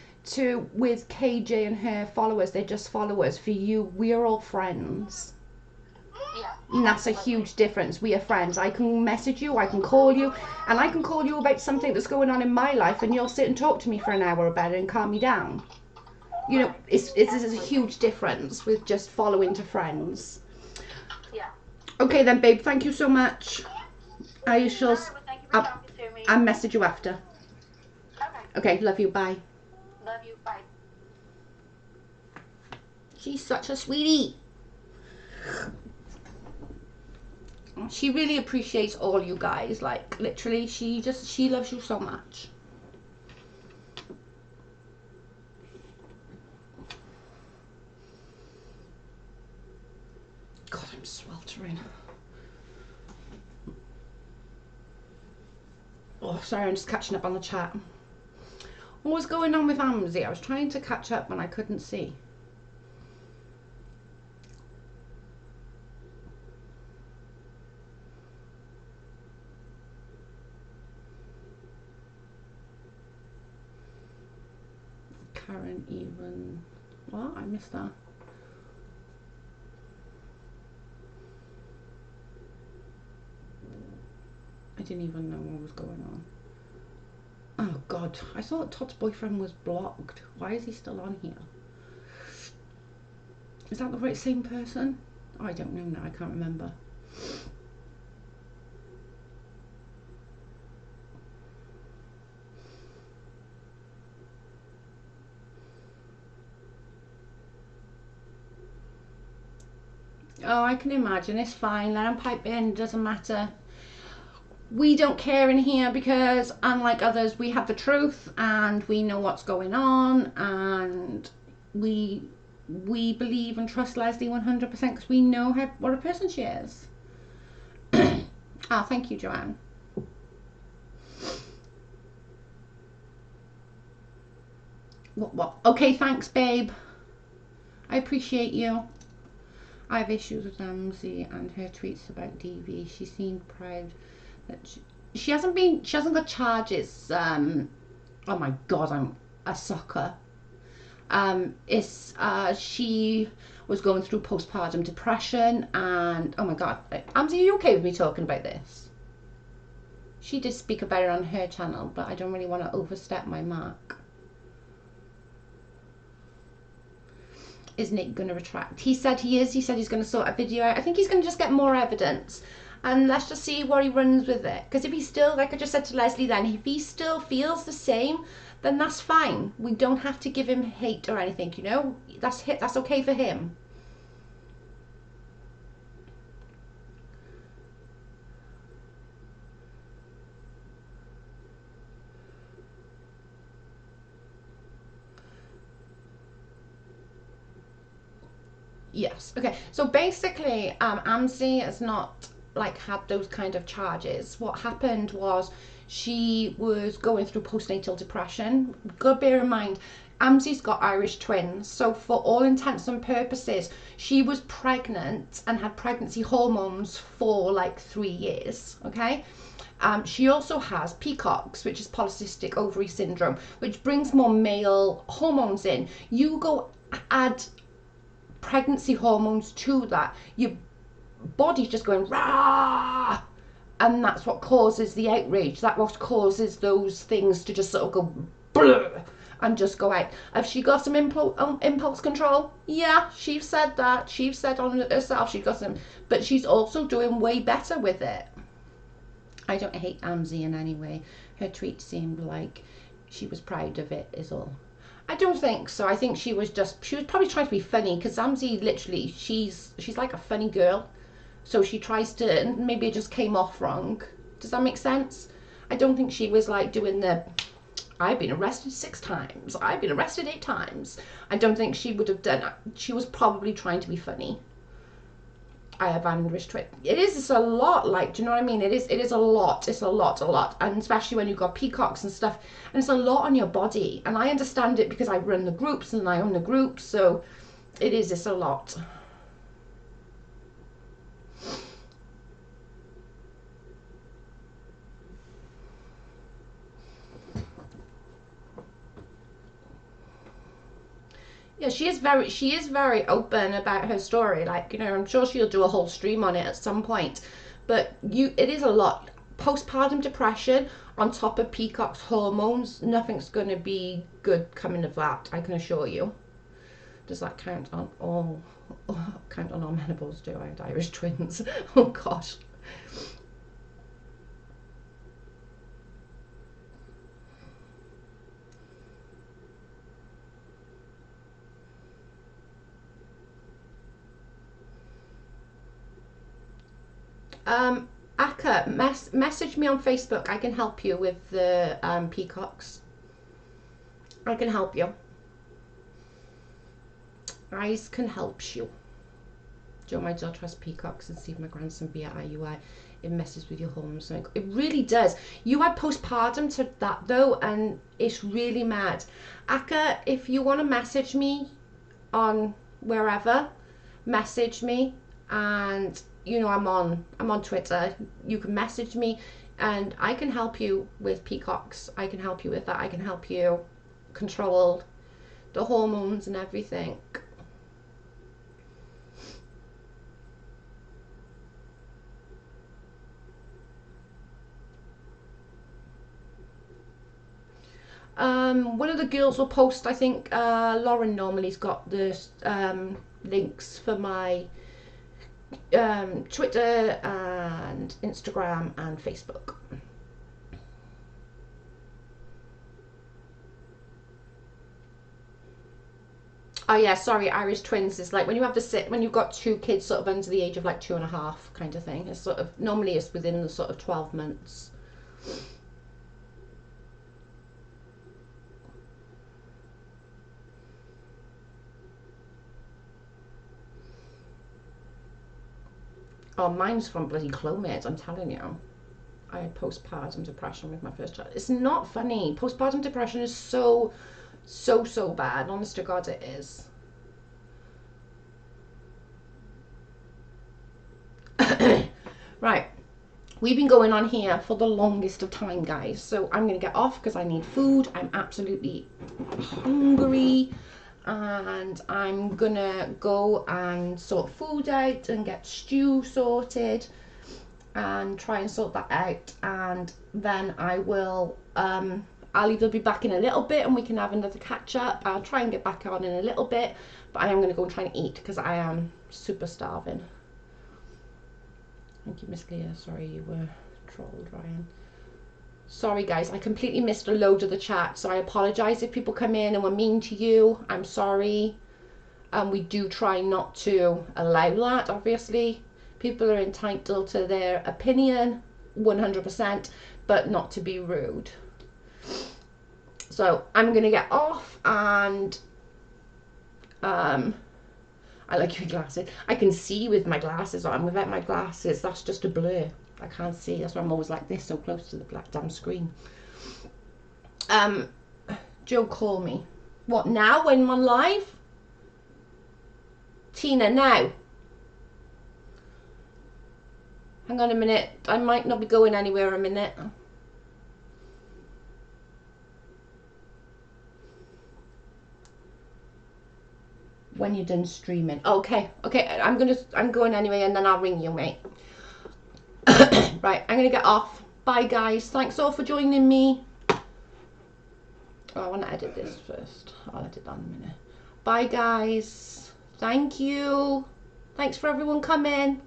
with KJ and her followers, they're just followers. For you, we're all friends. yeah. And that's a huge difference. We are friends. I can message you, I can call you, and I can call you about something that's going on in my life, and you'll sit and talk to me for an hour about it and calm me down. You know, it's a huge difference with just following to friends. Yeah. Okay then, babe, thank you so much. I shall Well, thank you for talking to me. I'll message you after. Okay. Okay, love you, bye. Love you. Bye. She's such a sweetie. She really appreciates all you guys, like literally she loves you so much. God, I'm sweltering. Oh, sorry, I'm just catching up on the chat. What was going on with Amzi? I was trying to catch up and I couldn't see. Karen even... What? I missed that. I didn't even know what was going on. Oh God, I thought Todd's boyfriend was blocked. Why is he still on here? Is that the right same person? Oh, I don't know now, I can't remember. Oh, I can imagine. It's fine. Let him pipe in. Doesn't matter. We don't care in here because, unlike others, we have the truth and we know what's going on, and we believe and trust Leslie 100% because we know what a person she is. Ah, thank you, Joanne. What? Okay, thanks, babe. I appreciate you. I have issues with Amzi and her tweets about DV. She seemed proud that she hasn't got charges. Oh my God, I'm a sucker. She was going through postpartum depression, and oh my God, Amzi, are you okay with me talking about this? She did speak about it on her channel, but I don't really want to overstep my mark. Is Nick going to retract? He said he is. He said he's going to sort a video out. I think he's going to just get more evidence. And let's just see where he runs with it. Because if he's still, like I just said to Leslie then, if he still feels the same, then that's fine. We don't have to give him hate or anything, you know? That's okay for him. Yes. Okay. So basically, Amzi has not like had those kind of charges. What happened was she was going through postnatal depression. Gotta bear in mind, Amzi's got Irish twins, so for all intents and purposes, she was pregnant and had pregnancy hormones for like 3 years. Okay. She also has PCOS, which is polycystic ovary syndrome, which brings more male hormones in. You go add pregnancy hormones to that, your body's just going rah, and that's what causes the outrage. That's what causes those things to just sort of go bleh, and just go out. Has she got some impulse control? Yeah, she's said that. She's said on herself she got some, but she's also doing way better with it. I don't hate Amzi in any way. Her tweet seemed like she was proud of it is all. I don't think so. I think she was probably trying to be funny, because Amzi literally, she's like a funny girl. So she tries to, and maybe it just came off wrong. Does that make sense? I don't think she was like doing the, I've been arrested 6 times, I've been arrested 8 times. I don't think she would have done that. She was probably trying to be funny. I have Irish twin. It's a lot, like, do you know what I mean? It is a lot. It's a lot. And especially when you've got peacocks and stuff. And it's a lot on your body. And I understand it because I run the groups and I own the groups. So it's a lot. Yeah, she is very open about her story. Like, you know, I'm sure she'll do a whole stream on it at some point. But it is a lot. Postpartum depression on top of peacock's hormones, nothing's going to be good coming of that, I can assure you. Does that count on all menopause? Do I have Irish twins? Oh gosh. Akka, message me on Facebook. I can help you with the peacocks. I can help you. I can help you. Joe, my daughter has peacocks, and see my grandson be at IUI. It messes with your hormones. It really does. You had postpartum to that though, and it's really mad. Akka, if you want to message me on wherever, message me, and you know I'm on Twitter. You can message me and I can help you with peacocks. I can help you with that. I can help you control the hormones and everything. One of the girls will post, I think Lauren normally's got the links for my Twitter and Instagram and Facebook. Oh yeah, sorry, Irish twins is like when you have when you've got 2 kids sort of under the age of like 2.5 kind of thing. It's sort of normally it's within the sort of 12 months. Oh, mine's from bloody Clomid, I'm telling you. I had postpartum depression with my first child. It's not funny. Postpartum depression is so bad. Honest to God, it is. Right. We've been going on here for the longest of time, guys. So I'm going to get off because I need food. I'm absolutely hungry. And I'm gonna go and sort food out and get stew sorted and try and sort that out, and then I will I'll either be back in a little bit and we can have another catch up. I'll try and get back on in a little bit, but I am going to go and try and eat because I am super starving. Thank you, Miss Leah. Sorry you were trolled, Ryan. Sorry guys, I completely missed a load of the chat, so I apologise if people come in and were mean to you. I'm sorry. We do try not to allow that, obviously. People are entitled to their opinion, 100%, but not to be rude. So I'm going to get off, and I like your glasses. I can see with my glasses on. Without my glasses, that's just a blur. I can't see. That's why I'm always like this, so close to the black damn screen. Joe, call me. What, now when I'm on live? Tina, now. Hang on a minute. I might not be going anywhere a minute. When you're done streaming. Okay, I'm going anyway, and then I'll ring you, mate. Right, I'm gonna get off. Bye guys, thanks all for joining me. Oh, I want to edit this first. I'll edit that in a minute. Bye guys, thank you, thanks for everyone coming.